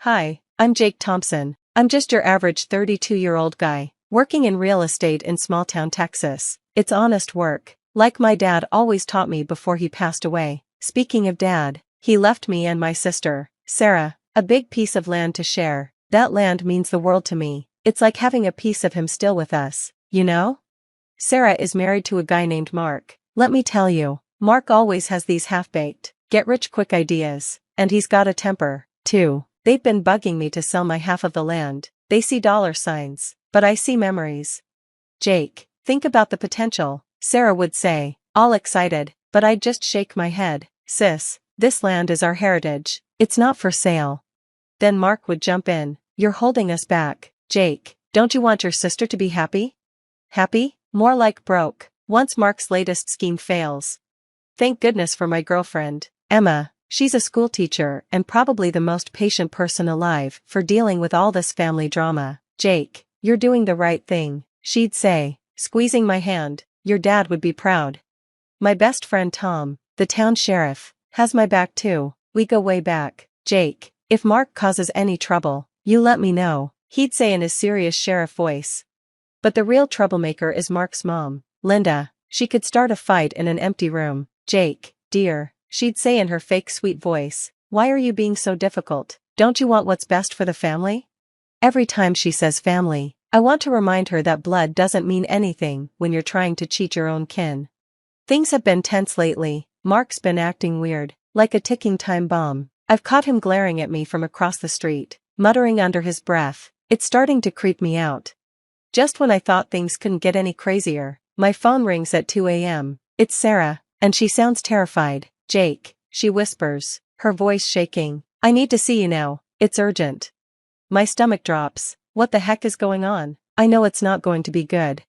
Hi, I'm Jake Thompson. I'm just your average 32-year-old guy, working in real estate in small-town Texas. It's honest work, like my dad always taught me before he passed away. Speaking of dad, he left me and my sister, Sarah, a big piece of land to share. That land means the world to me. It's like having a piece of him still with us, you know? Sarah is married to a guy named Mark. Let me tell you, Mark always has these half-baked, get-rich-quick ideas, and he's got a temper, too. They've been bugging me to sell my half of the land. They see dollar signs, but I see memories. Jake, think about the potential, Sarah would say, all excited, but I'd just shake my head. Sis, this land is our heritage. It's not for sale. Then Mark would jump in. You're holding us back, Jake. Don't you want your sister to be happy? Happy? More like broke, once Mark's latest scheme fails. Thank goodness for my girlfriend, Emma. She's a school teacher and probably the most patient person alive for dealing with all this family drama. Jake, you're doing the right thing, she'd say, squeezing my hand. Your dad would be proud. My best friend Tom, the town sheriff, has my back too. We go way back. Jake, if Mark causes any trouble, you let me know, he'd say in his serious sheriff voice. But the real troublemaker is Mark's mom, Linda. She could start a fight in an empty room. Jake, dear, she'd say in her fake sweet voice, why are you being so difficult? Don't you want what's best for the family? Every time she says family, I want to remind her that blood doesn't mean anything when you're trying to cheat your own kin. Things have been tense lately. Mark's been acting weird, like a ticking time bomb. I've caught him glaring at me from across the street, muttering under his breath. It's starting to creep me out. Just when I thought things couldn't get any crazier, my phone rings at 2 a.m. It's Sarah, and she sounds terrified. Jake, she whispers, her voice shaking. I need to see you now, it's urgent. My stomach drops. What the heck is going on? I know it's not going to be good.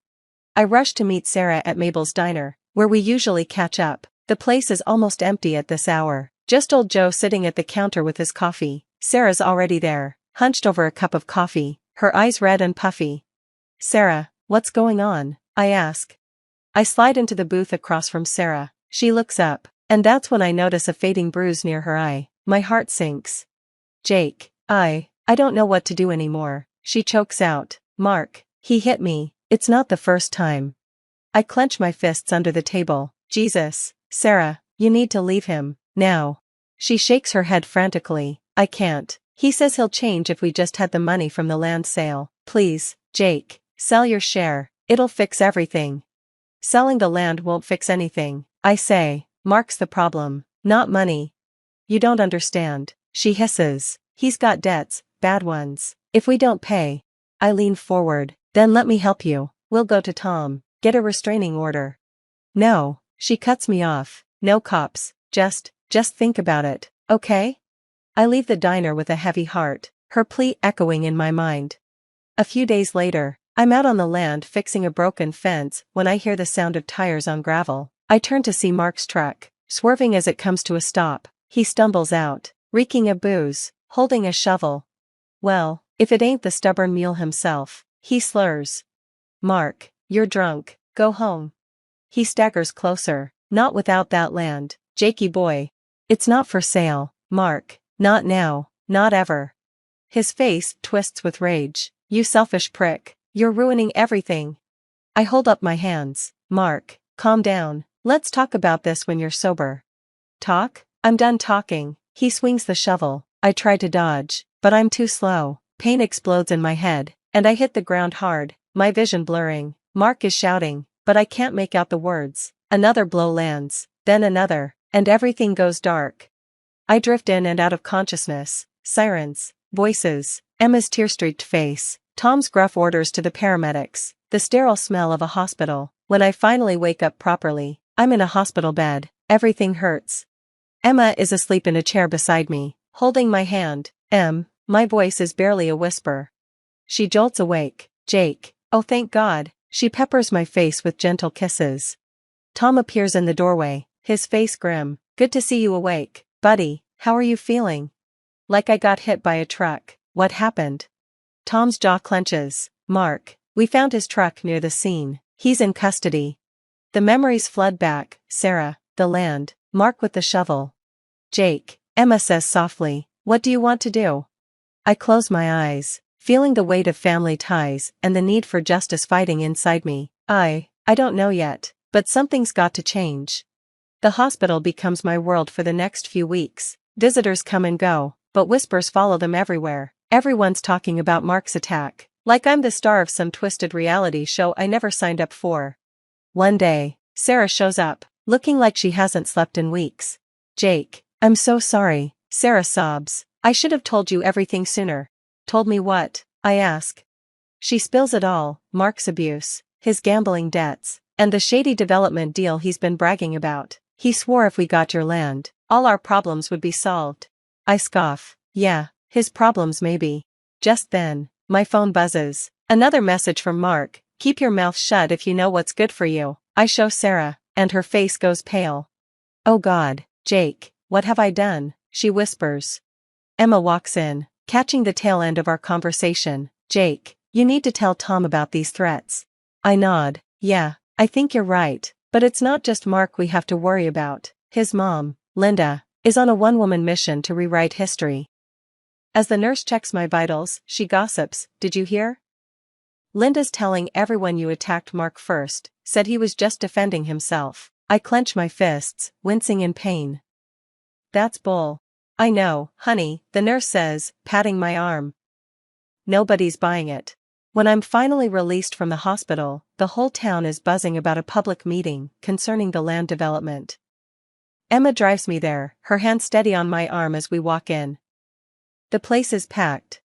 I rush to meet Sarah at Mabel's diner, where we usually catch up. The place is almost empty at this hour. Just old Joe sitting at the counter with his coffee. Sarah's already there, hunched over a cup of coffee, her eyes red and puffy. Sarah, what's going on? I ask. I slide into the booth across from Sarah. She looks up, and that's when I notice a fading bruise near her eye. My heart sinks. Jake, I don't know what to do anymore, she chokes out. Mark, he hit me. It's not the first time. I clench my fists under the table. Jesus, Sarah, you need to leave him, now. She shakes her head frantically. I can't. He says he'll change if we just had the money from the land sale. Please, Jake, sell your share, it'll fix everything. Selling the land won't fix anything, I say. Mark's the problem, not money. You don't understand, she hisses. He's got debts, bad ones. If we don't pay. I lean forward. Then let me help you. We'll go to Tom, get a restraining order. No, she cuts me off. No cops, just think about it, okay? I leave the diner with a heavy heart, her plea echoing in my mind. A few days later, I'm out on the land fixing a broken fence when I hear the sound of tires on gravel. I turn to see Mark's truck, swerving as it comes to a stop. He stumbles out, reeking of booze, holding a shovel. Well, if it ain't the stubborn mule himself, he slurs. Mark, you're drunk, go home. He staggers closer. Not without that land, Jakey boy. It's not for sale, Mark, not now, not ever. His face twists with rage. You selfish prick, you're ruining everything. I hold up my hands. Mark, calm down, let's talk about this when you're sober. Talk? I'm done talking. He swings the shovel. I try to dodge, but I'm too slow. Pain explodes in my head, and I hit the ground hard, my vision blurring. Mark is shouting, but I can't make out the words. Another blow lands, then another, and everything goes dark. I drift in and out of consciousness. Sirens, voices, Emma's tear-streaked face, Tom's gruff orders to the paramedics, the sterile smell of a hospital. When I finally wake up properly, I'm in a hospital bed. Everything hurts. Emma is asleep in a chair beside me, holding my hand. My voice is barely a whisper. She jolts awake. Jake, oh thank God. She peppers my face with gentle kisses. Tom appears in the doorway, his face grim. Good to see you awake, buddy. How are you feeling? Like I got hit by a truck. What happened? Tom's jaw clenches. Mark, we found his truck near the scene. He's in custody. The memories flood back. Sarah, the land, Mark with the shovel. Jake, Emma says softly, what do you want to do? I close my eyes, feeling the weight of family ties and the need for justice fighting inside me. I don't know yet, but something's got to change. The hospital becomes my world for the next few weeks. Visitors come and go, but whispers follow them everywhere. Everyone's talking about Mark's attack, like I'm the star of some twisted reality show I never signed up for. One day, Sarah shows up, looking like she hasn't slept in weeks. "Jake, I'm so sorry," Sarah sobs. "I should have told you everything sooner." "Told me what?" I ask. She spills it all: Mark's abuse, his gambling debts, and the shady development deal he's been bragging about. "He swore if we got your land, all our problems would be solved." I scoff. "Yeah, his problems maybe." Just then, my phone buzzes. Another message from Mark: "Keep your mouth shut if you know what's good for you." I show Sarah, and her face goes pale. "Oh God, Jake, what have I done?" she whispers. Emma walks in, catching the tail end of our conversation. "Jake, you need to tell Tom about these threats." I nod. "Yeah, I think you're right, but it's not just Mark we have to worry about. His mom, Linda, is on a one-woman mission to rewrite history." As the nurse checks my vitals, she gossips. "Did you hear? Linda's telling everyone you attacked Mark first, said he was just defending himself." I clench my fists, wincing in pain. "That's bull." "I know, honey," the nurse says, patting my arm. "Nobody's buying it." When I'm finally released from the hospital, the whole town is buzzing about a public meeting concerning the land development. Emma drives me there, her hand steady on my arm as we walk in. The place is packed.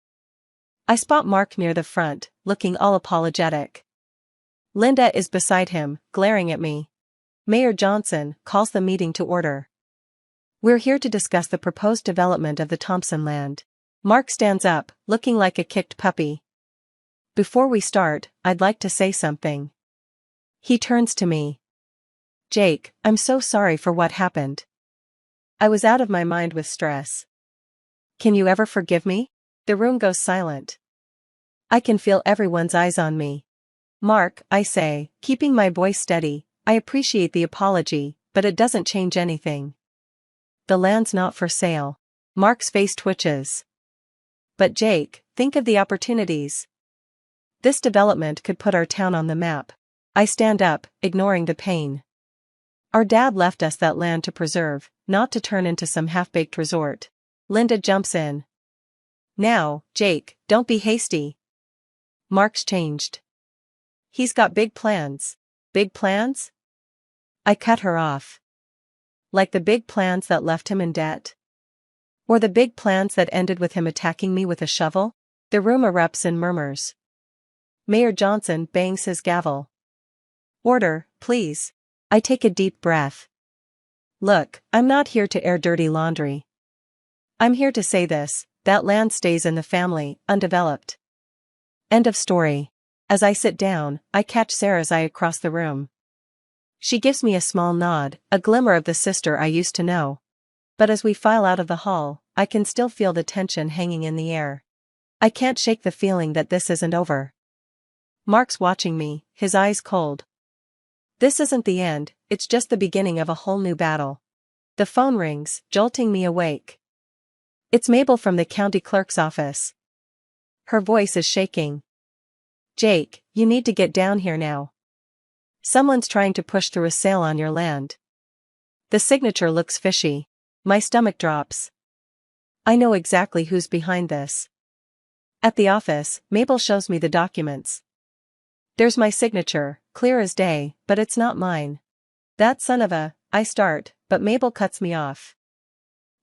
I spot Mark near the front, looking all apologetic. Linda is beside him, glaring at me. Mayor Johnson calls the meeting to order. "We're here to discuss the proposed development of the Thompson land." Mark stands up, looking like a kicked puppy. "Before we start, I'd like to say something." He turns to me. "Jake, I'm so sorry for what happened. I was out of my mind with stress. Can you ever forgive me?" The room goes silent. I can feel everyone's eyes on me. "Mark," I say, keeping my voice steady, "I appreciate the apology, but it doesn't change anything. The land's not for sale." Mark's face twitches. "But Jake, think of the opportunities. This development could put our town on the map." I stand up, ignoring the pain. Our dad left us that land to preserve, not to turn into some half-baked resort. Linda jumps in. "Now, Jake, don't be hasty. Mark's changed. He's got big plans." "Big plans?" I cut her off. "Like the big plans that left him in debt? Or the big plans that ended with him attacking me with a shovel?" The room erupts in murmurs. Mayor Johnson bangs his gavel. "Order, please." I take a deep breath. "Look, I'm not here to air dirty laundry. I'm here to say this: that land stays in the family, undeveloped. End of story." As I sit down, I catch Sarah's eye across the room. She gives me a small nod, a glimmer of the sister I used to know. But as we file out of the hall, I can still feel the tension hanging in the air. I can't shake the feeling that this isn't over. Mark's watching me, his eyes cold. This isn't the end, it's just the beginning of a whole new battle. The phone rings, jolting me awake. It's Mabel from the county clerk's office. Her voice is shaking. "Jake, you need to get down here now. Someone's trying to push through a sale on your land." The signature looks fishy. My stomach drops. I know exactly who's behind this. At the office, Mabel shows me the documents. There's my signature, clear as day, but it's not mine. "That son of a," I start, but Mabel cuts me off.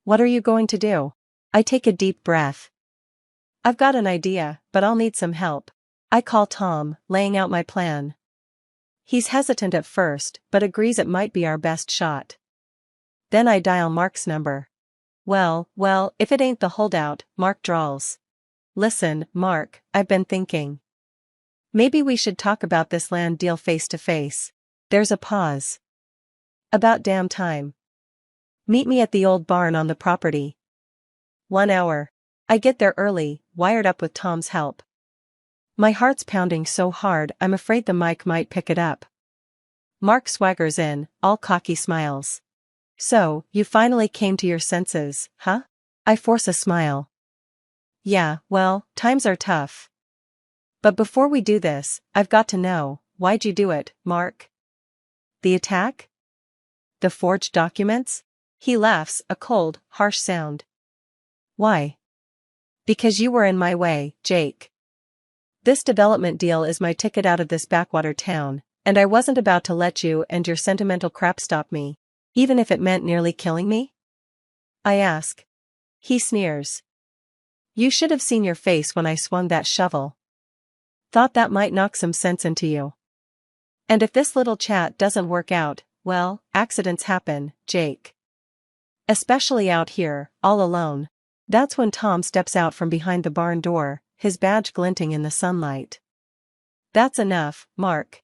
"What are you going to do?" I take a deep breath. "I've got an idea, but I'll need some help." I call Tom, laying out my plan. He's hesitant at first, but agrees it might be our best shot. Then I dial Mark's number. Well, if it ain't the holdout," Mark drawls. "Listen, Mark, I've been thinking. Maybe we should talk about this land deal face to face." There's a pause. "About damn time. Meet me at the old barn on the property." 1 hour. I get there early, wired up with Tom's help. My heart's pounding so hard I'm afraid the mic might pick it up. Mark swaggers in, all cocky smiles. "So, you finally came to your senses, huh?" I force a smile. Yeah, well, times are tough. But before we do this, I've got to know, why'd you do it, Mark? The attack? The forged documents? He laughs, a cold, harsh sound. Why? Because you were in my way, Jake. This development deal is my ticket out of this backwater town, and I wasn't about to let you and your sentimental crap stop me, even if it meant nearly killing me? I ask. He sneers. You should have seen your face when I swung that shovel. Thought that might knock some sense into you. And if this little chat doesn't work out, well, accidents happen, Jake. Especially out here, all alone. That's when Tom steps out from behind the barn door, his badge glinting in the sunlight. That's enough, Mark.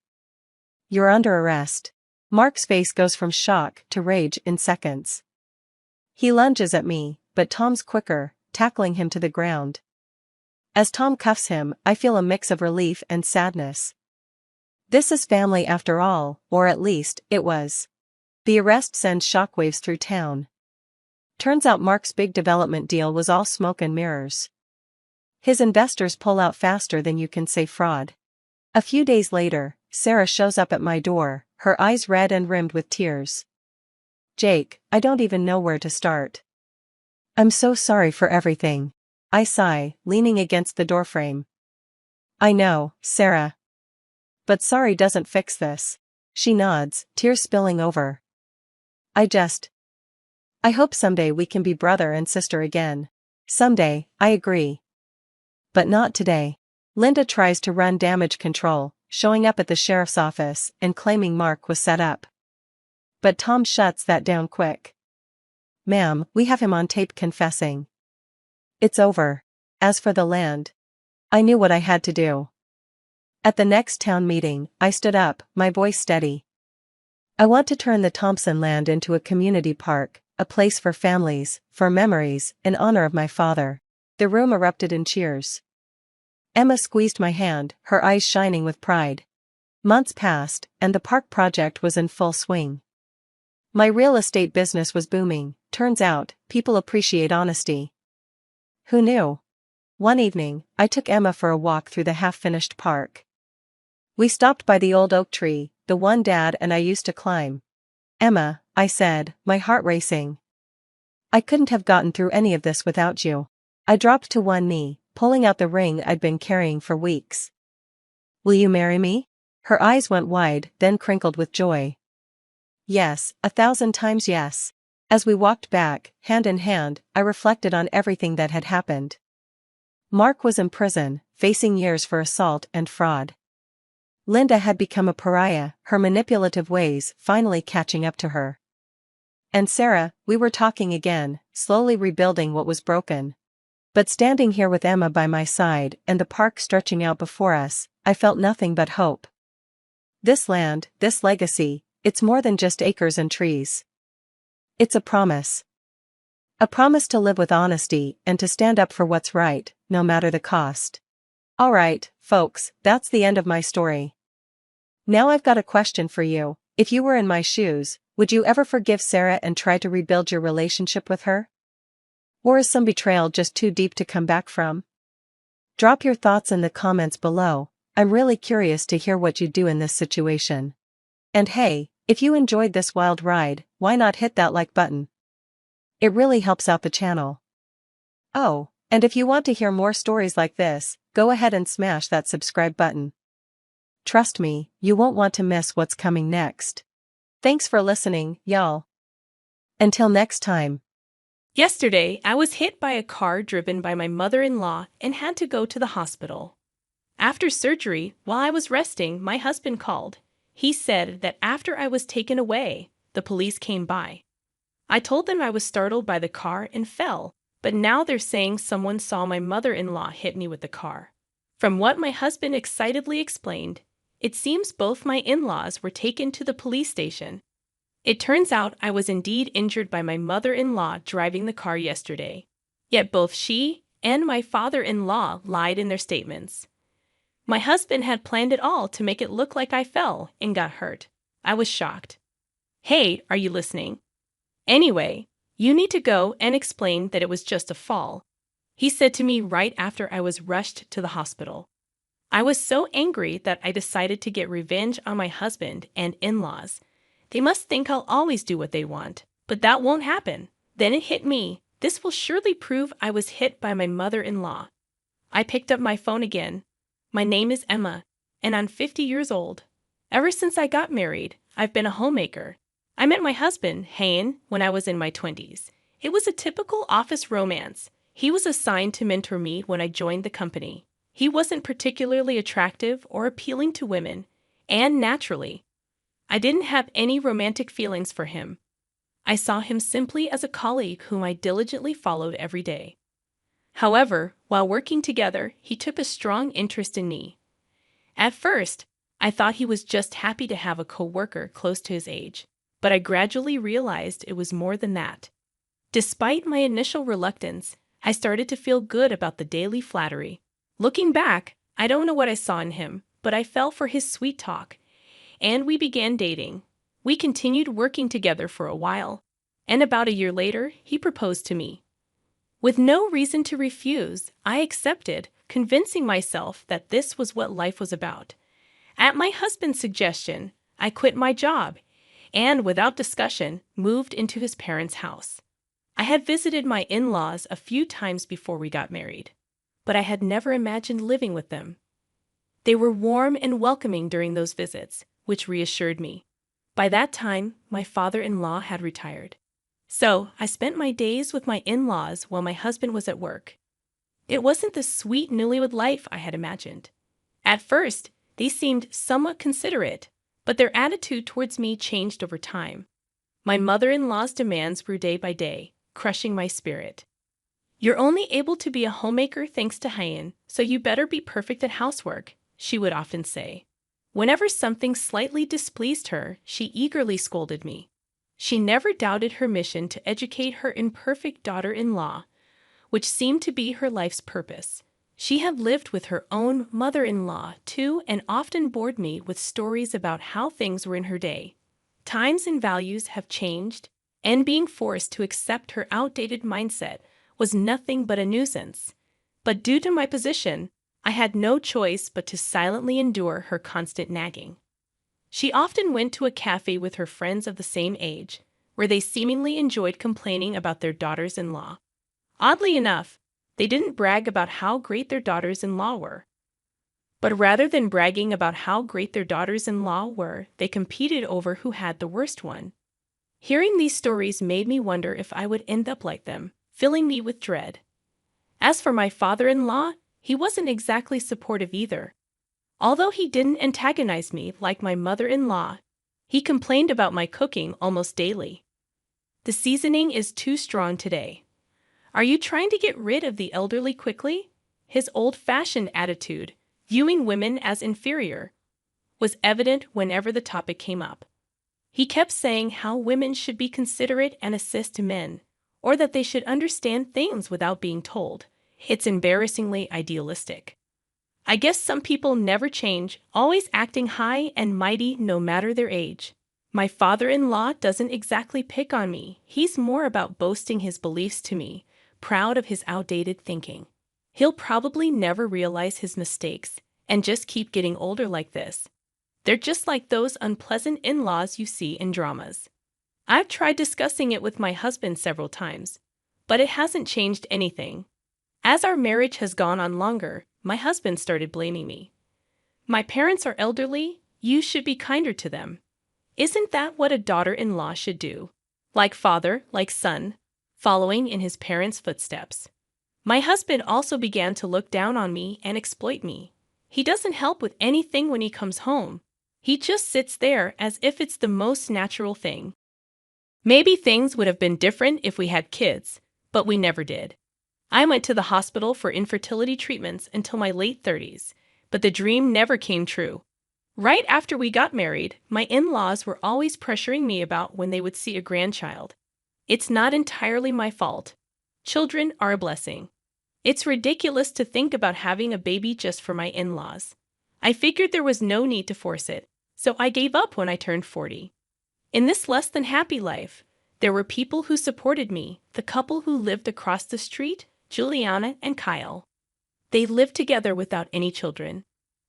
You're under arrest. Mark's face goes from shock to rage in seconds. He lunges at me, but Tom's quicker, tackling him to the ground. As Tom cuffs him, I feel a mix of relief and sadness. This is family after all, or at least, it was. The arrest sends shockwaves through town. Turns out Mark's big development deal was all smoke and mirrors. His investors pull out faster than you can say fraud. A few days later, Sarah shows up at my door, her eyes red and rimmed with tears. Jake, I don't even know where to start. I'm so sorry for everything. I sigh, leaning against the doorframe. I know, Sarah. But sorry doesn't fix this. She nods, tears spilling over. I hope someday we can be brother and sister again. Someday, I agree. But not today. Linda tries to run damage control, showing up at the sheriff's office and claiming Mark was set up. But Tom shuts that down quick. Ma'am, we have him on tape confessing. It's over. As for the land, I knew what I had to do. At the next town meeting, I stood up, my voice steady. I want to turn the Thompson land into a community park, a place for families, for memories, in honor of my father. The room erupted in cheers. Emma squeezed my hand, her eyes shining with pride. Months passed, and the park project was in full swing. My real estate business was booming. Turns out, people appreciate honesty. Who knew? One evening, I took Emma for a walk through the half-finished park. We stopped by the old oak tree, the one Dad and I used to climb. Emma, I said, my heart racing. I couldn't have gotten through any of this without you. I dropped to one knee, pulling out the ring I'd been carrying for weeks. Will you marry me? Her eyes went wide, then crinkled with joy. Yes, 1,000 times yes. As we walked back, hand in hand, I reflected on everything that had happened. Mark was in prison, facing years for assault and fraud. Linda had become a pariah, her manipulative ways finally catching up to her. And Sarah, we were talking again, slowly rebuilding what was broken. But standing here with Emma by my side and the park stretching out before us, I felt nothing but hope. This land, this legacy, it's more than just acres and trees. It's a promise. A promise to live with honesty and to stand up for what's right, no matter the cost. All right, folks, that's the end of my story. Now I've got a question for you. If you were in my shoes, would you ever forgive Sarah and try to rebuild your relationship with her? Or is some betrayal just too deep to come back from? Drop your thoughts in the comments below. I'm really curious to hear what you'd do in this situation. And hey, if you enjoyed this wild ride, why not hit that like button? It really helps out the channel. Oh, and if you want to hear more stories like this, go ahead and smash that subscribe button. Trust me, you won't want to miss what's coming next. Thanks for listening, y'all. Until next time. Yesterday, I was hit by a car driven by my mother-in-law and had to go to the hospital. After surgery, while I was resting, my husband called. He said that after I was taken away, the police came by. I told them I was startled by the car and fell, but now they're saying someone saw my mother-in-law hit me with the car. From what my husband excitedly explained, it seems both my in-laws were taken to the police station. It turns out I was indeed injured by my mother-in-law driving the car yesterday. Yet both she and my father-in-law lied in their statements. My husband had planned it all to make it look like I fell and got hurt. I was shocked. Hey, are you listening? Anyway, you need to go and explain that it was just a fall. he said to me right after I was rushed to the hospital. I was so angry that I decided to get revenge on my husband and in-laws. They must think I'll always do what they want, but that won't happen. Then it hit me. This will surely prove I was hit by my mother-in-law. I picked up my phone again. My name is Emma, and I'm 50 years old. Ever since I got married, I've been a homemaker. I met my husband, Hayen, when I was in my 20s. It was a typical office romance. He was assigned to mentor me when I joined the company. He wasn't particularly attractive or appealing to women, and naturally, I didn't have any romantic feelings for him. I saw him simply as a colleague whom I diligently followed every day. However, while working together, he took a strong interest in me. At first, I thought he was just happy to have a coworker close to his age, but I gradually realized it was more than that. Despite my initial reluctance, I started to feel good about the daily flattery. Looking back, I don't know what I saw in him, but I fell for his sweet talk, and we began dating. We continued working together for a while, and about a year later, he proposed to me. With no reason to refuse, I accepted, convincing myself that this was what life was about. At my husband's suggestion, I quit my job and, without discussion, moved into his parents' house. I had visited my in-laws a few times before we got married, but I had never imagined living with them. They were warm and welcoming during those visits, which reassured me. By that time, my father-in-law had retired. So, I spent my days with my in-laws while my husband was at work. It wasn't the sweet newlywed life I had imagined. At first, they seemed somewhat considerate, but their attitude towards me changed over time. My mother-in-law's demands grew day by day, crushing my spirit. "You're only able to be a homemaker thanks to Hayen, so you better be perfect at housework," she would often say. Whenever something slightly displeased her, she eagerly scolded me. She never doubted her mission to educate her imperfect daughter-in-law, which seemed to be her life's purpose. She had lived with her own mother-in-law, too, and often bored me with stories about how things were in her day. Times and values have changed, and being forced to accept her outdated mindset was nothing but a nuisance. But due to my position, I had no choice but to silently endure her constant nagging. She often went to a cafe with her friends of the same age, where they seemingly enjoyed complaining about their daughters-in-law. Oddly enough, they didn't brag about how great their daughters-in-law were. But rather than bragging about how great their daughters-in-law were, they competed over who had the worst one. Hearing these stories made me wonder if I would end up like them, filling me with dread. As for my father-in-law, he wasn't exactly supportive either. Although he didn't antagonize me like my mother-in-law, he complained about my cooking almost daily. "The seasoning is too strong today. Are you trying to get rid of the elderly quickly?" His old-fashioned attitude, viewing women as inferior, was evident whenever the topic came up. He kept saying how women should be considerate and assist men, or that they should understand things without being told. It's embarrassingly idealistic. I guess some people never change, always acting high and mighty no matter their age. My father-in-law doesn't exactly pick on me. He's more about boasting his beliefs to me, proud of his outdated thinking. He'll probably never realize his mistakes and just keep getting older like this. They're just like those unpleasant in-laws you see in dramas. I've tried discussing it with my husband several times, but it hasn't changed anything. As our marriage has gone on longer, my husband started blaming me. "My parents are elderly, you should be kinder to them. Isn't that what a daughter-in-law should do? Like father, like son, following in his parents' footsteps." My husband also began to look down on me and exploit me. He doesn't help with anything when he comes home. He just sits there as if it's the most natural thing. Maybe things would have been different if we had kids, but we never did. I went to the hospital for infertility treatments until my late 30s, but the dream never came true. Right after we got married, my in-laws were always pressuring me about when they would see a grandchild. It's not entirely my fault. Children are a blessing. It's ridiculous to think about having a baby just for my in-laws. I figured there was no need to force it, so I gave up when I turned 40. In this less than happy life, there were people who supported me, the couple who lived across the street, Juliana and Kyle. They lived together without any children.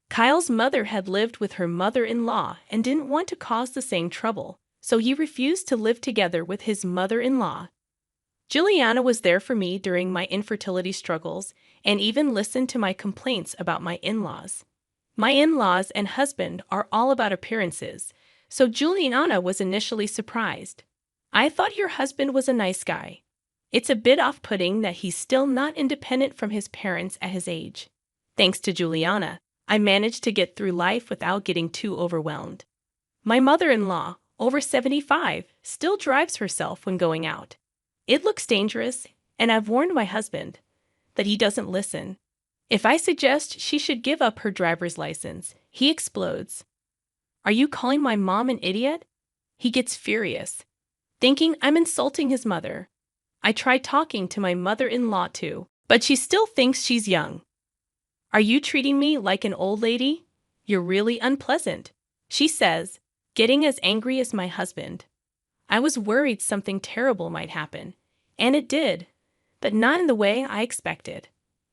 Kyle's mother had lived with her mother-in-law and didn't want to cause the same trouble, so he refused to live together with his mother-in-law. Juliana was there for me during my infertility struggles and even listened to my complaints about my in-laws. My in-laws and husband are all about appearances, so Juliana was initially surprised. I thought your husband was a nice guy. It's a bit off-putting that he's still not independent from his parents at his age. Thanks to Juliana, I managed to get through life without getting too overwhelmed. My mother-in-law, over 75, still drives herself when going out. It looks dangerous, and I've warned my husband that he doesn't listen. If I suggest she should give up her driver's license, he explodes. Are you calling my mom an idiot? He gets furious, thinking I'm insulting his mother. I tried talking to my mother-in-law too, but she still thinks she's young. Are you treating me like an old lady? You're really unpleasant, she says, getting as angry as my husband. I was worried something terrible might happen, and it did, but not in the way I expected.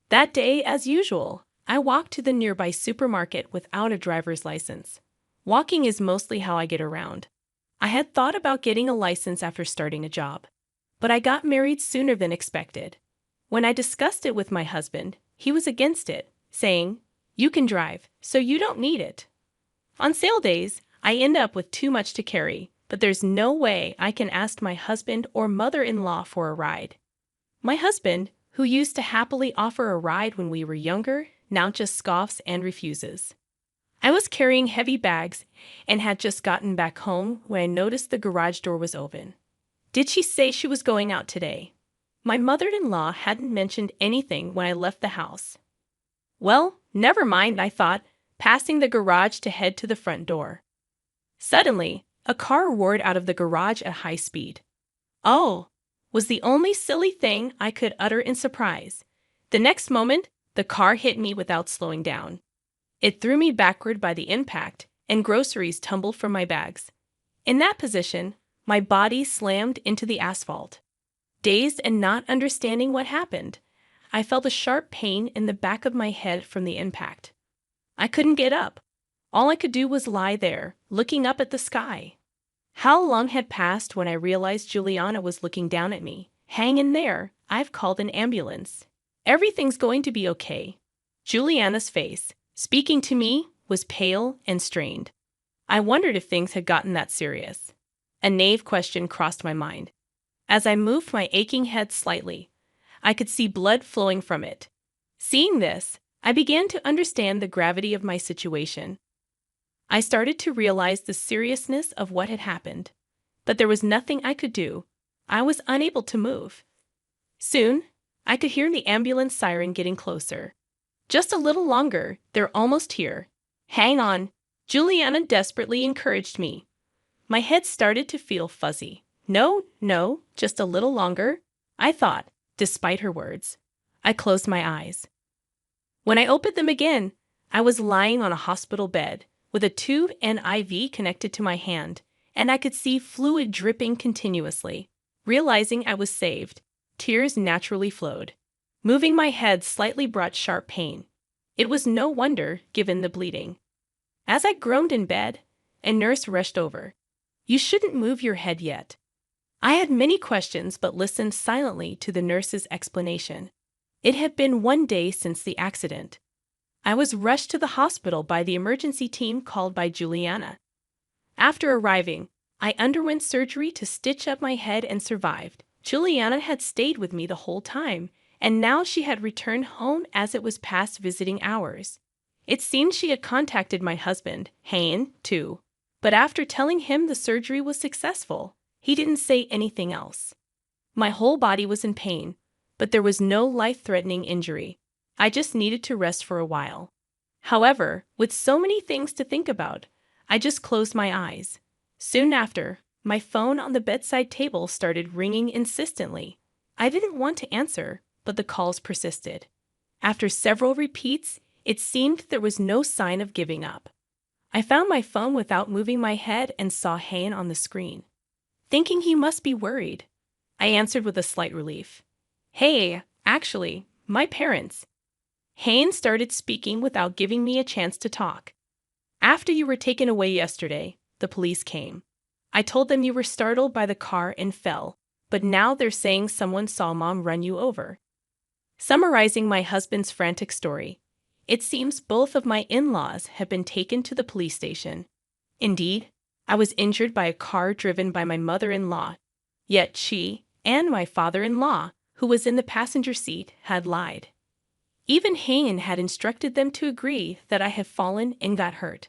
That day, as usual, I walked to the nearby supermarket without a driver's license. Walking is mostly how I get around. I had thought about getting a license after starting a job, but I got married sooner than expected. When I discussed it with my husband, he was against it, saying, "You can drive, so you don't need it." On sale days, I end up with too much to carry, but there's no way I can ask my husband or mother-in-law for a ride. My husband, who used to happily offer a ride when we were younger, now just scoffs and refuses. I was carrying heavy bags and had just gotten back home when I noticed the garage door was open. Did she say she was going out today? My mother-in-law hadn't mentioned anything when I left the house. Well, never mind, I thought, passing the garage to head to the front door. Suddenly, a car roared out of the garage at high speed. "Oh," was the only silly thing I could utter in surprise. The next moment, the car hit me without slowing down. It threw me backward by the impact, and groceries tumbled from my bags. In that position, my body slammed into the asphalt. Dazed and not understanding what happened, I felt a sharp pain in the back of my head from the impact. I couldn't get up. All I could do was lie there, looking up at the sky. How long had passed when I realized Juliana was looking down at me? "Hang in there, I've called an ambulance. Everything's going to be okay." Juliana's face, speaking to me, was pale and strained. I wondered if things had gotten that serious. A naive question crossed my mind. As I moved my aching head slightly, I could see blood flowing from it. Seeing this, I began to understand the gravity of my situation. I started to realize the seriousness of what had happened, but there was nothing I could do. I was unable to move. Soon, I could hear the ambulance siren getting closer. "Just a little longer, they're almost here. Hang on," Juliana desperately encouraged me. My head started to feel fuzzy. No, just a little longer," I thought, despite her words. I closed my eyes. When I opened them again, I was lying on a hospital bed, with a tube and IV connected to my hand, and I could see fluid dripping continuously. Realizing I was saved, tears naturally flowed. Moving my head slightly brought sharp pain. It was no wonder, given the bleeding. As I groaned in bed, a nurse rushed over. "You shouldn't move your head yet." I had many questions but listened silently to the nurse's explanation. It had been 1 day since the accident. I was rushed to the hospital by the emergency team called by Juliana. After arriving, I underwent surgery to stitch up my head and survived. Juliana had stayed with me the whole time, and now she had returned home as it was past visiting hours. It seemed she had contacted my husband, Hayne, too, but after telling him the surgery was successful, he didn't say anything else. My whole body was in pain, but there was no life-threatening injury. I just needed to rest for a while. However, with so many things to think about, I just closed my eyes. Soon after, my phone on the bedside table started ringing insistently. I didn't want to answer, but the calls persisted. After several repeats, it seemed there was no sign of giving up. I found my phone without moving my head and saw Hayne on the screen. Thinking he must be worried, I answered with a slight relief. "Hey, Actually, my parents. Haynes started speaking without giving me a chance to talk. After you were taken away yesterday, the police came. I told them you were startled by the car and fell, but now they're saying someone saw Mom run you over. Summarizing my husband's frantic story, it seems both of my in-laws have been taken to the police station. Indeed, I was injured by a car driven by my mother-in-law, yet she and my father-in-law, who was in the passenger seat, had lied. Even Hayen had instructed them to agree that I had fallen and got hurt.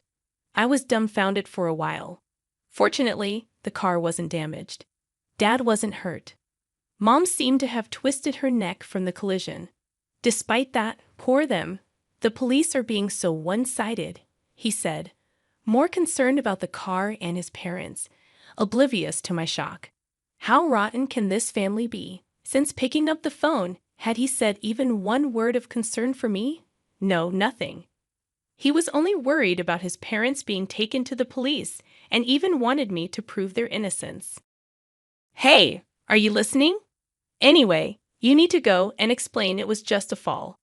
I was dumbfounded for a while. Fortunately, the car wasn't damaged. Dad wasn't hurt. Mom seemed to have twisted her neck from the collision. Despite that, poor them. The police are being so one-sided, he said, more concerned about the car and his parents, oblivious to my shock. How rotten can this family be? Since picking up the phone, had he said even one word of concern for me? No, nothing. He was only worried about his parents being taken to the police and even wanted me to prove their innocence. Hey, are you listening? Anyway, you need to go and explain it was just a fall.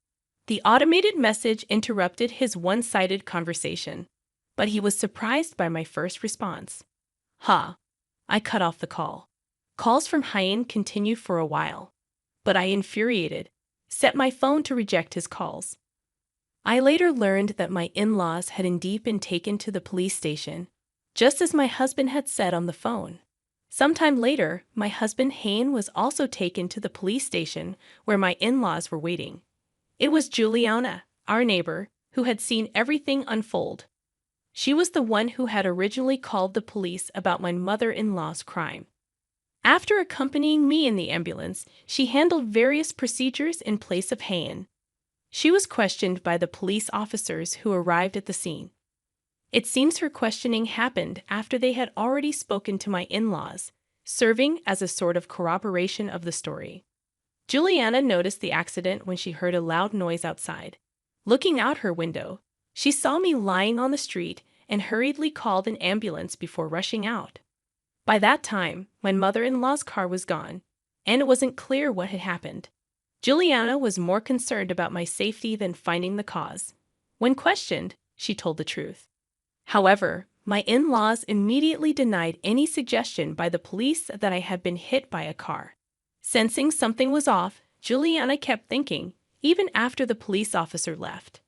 The automated message interrupted his one-sided conversation, but he was surprised by my first response. I cut off the call. Calls from Hayen continued for a while, but I, infuriated, set my phone to reject his calls. I later learned that my in-laws had indeed been taken to the police station, just as my husband had said on the phone. Sometime later, my husband Hayen was also taken to the police station where my in-laws were waiting. It was Juliana, our neighbor, who had seen everything unfold. She was the one who had originally called the police about my mother-in-law's crime. After accompanying me in the ambulance, she handled various procedures in place of Hayen. She was questioned by the police officers who arrived at the scene. It seems her questioning happened after they had already spoken to my in-laws, serving as a sort of corroboration of the story. Juliana noticed the accident when she heard a loud noise outside. Looking out her window, she saw me lying on the street and hurriedly called an ambulance before rushing out. By that time, my mother-in-law's car was gone, and it wasn't clear what had happened. Juliana was more concerned about my safety than finding the cause. When questioned, she told the truth. However, my in-laws immediately denied any suggestion by the police that I had been hit by a car. Sensing something was off, Juliana kept thinking, even after the police officer left.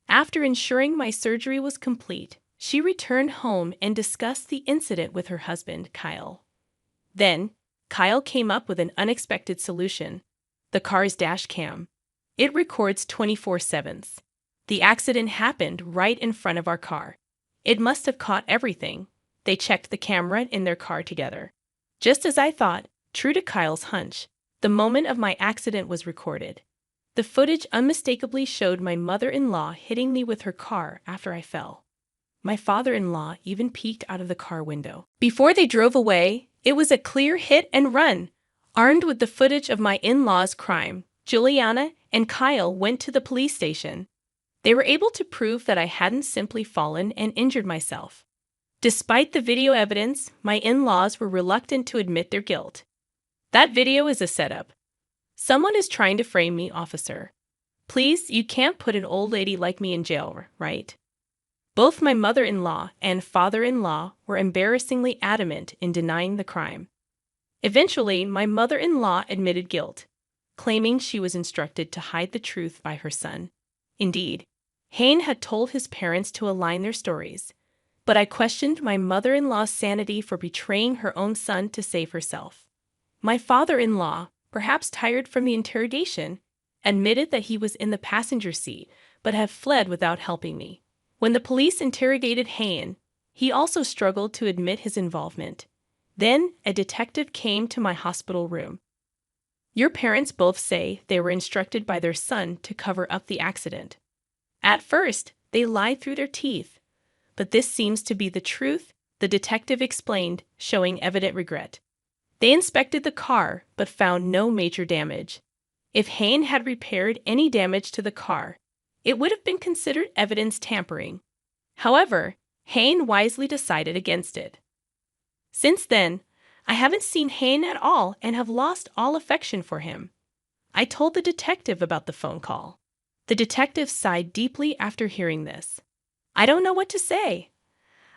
After ensuring my surgery was complete, she returned home and discussed the incident with her husband, Kyle. Then, Kyle came up with an unexpected solution: the car's dash cam. It records 24/7. The accident happened right in front of our car. It must have caught everything. They checked the camera in their car together. Just as I thought, true to Kyle's hunch, the moment of my accident was recorded. The footage unmistakably showed my mother-in-law hitting me with her car after I fell. My father-in-law even peeked out of the car window. Before they drove away, it was a clear hit and run. Armed with the footage of my in-laws' crime, Juliana and Kyle went to the police station. They were able to prove that I hadn't simply fallen and injured myself. Despite the video evidence, my in-laws were reluctant to admit their guilt. That video is a setup. Someone is trying to frame me, officer. Please, you can't put an old lady like me in jail, right? Both my mother-in-law and father-in-law were embarrassingly adamant in denying the crime. Eventually, my mother-in-law admitted guilt, claiming she was instructed to hide the truth by her son. Indeed, Hayen had told his parents to align their stories, but I questioned my mother-in-law's sanity for betraying her own son to save herself. My father-in-law, perhaps tired from the interrogation, admitted that he was in the passenger seat but had fled without helping me. When the police interrogated Hayen, he also struggled to admit his involvement. Then a detective came to my hospital room. Your parents both say they were instructed by their son to cover up the accident. At first, they lied through their teeth, but this seems to be the truth, the detective explained, showing evident regret. They inspected the car, but found no major damage. If Hayen had repaired any damage to the car, it would have been considered evidence tampering. However, Hayen wisely decided against it. Since then, I haven't seen Hayen at all and have lost all affection for him. I told the detective about the phone call. The detective sighed deeply after hearing this. I don't know what to say.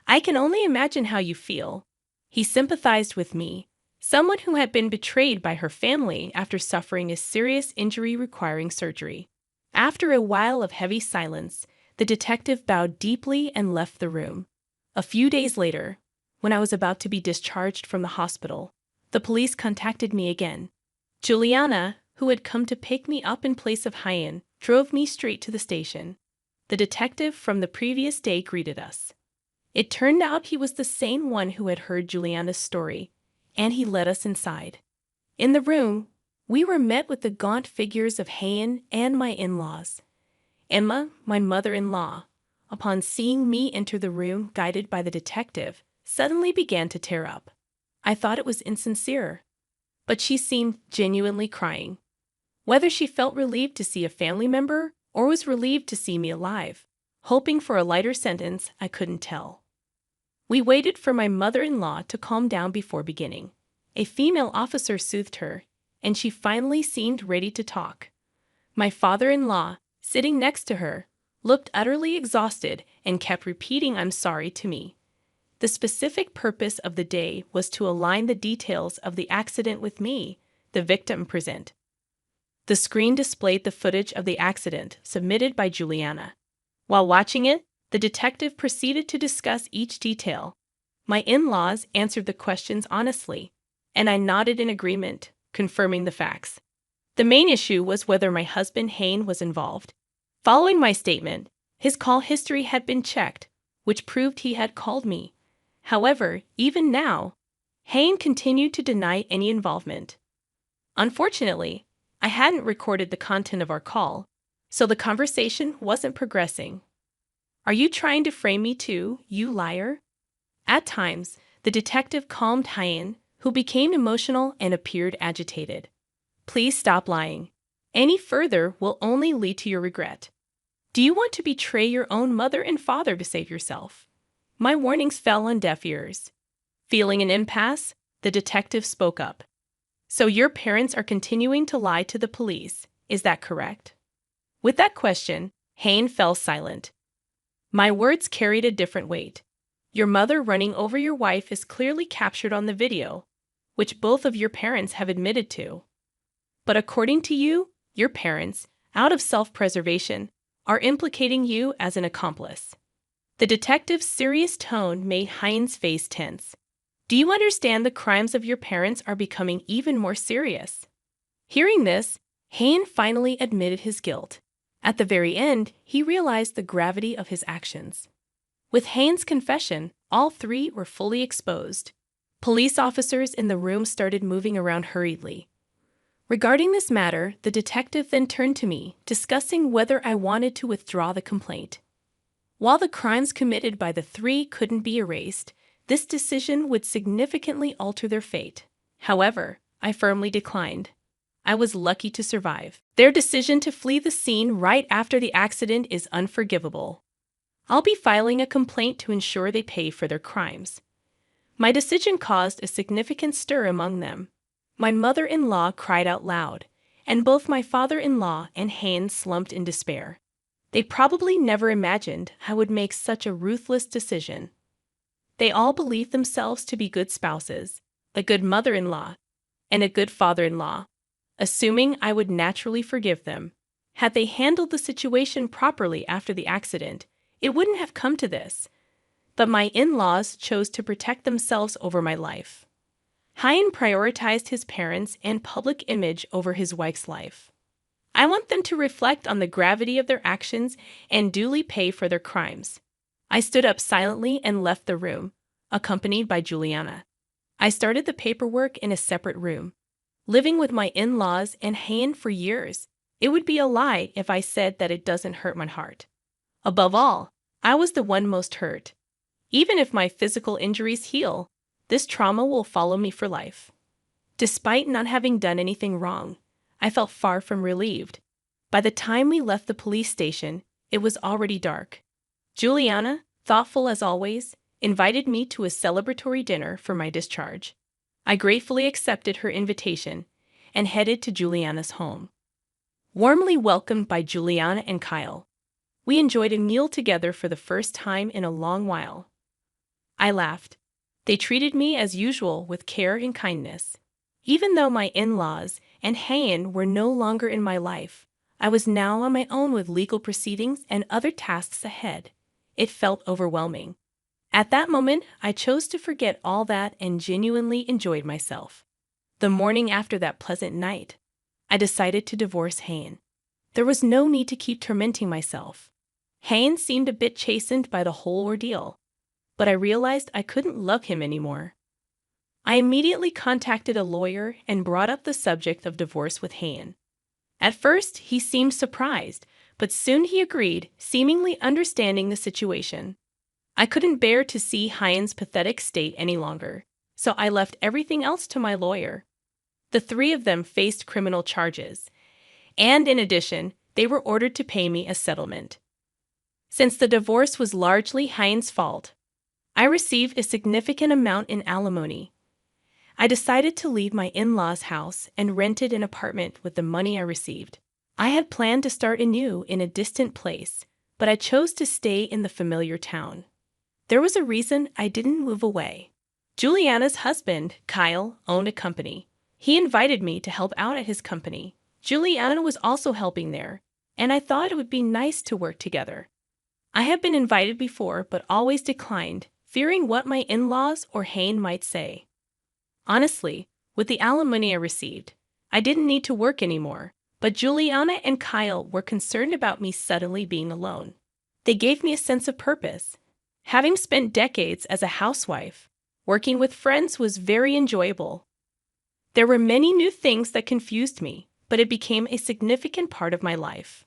I can only imagine how you feel. He sympathized with me, someone who had been betrayed by her family after suffering a serious injury requiring surgery. After a while of heavy silence, the detective bowed deeply and left the room. A few days later, when I was about to be discharged from the hospital, the police contacted me again. Juliana, who had come to pick me up in place of Hyan, drove me straight to the station. The detective from the previous day greeted us. It turned out he was the same one who had heard Juliana's story, and he led us inside. In the room, we were met with the gaunt figures of Hyan and my in-laws. Emma, my mother-in-law, upon seeing me enter the room guided by the detective, suddenly began to tear up. I thought it was insincere, but she seemed genuinely crying. Whether she felt relieved to see a family member or was relieved to see me alive, hoping for a lighter sentence, I couldn't tell. We waited for my mother-in-law to calm down before beginning. A female officer soothed her, and she finally seemed ready to talk. My father-in-law, sitting next to her, looked utterly exhausted and kept repeating "I'm sorry" to me. The specific purpose of the day was to align the details of the accident with me, the victim present. The screen displayed the footage of the accident submitted by Juliana. While watching it, the detective proceeded to discuss each detail. My in-laws answered the questions honestly, and I nodded in agreement, confirming the facts. The main issue was whether my husband Hyan was involved. Following my statement, his call history had been checked, which proved he had called me. However, even now, Hyan continued to deny any involvement. Unfortunately, I hadn't recorded the content of our call, so the conversation wasn't progressing. Are you trying to frame me too, you liar? At times, the detective calmed Hyan, who became emotional and appeared agitated. Please stop lying. Any further will only lead to your regret. Do you want to betray your own mother and father to save yourself? My warnings fell on deaf ears. Feeling an impasse, the detective spoke up. So your parents are continuing to lie to the police, is that correct? With that question, Hyan fell silent. My words carried a different weight. Your mother running over your wife is clearly captured on the video, which both of your parents have admitted to. But according to you, your parents, out of self-preservation, are implicating you as an accomplice. The detective's serious tone made Hyan's face tense. Do you understand the crimes of your parents are becoming even more serious? Hearing this, Hyan finally admitted his guilt. At the very end, he realized the gravity of his actions. With Hyan's confession, all three were fully exposed. Police officers in the room started moving around hurriedly. Regarding this matter, the detective then turned to me, discussing whether I wanted to withdraw the complaint. While the crimes committed by the three couldn't be erased, this decision would significantly alter their fate. However, I firmly declined. I was lucky to survive. Their decision to flee the scene right after the accident is unforgivable. I'll be filing a complaint to ensure they pay for their crimes. My decision caused a significant stir among them. My mother-in-law cried out loud, and both my father-in-law and Hyan slumped in despair. They probably never imagined I would make such a ruthless decision. They all believed themselves to be good spouses, a good mother-in-law, and a good father-in-law, assuming I would naturally forgive them. Had they handled the situation properly after the accident, it wouldn't have come to this. But my in-laws chose to protect themselves over my life. Hyan prioritized his parents and public image over his wife's life. I want them to reflect on the gravity of their actions and duly pay for their crimes. I stood up silently and left the room, accompanied by Juliana. I started the paperwork in a separate room. Living with my in-laws and Hyan for years, it would be a lie if I said that it doesn't hurt my heart. Above all, I was the one most hurt. Even if my physical injuries heal, this trauma will follow me for life. Despite not having done anything wrong, I felt far from relieved. By the time we left the police station, it was already dark. Juliana, thoughtful as always, invited me to a celebratory dinner for my discharge. I gratefully accepted her invitation and headed to Juliana's home. warmly welcomed by Juliana and Kyle. We enjoyed a meal together for the first time in a long while. I laughed. They treated me as usual with care and kindness. Even though my in-laws and Hayan were no longer in my life, I was now on my own with legal proceedings and other tasks ahead. It felt overwhelming. At that moment, I chose to forget all that and genuinely enjoyed myself. The morning after that pleasant night, I decided to divorce Hayan. There was no need to keep tormenting myself. Hayan seemed a bit chastened by the whole ordeal, but I realized I couldn't love him anymore. I immediately contacted a lawyer and brought up the subject of divorce with Hayan. At first, he seemed surprised, but soon he agreed, seemingly understanding the situation. I couldn't bear to see Hayan's pathetic state any longer, so I left everything else to my lawyer. The three of them faced criminal charges, and in addition, they were ordered to pay me a settlement. Since the divorce was largely Hayan's fault, I received a significant amount in alimony. I decided to leave my in-laws' house and rented an apartment with the money I received. I had planned to start anew in a distant place, but I chose to stay in the familiar town. There was a reason I didn't move away. Juliana's husband, Kyle, owned a company. He invited me to help out at his company. Juliana was also helping there, and I thought it would be nice to work together. I had been invited before but always declined, fearing what my in-laws or Hayan might say. Honestly, with the alimony I received, I didn't need to work anymore, but Juliana and Kyle were concerned about me suddenly being alone. They gave me a sense of purpose. Having spent decades as a housewife, working with friends was very enjoyable. There were many new things that confused me, but it became a significant part of my life.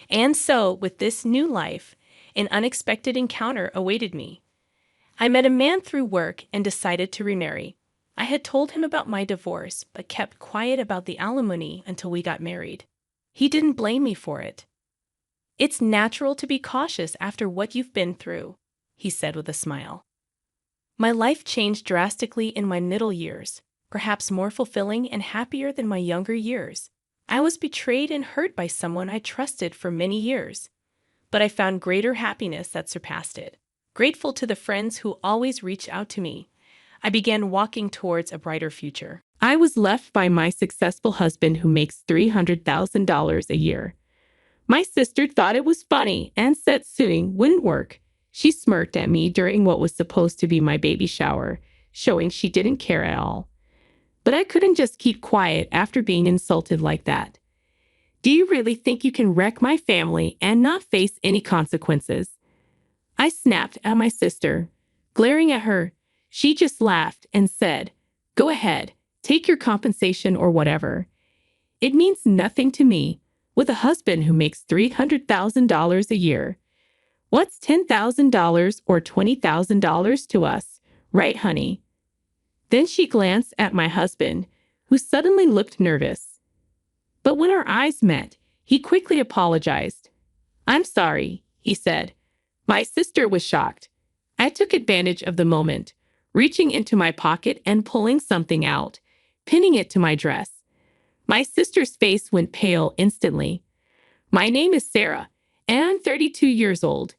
And so, with this new life, an unexpected encounter awaited me. I met a man through work and decided to remarry. I had told him about my divorce, but kept quiet about the alimony until we got married. He didn't blame me for it. "It's natural to be cautious after what you've been through," he said with a smile. My life changed drastically in my middle years, perhaps more fulfilling and happier than my younger years. I was betrayed and hurt by someone I trusted for many years, but I found greater happiness that surpassed it. Grateful to the friends who always reached out to me, I began walking towards a brighter future. I was left by my successful husband who makes $300,000 a year. My sister thought it was funny and said suing wouldn't work. She smirked at me during what was supposed to be my baby shower, showing she didn't care at all. But I couldn't just keep quiet after being insulted like that. "Do you really think you can wreck my family and not face any consequences?" I snapped at my sister. Glaring at her, she just laughed and said, "Go ahead, take your compensation or whatever. It means nothing to me, with a husband who makes $300,000 a year. What's $10,000 or $20,000 to us, right, honey?" Then she glanced at my husband, who suddenly looked nervous. But when our eyes met, he quickly apologized. "I'm sorry," he said. My sister was shocked. I took advantage of the moment, reaching into my pocket and pulling something out, pinning it to my dress. My sister's face went pale instantly. "My name is Sarah, and I'm 32 years old.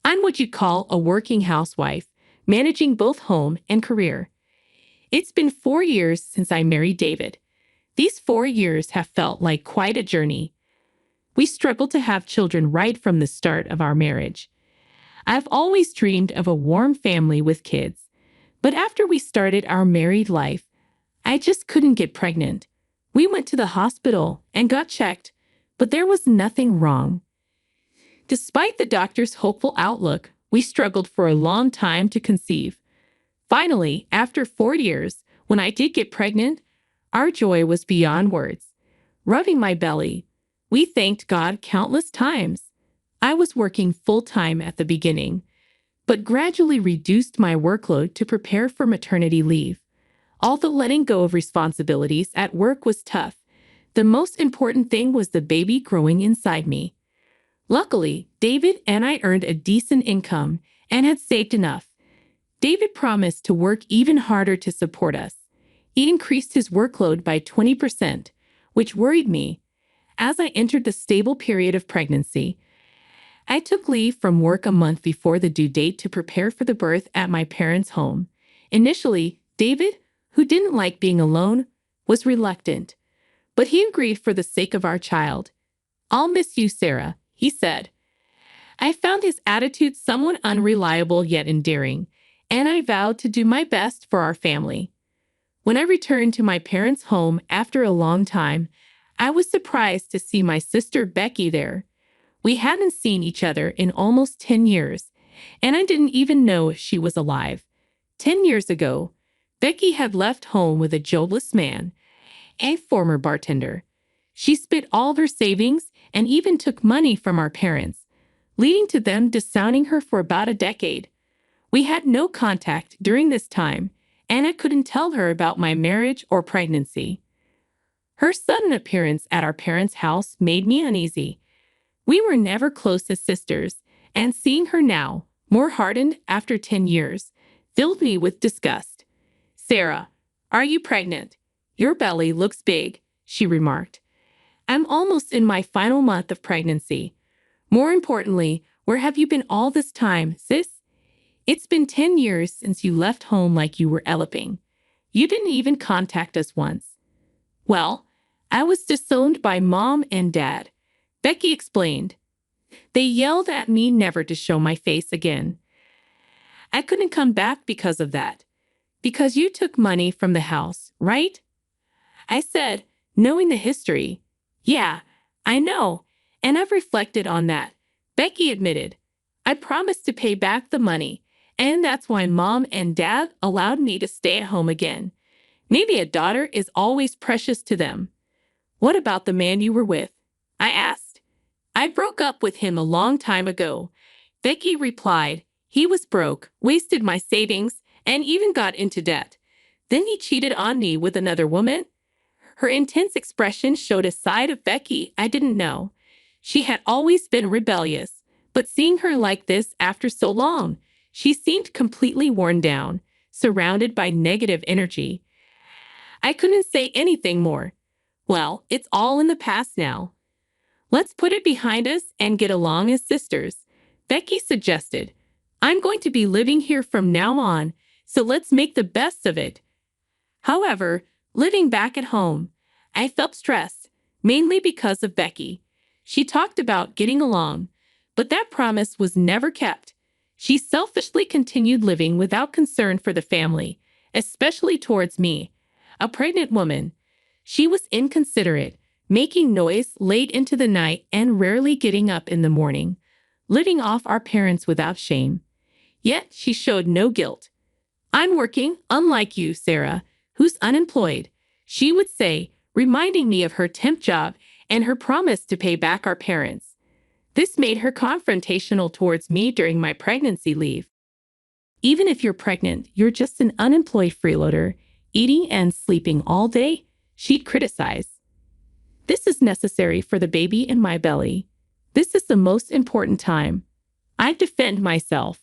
I'm what you'd call a working housewife, managing both home and career. It's been 4 years since I married David. These 4 years have felt like quite a journey. We struggled to have children right from the start of our marriage. I've always dreamed of a warm family with kids, but after we started our married life, I just couldn't get pregnant. We went to the hospital and got checked, but there was nothing wrong. Despite the doctor's hopeful outlook, we struggled for a long time to conceive. Finally, after 4 years, when I did get pregnant, our joy was beyond words. Rubbing my belly, we thanked God countless times. I was working full-time at the beginning, but gradually reduced my workload to prepare for maternity leave. Although letting go of responsibilities at work was tough, the most important thing was the baby growing inside me. Luckily, David and I earned a decent income and had saved enough. David promised to work even harder to support us. He increased his workload by 20%, which worried me. As I entered the stable period of pregnancy, I took leave from work a month before the due date to prepare for the birth at my parents' home. Initially, David, who didn't like being alone, was reluctant, but he agreed for the sake of our child. "I'll miss you, Sarah," he said. I found his attitude somewhat unreliable yet endearing, and I vowed to do my best for our family. When I returned to my parents' home after a long time, I was surprised to see my sister Becky there. We hadn't seen each other in almost 10 years, and I didn't even know she was alive. 10 years ago, Becky had left home with a jobless man, a former bartender. She spent all of her savings and even took money from our parents, leading to them disowning her for about a decade. We had no contact during this time, and I couldn't tell her about my marriage or pregnancy. Her sudden appearance at our parents' house made me uneasy. We were never close as sisters, and seeing her now, more hardened after 10 years, filled me with disgust. "Sarah, are you pregnant? Your belly looks big," she remarked. "I'm almost in my final month of pregnancy. More importantly, where have you been all this time, sis? It's been 10 years since you left home like you were eloping. You didn't even contact us once." "Well, I was disowned by Mom and Dad," Becky explained. "They yelled at me never to show my face again. I couldn't come back because of that. Because you took money from the house, right?" I said, knowing the history. "Yeah, I know, and I've reflected on that," Becky admitted. "I promised to pay back the money, and that's why Mom and Dad allowed me to stay at home again. Maybe a daughter is always precious to them." "What about the man you were with?" I asked. "I broke up with him a long time ago," Becky replied. "He was broke, wasted my savings, and even got into debt. Then he cheated on me with another woman." Her intense expression showed a side of Becky I didn't know. She had always been rebellious, but seeing her like this after so long, she seemed completely worn down, surrounded by negative energy. I couldn't say anything more. "Well, it's all in the past now. Let's put it behind us and get along as sisters," Becky suggested. "I'm going to be living here from now on, so let's make the best of it." However, living back at home, I felt stressed, mainly because of Becky. She talked about getting along, but that promise was never kept. She selfishly continued living without concern for the family, especially towards me, a pregnant woman. She was inconsiderate, making noise late into the night and rarely getting up in the morning, living off our parents without shame. Yet she showed no guilt. "I'm working, unlike you, Sarah, who's unemployed," she would say, reminding me of her temp job and her promise to pay back our parents. This made her confrontational towards me during my pregnancy leave. "Even if you're pregnant, you're just an unemployed freeloader, eating and sleeping all day," she'd criticize. "This is necessary for the baby in my belly. This is the most important time." I'd defend myself.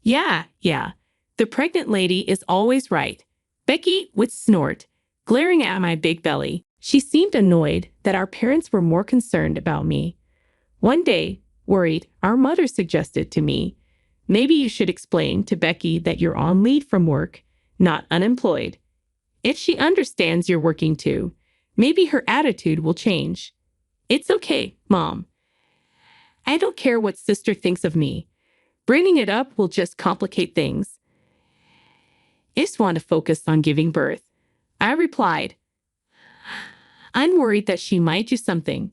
Yeah, the pregnant lady is always right," Becky would snort, glaring at my big belly. She seemed annoyed that our parents were more concerned about me. One day, worried, our mother suggested to me, "Maybe you should explain to Becky that you're on leave from work, not unemployed. If she understands you're working too, maybe her attitude will change." "It's okay, Mom. I don't care what sister thinks of me. Bringing it up will just complicate things. I just want to focus on giving birth," I replied. I'm worried that she might do something.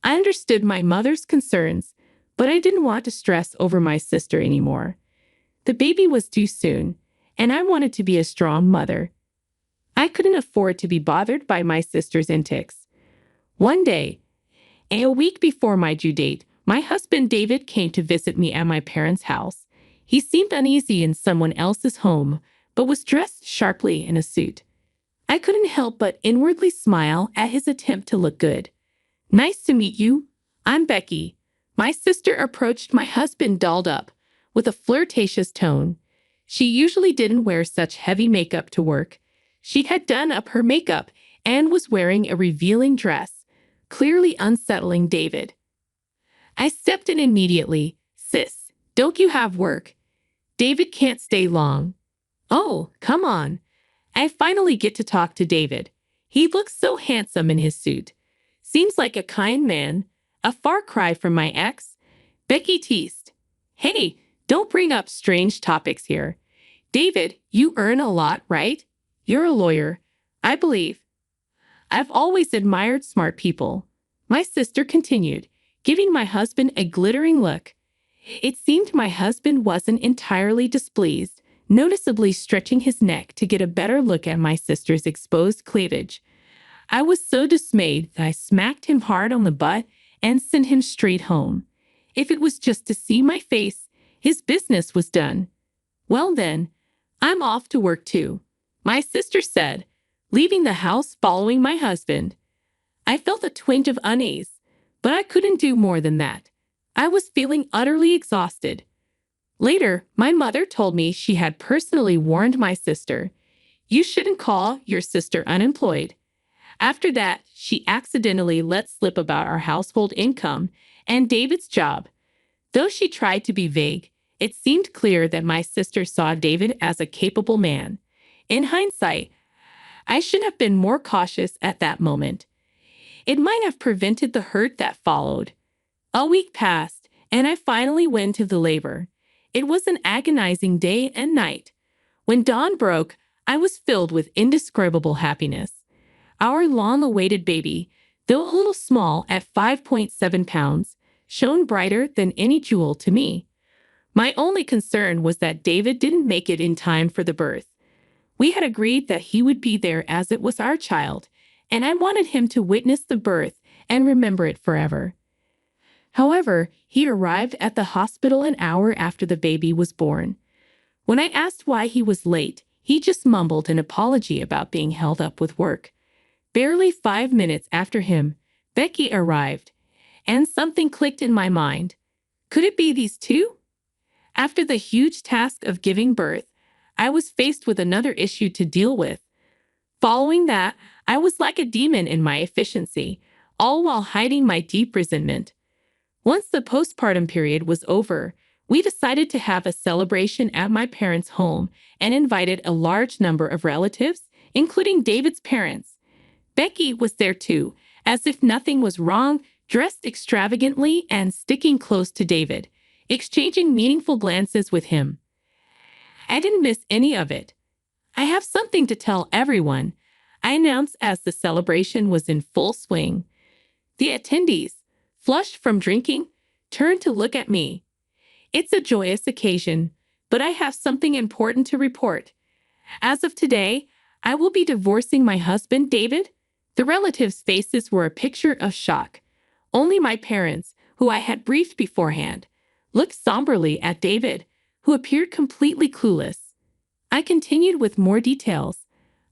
I understood my mother's concerns, but I didn't want to stress over my sister anymore. The baby was due soon, and I wanted to be a strong mother. I couldn't afford to be bothered by my sister's antics. One day, a week before my due date, my husband David came to visit me at my parents' house. He seemed uneasy in someone else's home, but was dressed sharply in a suit. I couldn't help but inwardly smile at his attempt to look good. "Nice to meet you. I'm Becky." My sister approached my husband dolled up, with a flirtatious tone. She usually didn't wear such heavy makeup to work. She had done up her makeup and was wearing a revealing dress, clearly unsettling David. I stepped in immediately. Sis, don't you have work? David can't stay long. Oh, come on. I finally get to talk to David. He looks so handsome in his suit. Seems like a kind man. A far cry from my ex. Becky teased. Hey, don't bring up strange topics here. David, you earn a lot, right? You're a lawyer, I believe. I've always admired smart people. My sister continued, giving my husband a glittering look. It seemed my husband wasn't entirely displeased, noticeably stretching his neck to get a better look at my sister's exposed cleavage. I was so dismayed that I smacked him hard on the butt and sent him straight home. If it was just to see my face, his business was done. Well then, I'm off to work too, my sister said, leaving the house following my husband. I felt a twinge of unease, but I couldn't do more than that. I was feeling utterly exhausted. Later, my mother told me she had personally warned my sister, "You shouldn't call your sister unemployed." After that, she accidentally let slip about our household income and David's job. Though she tried to be vague, it seemed clear that my sister saw David as a capable man. In hindsight, I should have been more cautious at that moment. It might have prevented the hurt that followed. A week passed, and I finally went to the labor. It was an agonizing day and night. When dawn broke, I was filled with indescribable happiness. Our long-awaited baby, though a little small at 5.7 pounds, shone brighter than any jewel to me. My only concern was that David didn't make it in time for the birth. We had agreed that he would be there as it was our child, and I wanted him to witness the birth and remember it forever. However, he arrived at the hospital an hour after the baby was born. When I asked why he was late, he just mumbled an apology about being held up with work. Barely 5 minutes after him, Becky arrived, and something clicked in my mind. Could it be these two? After the huge task of giving birth, I was faced with another issue to deal with. Following that, I was like a demon in my efficiency, all while hiding my deep resentment. Once the postpartum period was over, we decided to have a celebration at my parents' home and invited a large number of relatives, including David's parents. Becky was there too, as if nothing was wrong, dressed extravagantly and sticking close to David, exchanging meaningful glances with him. I didn't miss any of it. I have something to tell everyone, I announced as the celebration was in full swing. The attendees, flushed from drinking, turned to look at me. It's a joyous occasion, but I have something important to report. As of today, I will be divorcing my husband, David. The relatives' faces were a picture of shock. Only my parents, who I had briefed beforehand, looked somberly at David, who appeared completely clueless. I continued with more details.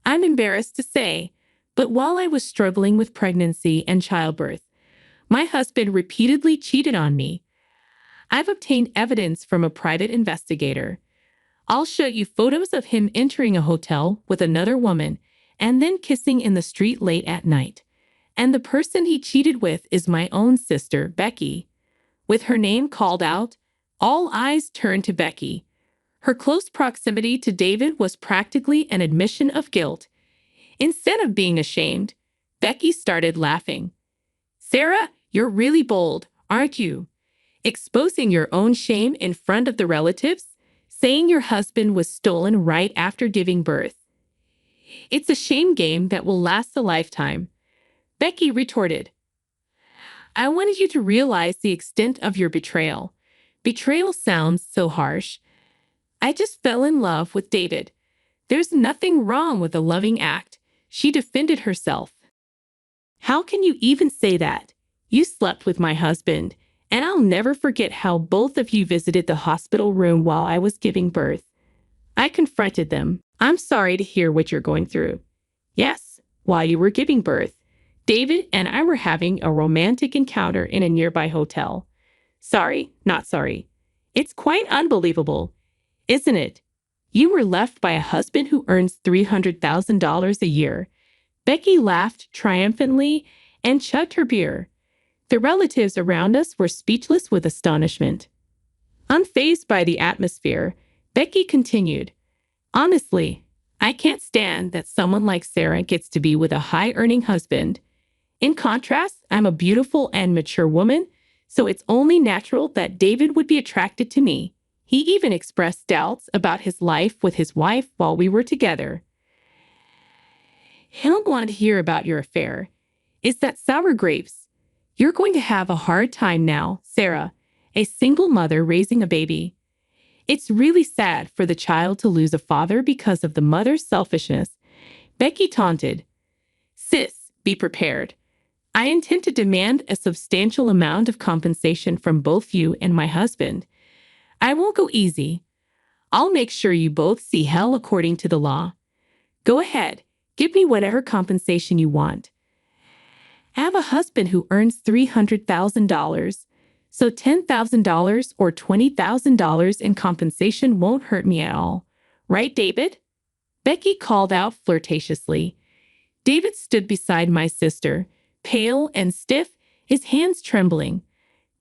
I'm embarrassed to say, but while I was struggling with pregnancy and childbirth, my husband repeatedly cheated on me. I've obtained evidence from a private investigator. I'll show you photos of him entering a hotel with another woman and then kissing in the street late at night. And the person he cheated with is my own sister, Becky. With her name called out, all eyes turned to Becky. Her close proximity to David was practically an admission of guilt. Instead of being ashamed, Becky started laughing. Sarah, you're really bold, aren't you? Exposing your own shame in front of the relatives, saying your husband was stolen right after giving birth. It's a shame game that will last a lifetime. Becky retorted. I wanted you to realize the extent of your betrayal. Betrayal sounds so harsh. I just fell in love with David. There's nothing wrong with a loving act. She defended herself. How can you even say that? You slept with my husband, and I'll never forget how both of you visited the hospital room while I was giving birth. I confronted them. I'm sorry to hear what you're going through. Yes, while you were giving birth, David and I were having a romantic encounter in a nearby hotel. Sorry, not sorry. It's quite unbelievable, isn't it? You were left by a husband who earns $300,000 a year. Becky laughed triumphantly, and chugged her beer. The relatives around us were speechless with astonishment. Unfazed by the atmosphere, Becky continued, "Honestly, I can't stand that someone like Sarah gets to be with a high-earning husband. In contrast, I'm a beautiful and mature woman, so it's only natural that David would be attracted to me. He even expressed doubts about his life with his wife while we were together. I don't want to hear about your affair. Is that sour grapes? You're going to have a hard time now, Sarah, a single mother raising a baby. It's really sad for the child to lose a father because of the mother's selfishness." Becky taunted. "Sis, be prepared. I intend to demand a substantial amount of compensation from both you and my husband. I won't go easy. I'll make sure you both see hell according to the law. Go ahead, give me whatever compensation you want. I have a husband who earns $300,000, so $10,000 or $20,000 in compensation won't hurt me at all. Right, David?" Becky called out flirtatiously. David stood beside my sister, pale and stiff, his hands trembling.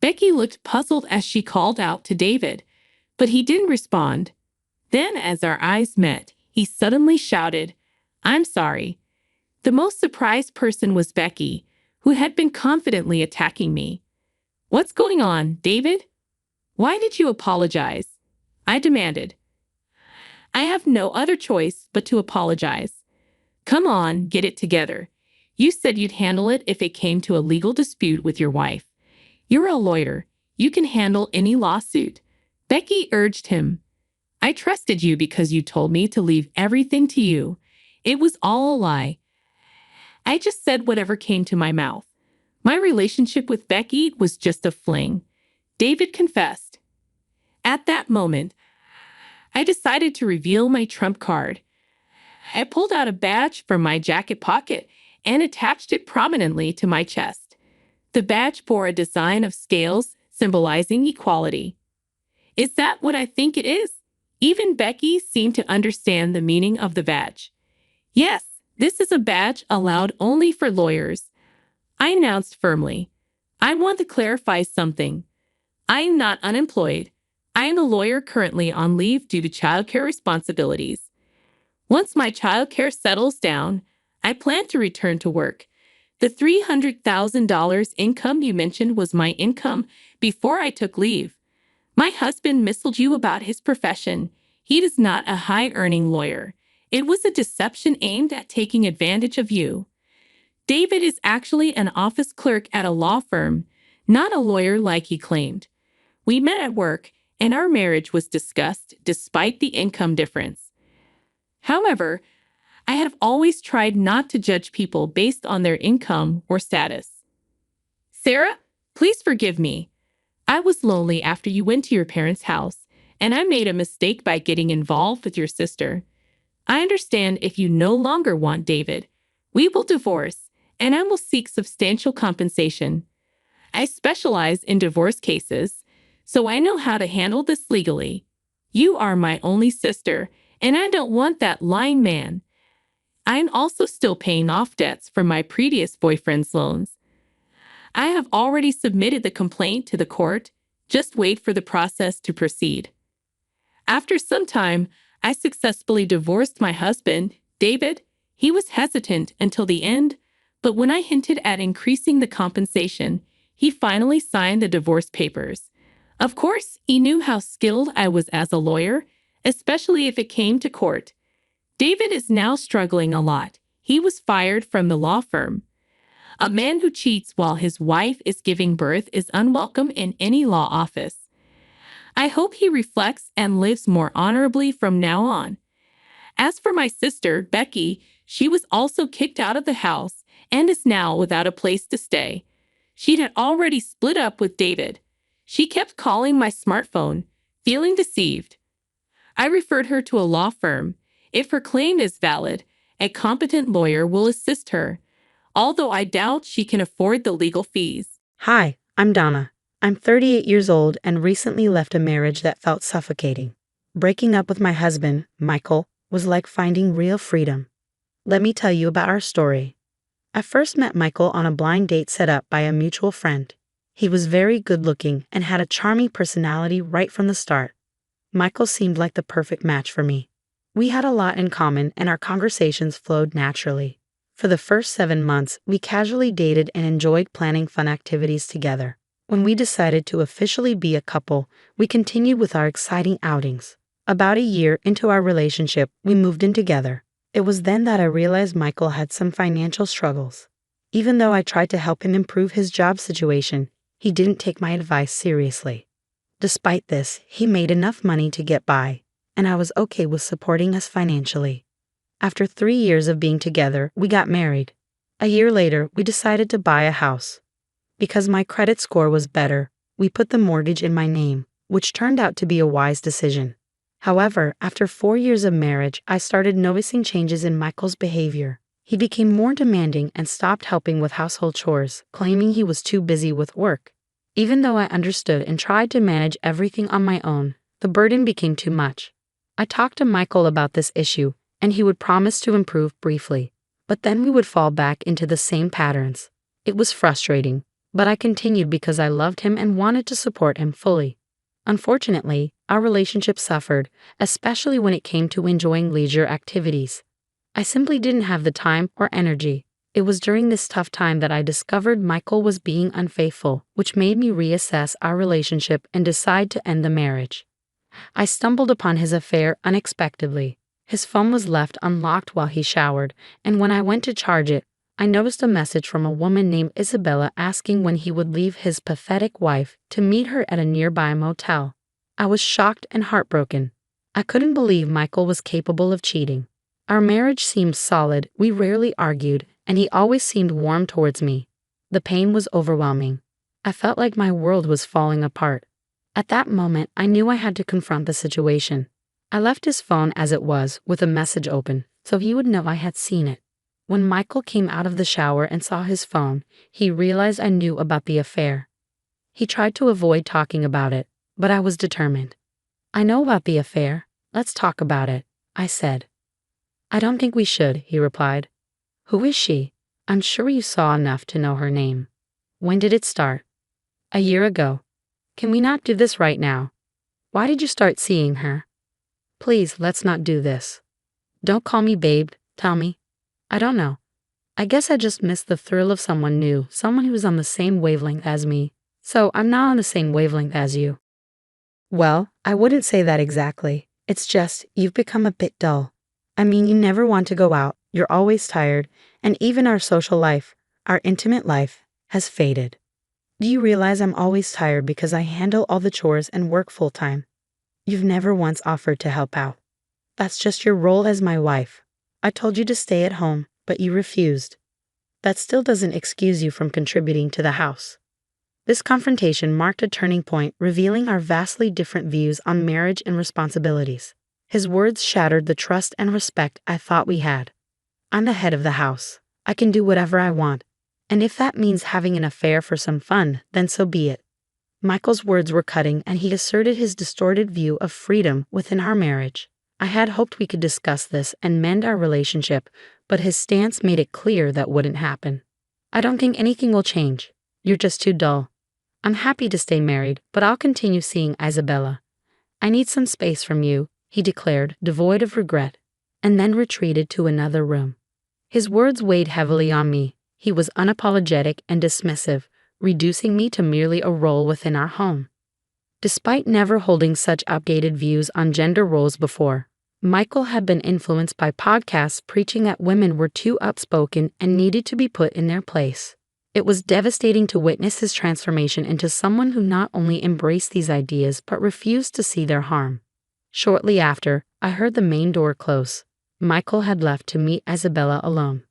Becky looked puzzled as she called out to David, but he didn't respond. Then, as our eyes met, he suddenly shouted, "I'm sorry." The most surprised person was Becky, who had been confidently attacking me. "What's going on, David? Why did you apologize?" I demanded. "I have no other choice but to apologize. Come on, get it together. You said you'd handle it if it came to a legal dispute with your wife. You're a lawyer. You can handle any lawsuit." Becky urged him. "I trusted you because you told me to leave everything to you. It was all a lie. I just said whatever came to my mouth. My relationship with Becky was just a fling," David confessed. At that moment, I decided to reveal my trump card. I pulled out a badge from my jacket pocket and attached it prominently to my chest. The badge bore a design of scales symbolizing equality. "Is that what I think it is?" Even Becky seemed to understand the meaning of the badge. "Yes, this is a badge allowed only for lawyers," I announced firmly. "I want to clarify something. I am not unemployed. I am a lawyer currently on leave due to childcare responsibilities. Once my childcare settles down, I plan to return to work. The $300,000 income you mentioned was my income before I took leave. My husband misled you about his profession. He is not a high-earning lawyer. It was a deception aimed at taking advantage of you. David is actually an office clerk at a law firm, not a lawyer like he claimed. We met at work, and our marriage was discussed despite the income difference. However, I have always tried not to judge people based on their income or status. Sarah, please forgive me. I was lonely after you went to your parents' house, and I made a mistake by getting involved with your sister. I understand if you no longer want David. We will divorce, and I will seek substantial compensation. I specialize in divorce cases, so I know how to handle this legally. You are my only sister, and I don't want that lying man. I'm also still paying off debts from my previous boyfriend's loans. I have already submitted the complaint to the court. Just wait for the process to proceed." After some time, I successfully divorced my husband, David. He was hesitant until the end, but when I hinted at increasing the compensation, he finally signed the divorce papers. Of course, he knew how skilled I was as a lawyer, especially if it came to court. David is now struggling a lot. He was fired from the law firm. A man who cheats while his wife is giving birth is unwelcome in any law office. I hope he reflects and lives more honorably from now on. As for my sister, Becky, she was also kicked out of the house and is now without a place to stay. She had already split up with David. She kept calling my smartphone, feeling deceived. I referred her to a law firm. If her claim is valid, a competent lawyer will assist her, although I doubt she can afford the legal fees. Hi, I'm Donna. I'm 38 years old and recently left a marriage that felt suffocating. Breaking up with my husband, Michael, was like finding real freedom. Let me tell you about our story. I first met Michael on a blind date set up by a mutual friend. He was very good-looking and had a charming personality right from the start. Michael seemed like the perfect match for me. We had a lot in common and our conversations flowed naturally. For the first 7 months, we casually dated and enjoyed planning fun activities together. When we decided to officially be a couple, we continued with our exciting outings. About a year into our relationship, we moved in together. It was then that I realized Michael had some financial struggles. Even though I tried to help him improve his job situation, he didn't take my advice seriously. Despite this, he made enough money to get by, and I was okay with supporting us financially. After 3 years of being together, we got married. A year later, we decided to buy a house. Because my credit score was better, we put the mortgage in my name, which turned out to be a wise decision. However, after 4 years of marriage, I started noticing changes in Michael's behavior. He became more demanding and stopped helping with household chores, claiming he was too busy with work. Even though I understood and tried to manage everything on my own, the burden became too much. I talked to Michael about this issue, and he would promise to improve briefly, but then we would fall back into the same patterns. It was frustrating, but I continued because I loved him and wanted to support him fully. Unfortunately, our relationship suffered, especially when it came to enjoying leisure activities. I simply didn't have the time or energy. It was during this tough time that I discovered Michael was being unfaithful, which made me reassess our relationship and decide to end the marriage. I stumbled upon his affair unexpectedly. His phone was left unlocked while he showered, and when I went to charge it, I noticed a message from a woman named Isabella asking when he would leave his pathetic wife to meet her at a nearby motel. I was shocked and heartbroken. I couldn't believe Michael was capable of cheating. Our marriage seemed solid, we rarely argued, and he always seemed warm towards me. The pain was overwhelming. I felt like my world was falling apart. At that moment, I knew I had to confront the situation. I left his phone as it was, with a message open, so he would know I had seen it. When Michael came out of the shower and saw his phone, he realized I knew about the affair. He tried to avoid talking about it, but I was determined. "I know about the affair. Let's talk about it," I said. "I don't think we should," he replied. "Who is she? I'm sure you saw enough to know her name." "When did it start?" "A year ago." "Can we not do this right now?" "Why did you start seeing her?" "Please, let's not do this." "Don't call me babe, tell me." "I don't know. I guess I just missed the thrill of someone new, someone who's on the same wavelength as me. So I'm not on the same wavelength as you." "Well, I wouldn't say that exactly. It's just, you've become a bit dull. I mean, you never want to go out, you're always tired, and even our social life, our intimate life, has faded. Do you realize I'm always tired because I handle all the chores and work full-time? You've never once offered to help out. That's just your role as my wife. I told you to stay at home, but you refused. That still doesn't excuse you from contributing to the house." This confrontation marked a turning point, revealing our vastly different views on marriage and responsibilities. His words shattered the trust and respect I thought we had. "I'm the head of the house. I can do whatever I want. And if that means having an affair for some fun, then so be it." Michael's words were cutting, and he asserted his distorted view of freedom within our marriage. I had hoped we could discuss this and mend our relationship, but his stance made it clear that wouldn't happen. "I don't think anything will change. You're just too dull. I'm happy to stay married, but I'll continue seeing Isabella. I need some space from you," he declared, devoid of regret, and then retreated to another room. His words weighed heavily on me. He was unapologetic and dismissive, reducing me to merely a role within our home. Despite never holding such outdated views on gender roles before, Michael had been influenced by podcasts preaching that women were too outspoken and needed to be put in their place. It was devastating to witness his transformation into someone who not only embraced these ideas but refused to see their harm. Shortly after, I heard the main door close. Michael had left to meet Isabella alone.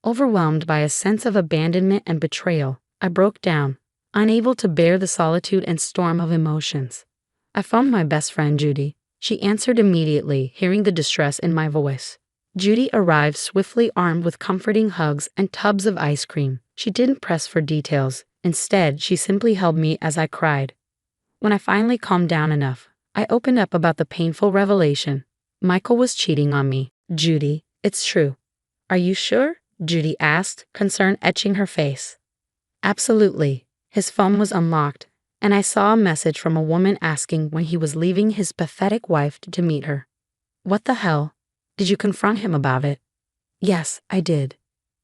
Overwhelmed by a sense of abandonment and betrayal, I broke down, unable to bear the solitude and storm of emotions. I phoned my best friend Judy. She answered immediately, hearing the distress in my voice. Judy arrived swiftly, armed with comforting hugs and tubs of ice cream. She didn't press for details. Instead, she simply held me as I cried. When I finally calmed down enough, I opened up about the painful revelation. Michael was cheating on me. "Judy, it's true." "Are you sure?" Judy asked, concern etching her face. Absolutely. His phone was unlocked, and I saw a message from a woman asking when he was leaving his pathetic wife to meet her. What the hell? Did you confront him about it? Yes, I did.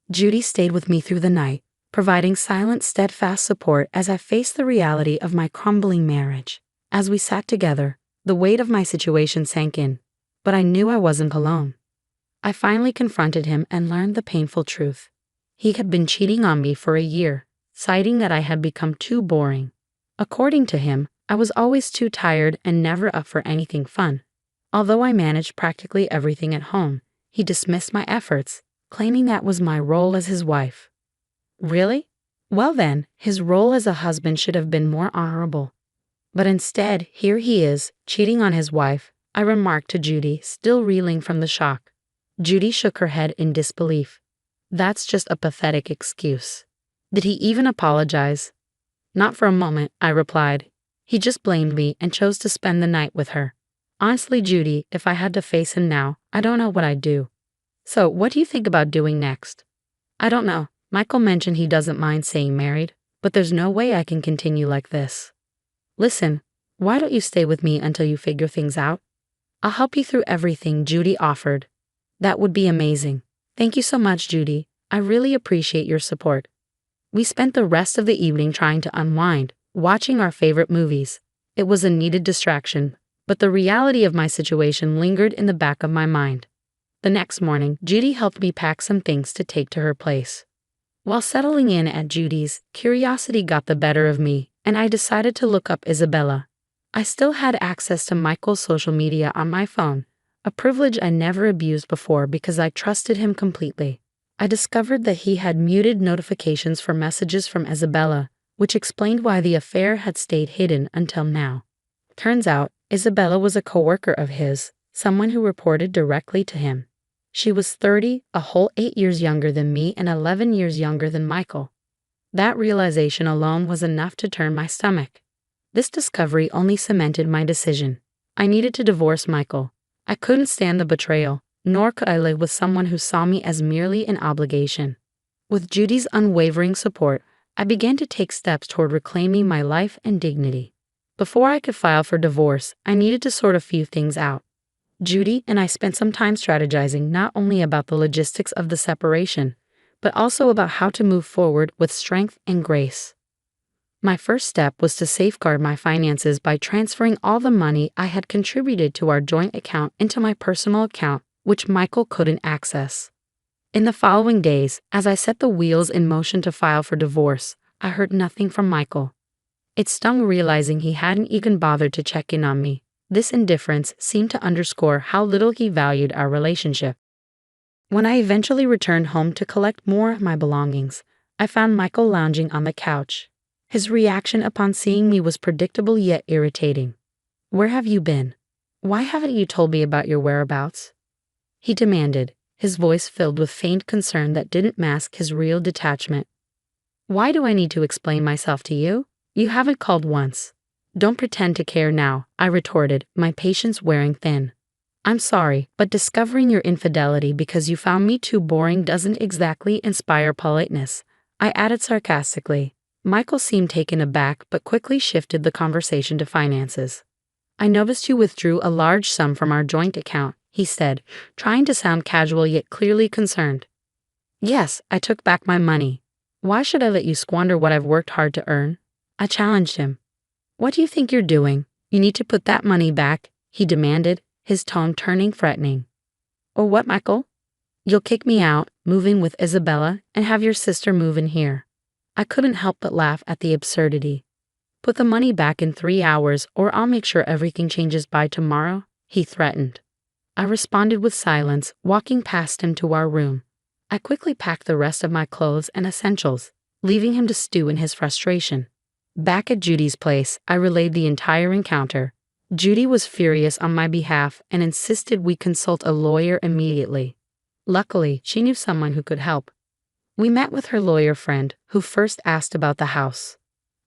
Judy stayed with me through the night, providing silent, steadfast support as I faced the reality of my crumbling marriage. As we sat together, the weight of my situation sank in, but I knew I wasn't alone. I finally confronted him and learned the painful truth. He had been cheating on me for a year, citing that I had become too boring. According to him, I was always too tired and never up for anything fun. Although I managed practically everything at home, he dismissed my efforts, claiming that was my role as his wife. Really? Well then, his role as a husband should have been more honorable. But instead, here he is, cheating on his wife, I remarked to Judy, still reeling from the shock. Judy shook her head in disbelief. That's just a pathetic excuse. Did he even apologize? Not for a moment, I replied. He just blamed me and chose to spend the night with her. Honestly, Judy, if I had to face him now, I don't know what I'd do. So, what do you think about doing next? I don't know. Michael mentioned he doesn't mind staying married, but there's no way I can continue like this. Listen, why don't you stay with me until you figure things out? I'll help you through everything, Judy offered. That would be amazing. Thank you so much, Judy. I really appreciate your support. We spent the rest of the evening trying to unwind, watching our favorite movies. It was a needed distraction, but the reality of my situation lingered in the back of my mind. The next morning, Judy helped me pack some things to take to her place. While settling in at Judy's, curiosity got the better of me, and I decided to look up Isabella. I still had access to Michael's social media on my phone, a privilege I never abused before because I trusted him completely. I discovered that he had muted notifications for messages from Isabella, which explained why the affair had stayed hidden until now. Turns out, Isabella was a coworker of his, someone who reported directly to him. She was 30, a whole 8 years younger than me and 11 years younger than Michael. That realization alone was enough to turn my stomach. This discovery only cemented my decision. I needed to divorce Michael. I couldn't stand the betrayal, nor could I live with someone who saw me as merely an obligation. With Judy's unwavering support, I began to take steps toward reclaiming my life and dignity. Before I could file for divorce, I needed to sort a few things out. Judy and I spent some time strategizing not only about the logistics of the separation, but also about how to move forward with strength and grace. My first step was to safeguard my finances by transferring all the money I had contributed to our joint account into my personal account, which Michael couldn't access. In the following days, as I set the wheels in motion to file for divorce, I heard nothing from Michael. It stung realizing he hadn't even bothered to check in on me. This indifference seemed to underscore how little he valued our relationship. When I eventually returned home to collect more of my belongings, I found Michael lounging on the couch. His reaction upon seeing me was predictable yet irritating. "Where have you been? Why haven't you told me about your whereabouts?" he demanded, his voice filled with faint concern that didn't mask his real detachment. "Why do I need to explain myself to you? You haven't called once." "Don't pretend to care now," I retorted, my patience wearing thin. "I'm sorry, but discovering your infidelity because you found me too boring doesn't exactly inspire politeness," I added sarcastically. Michael seemed taken aback but quickly shifted the conversation to finances. "I noticed you withdrew a large sum from our joint account," he said, trying to sound casual yet clearly concerned. "Yes, I took back my money. Why should I let you squander what I've worked hard to earn?" I challenged him. "What do you think you're doing? You need to put that money back," he demanded, his tone turning threatening. "Or what, Michael? You'll kick me out, move in with Isabella, and have your sister move in here." I couldn't help but laugh at the absurdity. "Put the money back in 3 hours or I'll make sure everything changes by tomorrow," he threatened. I responded with silence, walking past him to our room. I quickly packed the rest of my clothes and essentials, leaving him to stew in his frustration. Back at Judy's place, I relayed the entire encounter. Judy was furious on my behalf and insisted we consult a lawyer immediately. Luckily, she knew someone who could help. We met with her lawyer friend, who first asked about the house.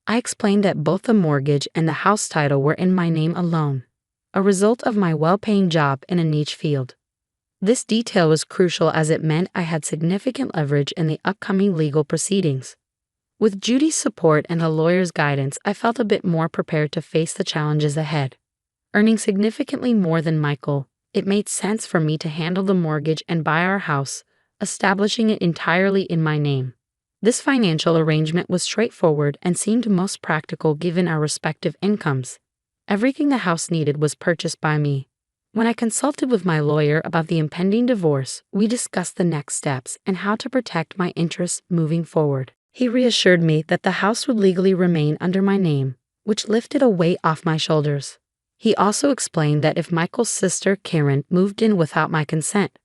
I explained that both the mortgage and the house title were in my name alone, a result of my well-paying job in a niche field. This detail was crucial as it meant I had significant leverage in the upcoming legal proceedings. With Judy's support and a lawyer's guidance, I felt a bit more prepared to face the challenges ahead. Earning significantly more than Michael, it made sense for me to handle the mortgage and buy our house, establishing it entirely in my name. This financial arrangement was straightforward and seemed most practical given our respective incomes. Everything the house needed was purchased by me. When I consulted with my lawyer about the impending divorce, we discussed the next steps and how to protect my interests moving forward. He reassured me that the house would legally remain under my name, which lifted a weight off my shoulders. He also explained that if Michael's sister, Karen, moved in without my consent,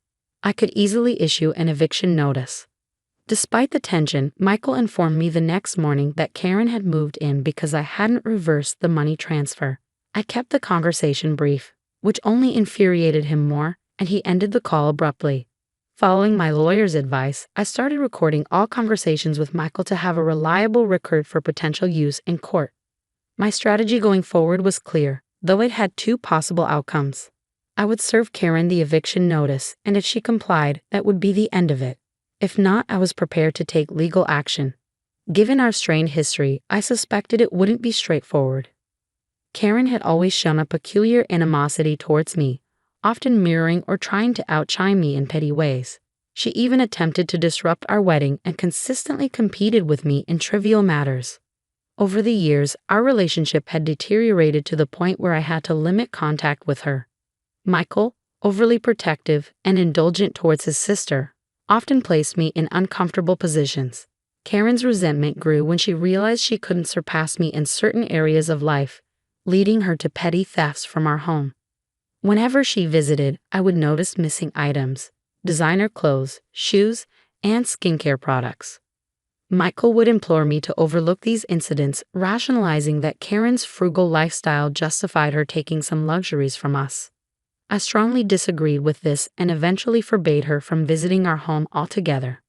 I could easily issue an eviction notice. Despite the tension, Michael informed me the next morning that Karen had moved in because I hadn't reversed the money transfer. I kept the conversation brief, which only infuriated him more, and he ended the call abruptly. Following my lawyer's advice, I started recording all conversations with Michael to have a reliable record for potential use in court. My strategy going forward was clear, though it had two possible outcomes. I would serve Karen the eviction notice, and if she complied, that would be the end of it. If not, I was prepared to take legal action. Given our strained history, I suspected it wouldn't be straightforward. Karen had always shown a peculiar animosity towards me, often mirroring or trying to outshine me in petty ways. She even attempted to disrupt our wedding and consistently competed with me in trivial matters. Over the years, our relationship had deteriorated to the point where I had to limit contact with her. Michael, overly protective and indulgent towards his sister, often placed me in uncomfortable positions. Karen's resentment grew when she realized she couldn't surpass me in certain areas of life, leading her to petty thefts from our home. Whenever she visited, I would notice missing items, designer clothes, shoes, and skincare products. Michael would implore me to overlook these incidents, rationalizing that Karen's frugal lifestyle justified her taking some luxuries from us. I strongly disagreed with this and eventually forbade her from visiting our home altogether.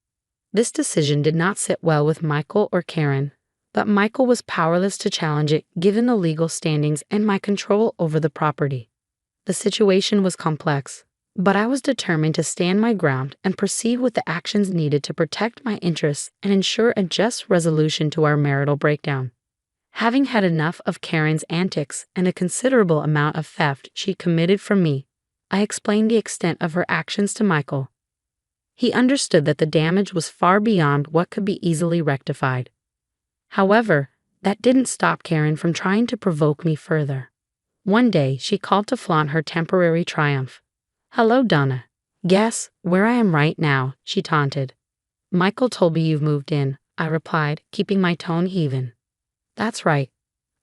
This decision did not sit well with Michael or Karen, but Michael was powerless to challenge it given the legal standings and my control over the property. The situation was complex, but I was determined to stand my ground and proceed with the actions needed to protect my interests and ensure a just resolution to our marital breakdown. Having had enough of Karen's antics and a considerable amount of theft she committed from me, I explained the extent of her actions to Michael. He understood that the damage was far beyond what could be easily rectified. However, that didn't stop Karen from trying to provoke me further. One day, she called to flaunt her temporary triumph. "Hello, Donna. Guess where I am right now," she taunted. "Michael told me you've moved in," I replied, keeping my tone even. "That's right.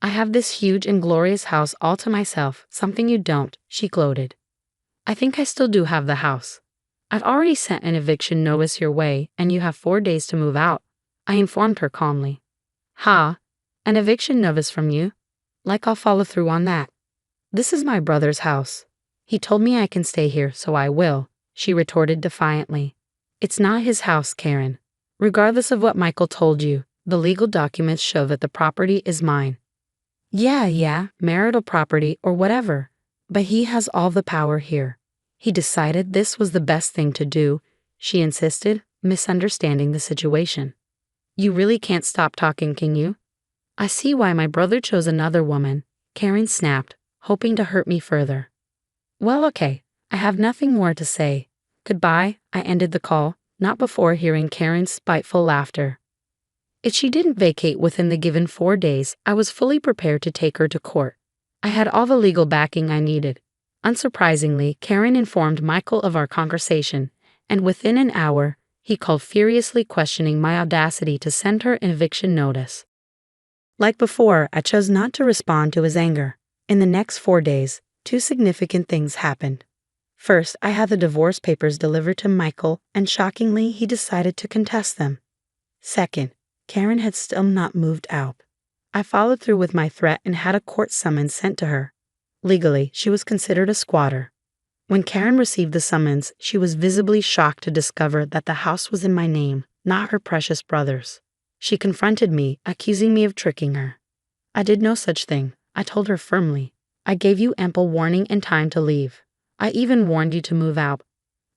I have this huge and glorious house all to myself, something you don't," she gloated. "I think I still do have the house. I've already sent an eviction notice your way, and you have 4 days to move out," I informed her calmly. "Ha? An eviction notice from you? Like I'll follow through on that. This is my brother's house. He told me I can stay here, so I will," she retorted defiantly. "It's not his house, Karen. Regardless of what Michael told you, the legal documents show that the property is mine." Yeah, marital property or whatever, but he has all the power here. He decided this was the best thing to do, she insisted, misunderstanding the situation. "You really can't stop talking, can you? I see why my brother chose another woman," Karen snapped, hoping to hurt me further. "Well, okay, I have nothing more to say. Goodbye," I ended the call, not before hearing Karen's spiteful laughter. If she didn't vacate within the given 4 days, I was fully prepared to take her to court. I had all the legal backing I needed. Unsurprisingly, Karen informed Michael of our conversation, and within an hour, he called furiously questioning my audacity to send her an eviction notice. Like before, I chose not to respond to his anger. In the next 4 days, 2 significant things happened. First, I had the divorce papers delivered to Michael, and shockingly, he decided to contest them. Second, Karen had still not moved out. I followed through with my threat and had a court summons sent to her. Legally, she was considered a squatter. When Karen received the summons, she was visibly shocked to discover that the house was in my name, not her precious brother's. She confronted me, accusing me of tricking her. "I did no such thing," I told her firmly. "I gave you ample warning and time to leave. I even warned you to move out.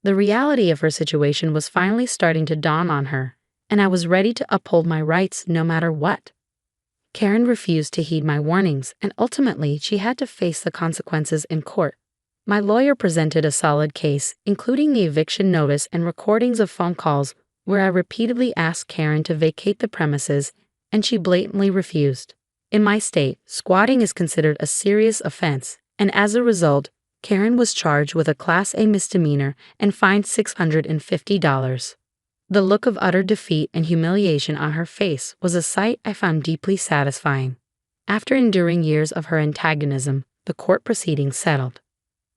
The reality of her situation was finally starting to dawn on her, and I was ready to uphold my rights no matter what. Karen refused to heed my warnings, and ultimately she had to face the consequences in court. My lawyer presented a solid case, including the eviction notice and recordings of phone calls where I repeatedly asked Karen to vacate the premises, and she blatantly refused. In my state, squatting is considered a serious offense, and as a result, Karen was charged with a Class A misdemeanor and fined $650. The look of utter defeat and humiliation on her face was a sight I found deeply satisfying. After enduring years of her antagonism, the court proceedings settled.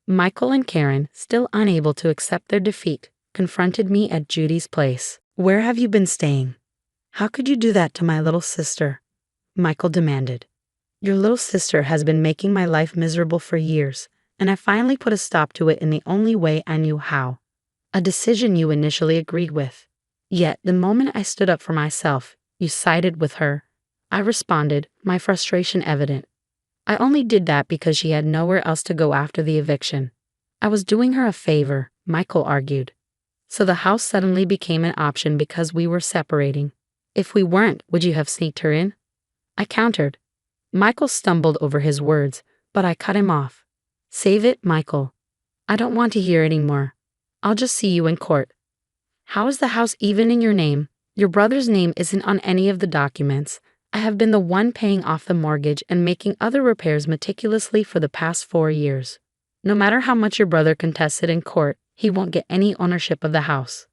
Michael and Karen, still unable to accept their defeat, confronted me at Judy's place. "Where have you been staying? How could you do that to my little sister?" Michael demanded. "Your little sister has been making my life miserable for years, and I finally put a stop to it in the only way I knew how. A decision you initially agreed with. Yet, the moment I stood up for myself, you sided with her." I responded, my frustration evident. "I only did that because she had nowhere else to go after the eviction. I was doing her a favor," Michael argued. "So the house suddenly became an option because we were separating. If we weren't, would you have sneaked her in?" I countered. Michael stumbled over his words, but I cut him off. "Save it, Michael. I don't want to hear any more. I'll just see you in court." "How is the house even in your name? Your brother's name isn't on any of the documents. I have been the one paying off the mortgage and making other repairs meticulously for the past 4 years. No matter how much your brother contested in court, he won't get any ownership of the house.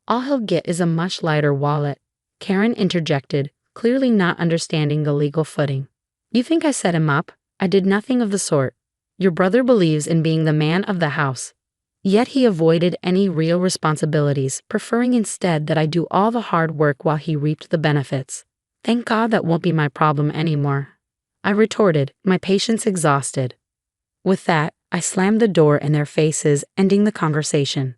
All he'll get is a much lighter wallet," Karen interjected, clearly not understanding the legal footing. "You think I set him up? I did nothing of the sort. Your brother believes in being the man of the house. Yet he avoided any real responsibilities, preferring instead that I do all the hard work while he reaped the benefits. Thank God that won't be my problem anymore," I retorted, my patience exhausted. With that, I slammed the door in their faces, ending the conversation.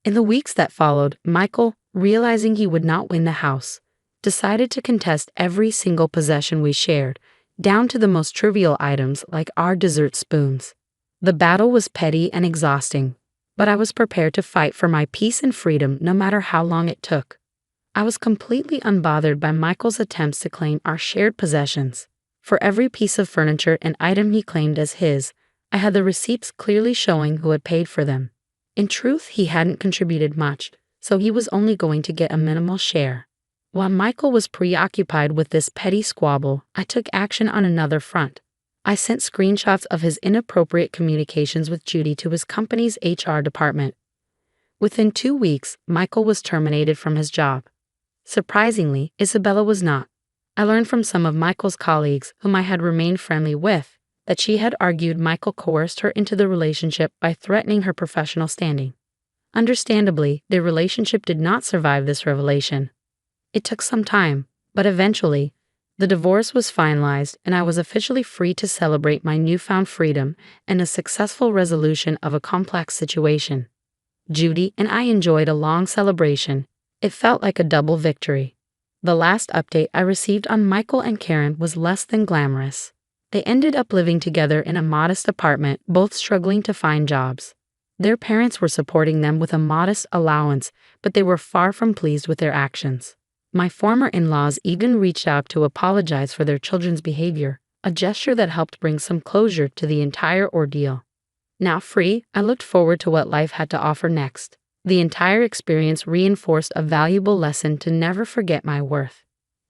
In the weeks that followed, Michael, realizing he would not win the house, decided to contest every single possession we shared, down to the most trivial items like our dessert spoons. The battle was petty and exhausting, but I was prepared to fight for my peace and freedom no matter how long it took. I was completely unbothered by Michael's attempts to claim our shared possessions. For every piece of furniture and item he claimed as his, I had the receipts clearly showing who had paid for them. In truth, he hadn't contributed much, so he was only going to get a minimal share. While Michael was preoccupied with this petty squabble, I took action on another front. I sent screenshots of his inappropriate communications with Judy to his company's HR department. Within 2 weeks, Michael was terminated from his job. Surprisingly, Isabella was not. I learned from some of Michael's colleagues, whom I had remained friendly with, that she had argued Michael coerced her into the relationship by threatening her professional standing. Understandably, their relationship did not survive this revelation. It took some time, but eventually, the divorce was finalized and I was officially free to celebrate my newfound freedom and a successful resolution of a complex situation. Judy and I enjoyed a long celebration. It felt like a double victory. The last update I received on Michael and Karen was less than glamorous. They ended up living together in a modest apartment, both struggling to find jobs. Their parents were supporting them with a modest allowance, but they were far from pleased with their actions. My former in-laws even reached out to apologize for their children's behavior, a gesture that helped bring some closure to the entire ordeal. Now free, I looked forward to what life had to offer next. The entire experience reinforced a valuable lesson to never forget my worth.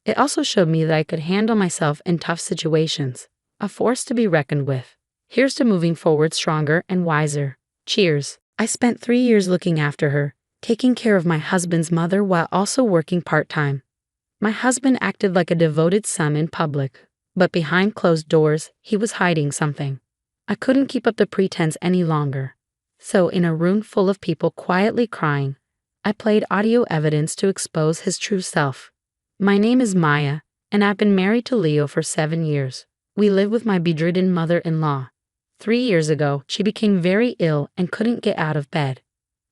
It also showed me that I could handle myself in tough situations, a force to be reckoned with. Here's to moving forward stronger and wiser. Cheers. I spent 3 years looking after her, taking care of my husband's mother while also working part-time. My husband acted like a devoted son in public, but behind closed doors, he was hiding something. I couldn't keep up the pretense any longer. So, in a room full of people quietly crying, I played audio evidence to expose his true self. "My name is Maya, and I've been married to Leo for 7 years. We live with my bedridden mother-in-law. 3 years ago, she became very ill and couldn't get out of bed.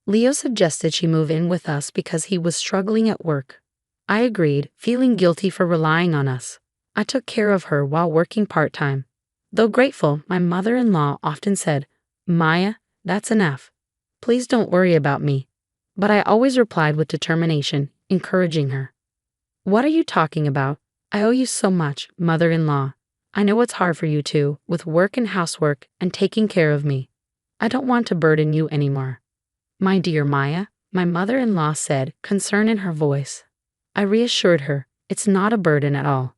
Leo suggested she move in with us because he was struggling at work. I agreed, feeling guilty for relying on us. I took care of her while working part-time. Though grateful, my mother-in-law often said, 'Maya, that's enough. Please don't worry about me. But I always replied with determination, encouraging her. What are you talking about? I owe you so much, mother-in-law. I know it's hard for you too, with work and housework and taking care of me. I don't want to burden you anymore. My dear Maya, my mother-in-law said, concern in her voice. I reassured her, it's not a burden at all.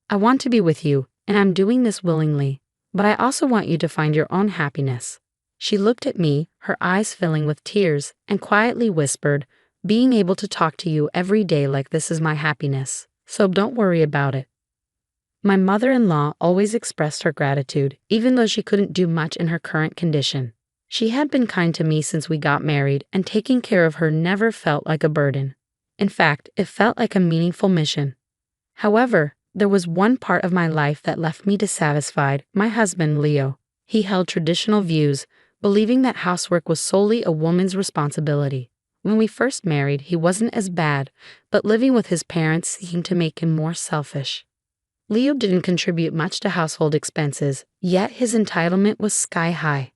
I want to be with you, and I'm doing this willingly, but I also want you to find your own happiness. She looked at me, her eyes filling with tears, and quietly whispered, being able to talk to you every day like this is my happiness, so don't worry about it. My mother-in-law always expressed her gratitude, even though she couldn't do much in her current condition. She had been kind to me since we got married, and taking care of her never felt like a burden. In fact, it felt like a meaningful mission. However, there was one part of my life that left me dissatisfied, my husband, Leo. He held traditional views, believing that housework was solely a woman's responsibility. When we first married, he wasn't as bad, but living with his parents seemed to make him more selfish. Leo didn't contribute much to household expenses, yet his entitlement was sky high.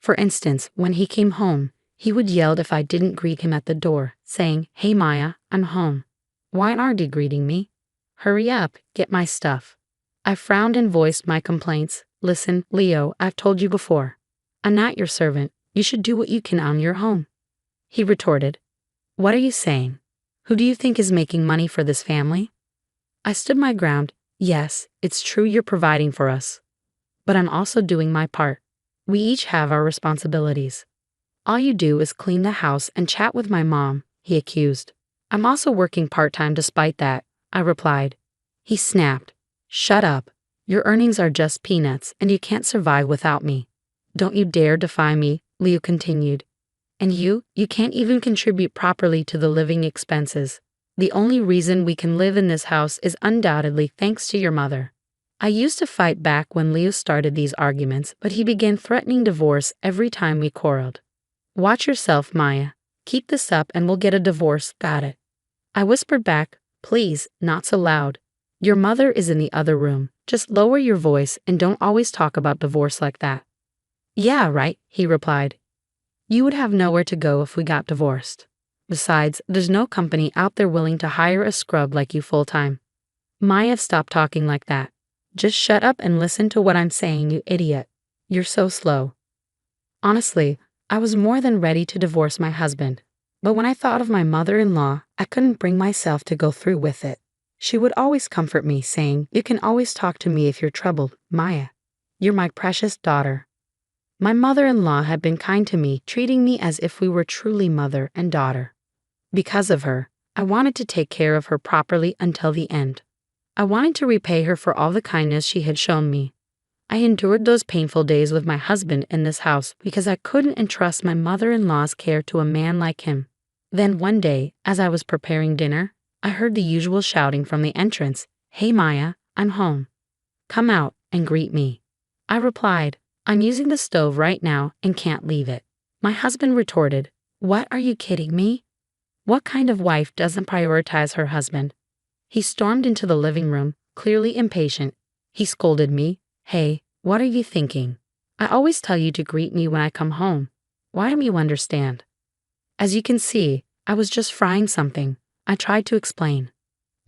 For instance, when he came home, he would yell if I didn't greet him at the door, saying, "Hey Maya, I'm home. Why aren't you greeting me? Hurry up, get my stuff." I frowned and voiced my complaints. Listen, Leo, I've told you before. I'm not your servant. You should do what you can on your own. He retorted. What are you saying? Who do you think is making money for this family? I stood my ground. Yes, it's true you're providing for us. But I'm also doing my part. We each have our responsibilities. All you do is clean the house and chat with my mom, he accused. I'm also working part-time despite that, I replied. He snapped. Shut up. Your earnings are just peanuts and you can't survive without me. Don't you dare defy me, Leo continued. And you can't even contribute properly to the living expenses. The only reason we can live in this house is undoubtedly thanks to your mother. I used to fight back when Leo started these arguments, but he began threatening divorce every time we quarreled. Watch yourself, Maya. Keep this up and we'll get a divorce, got it? I whispered back, please, not so loud. Your mother is in the other room. Just lower your voice and don't always talk about divorce like that. Yeah, right, he replied. You would have nowhere to go if we got divorced. Besides, there's no company out there willing to hire a scrub like you full-time. Maya, stop talking like that. Just shut up and listen to what I'm saying, you idiot. You're so slow. Honestly, I was more than ready to divorce my husband. But when I thought of my mother-in-law, I couldn't bring myself to go through with it. She would always comfort me, saying, you can always talk to me if you're troubled, Maya. You're my precious daughter. My mother-in-law had been kind to me, treating me as if we were truly mother and daughter. Because of her, I wanted to take care of her properly until the end. I wanted to repay her for all the kindness she had shown me. I endured those painful days with my husband in this house because I couldn't entrust my mother-in-law's care to a man like him. Then one day, as I was preparing dinner, I heard the usual shouting from the entrance, Hey Maya, I'm home. Come out and greet me. I replied, I'm using the stove right now and can't leave it. My husband retorted, What, are you kidding me? What kind of wife doesn't prioritize her husband? He stormed into the living room, clearly impatient. He scolded me, Hey, what are you thinking? I always tell you to greet me when I come home. Why don't you understand? As you can see, I was just frying something. I tried to explain.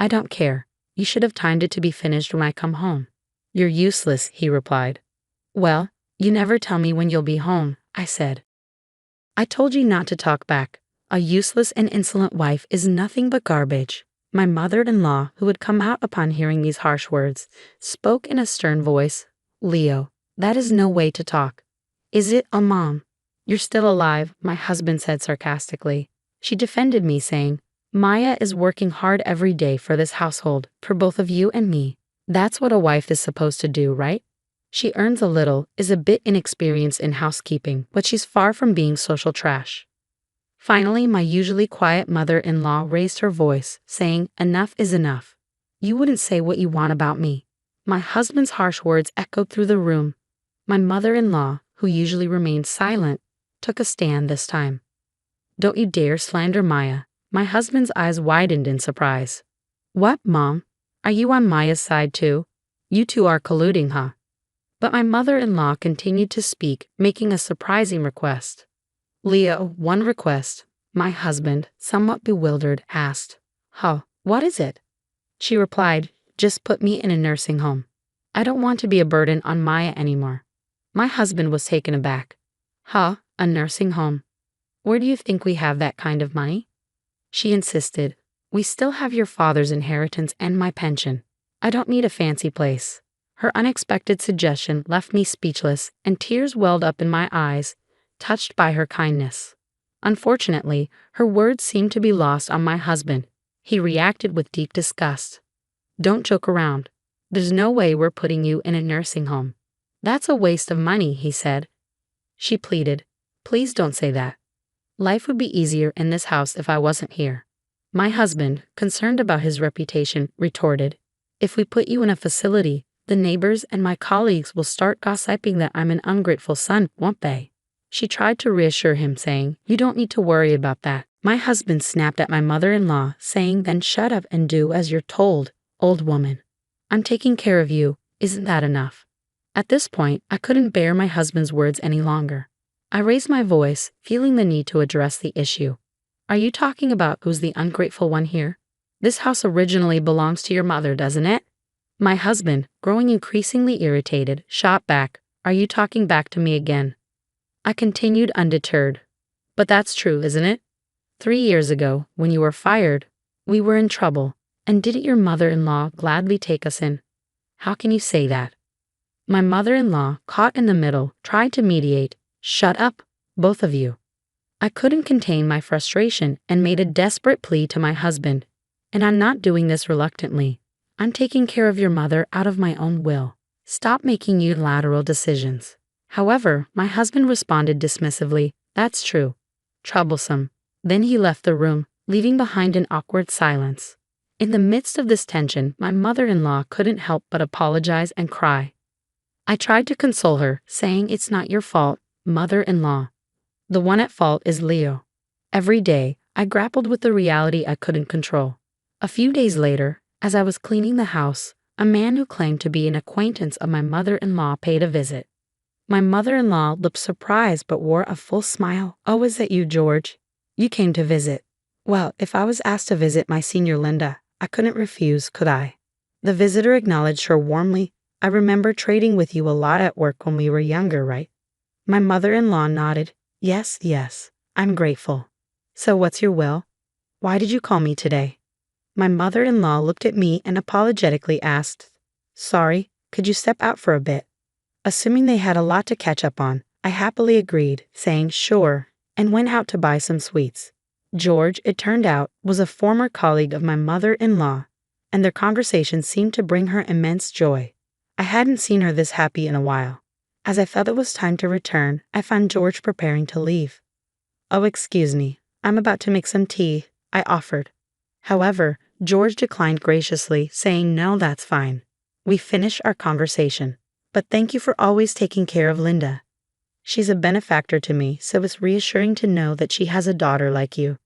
I don't care. You should have timed it to be finished when I come home. You're useless, he replied. Well, you never tell me when you'll be home, I said. I told you not to talk back. A useless and insolent wife is nothing but garbage. My mother-in-law, who had come out upon hearing these harsh words, spoke in a stern voice. Leo, that is no way to talk. Is it, oh Mom? You're still alive, my husband said sarcastically. She defended me, saying, Maya is working hard every day for this household, for both of you and me. That's what a wife is supposed to do, right? She earns a little, is a bit inexperienced in housekeeping, but she's far from being social trash. Finally, my usually quiet mother-in-law raised her voice, saying, Enough is enough. You wouldn't say what you want about me. My husband's harsh words echoed through the room. My mother-in-law, who usually remained silent, took a stand this time. Don't you dare slander Maya. My husband's eyes widened in surprise. What, Mom? Are you on Maya's side too? You two are colluding, huh? But my mother-in-law continued to speak, making a surprising request. Leo, one request. My husband, somewhat bewildered, asked. Huh, what is it? She replied, just put me in a nursing home. I don't want to be a burden on Maya anymore. My husband was taken aback. Huh, a nursing home? Where do you think we have that kind of money? She insisted. We still have your father's inheritance and my pension. I don't need a fancy place. Her unexpected suggestion left me speechless, and tears welled up in my eyes, touched by her kindness. Unfortunately, her words seemed to be lost on my husband. He reacted with deep disgust. Don't joke around. There's no way we're putting you in a nursing home. That's a waste of money, he said. She pleaded. Please don't say that. Life would be easier in this house if I wasn't here. My husband, concerned about his reputation, retorted. If we put you in a facility, the neighbors and my colleagues will start gossiping that I'm an ungrateful son, won't they? She tried to reassure him, saying, You don't need to worry about that. My husband snapped at my mother-in-law, saying, Then shut up and do as you're told, old woman. I'm taking care of you, isn't that enough? At this point, I couldn't bear my husband's words any longer. I raised my voice, feeling the need to address the issue. Are you talking about who's the ungrateful one here? This house originally belongs to your mother, doesn't it? My husband, growing increasingly irritated, shot back, Are you talking back to me again? I continued undeterred. But that's true, isn't it? 3 years ago, when you were fired, we were in trouble, and didn't your mother-in-law gladly take us in? How can you say that? My mother-in-law, caught in the middle, tried to mediate. Shut up, both of you. I couldn't contain my frustration and made a desperate plea to my husband. And I'm not doing this reluctantly. I'm taking care of your mother out of my own will. Stop making unilateral decisions. However, my husband responded dismissively, That's true. Troublesome. Then he left the room, leaving behind an awkward silence. In the midst of this tension, my mother-in-law couldn't help but apologize and cry. I tried to console her, saying, It's not your fault, mother-in-law. The one at fault is Leo. Every day, I grappled with the reality I couldn't control. A few days later, as I was cleaning the house, a man who claimed to be an acquaintance of my mother-in-law paid a visit. My mother-in-law looked surprised but wore a full smile. Oh, is that you, George? You came to visit. Well, if I was asked to visit my senior Linda, I couldn't refuse, could I? The visitor acknowledged her warmly. I remember trading with you a lot at work when we were younger, right? My mother-in-law nodded. Yes, I'm grateful. So what's your will? Why did you call me today? My mother-in-law looked at me and apologetically asked, Sorry, could you step out for a bit? Assuming they had a lot to catch up on, I happily agreed, saying sure, and went out to buy some sweets. George, it turned out, was a former colleague of my mother-in-law, and their conversation seemed to bring her immense joy. I hadn't seen her this happy in a while. As I felt it was time to return, I found George preparing to leave. Oh, excuse me, I'm about to make some tea, I offered. However, George declined graciously, saying no, that's fine. We finished our conversation. But thank you for always taking care of Linda. She's a benefactor to me, so it's reassuring to know that she has a daughter like you.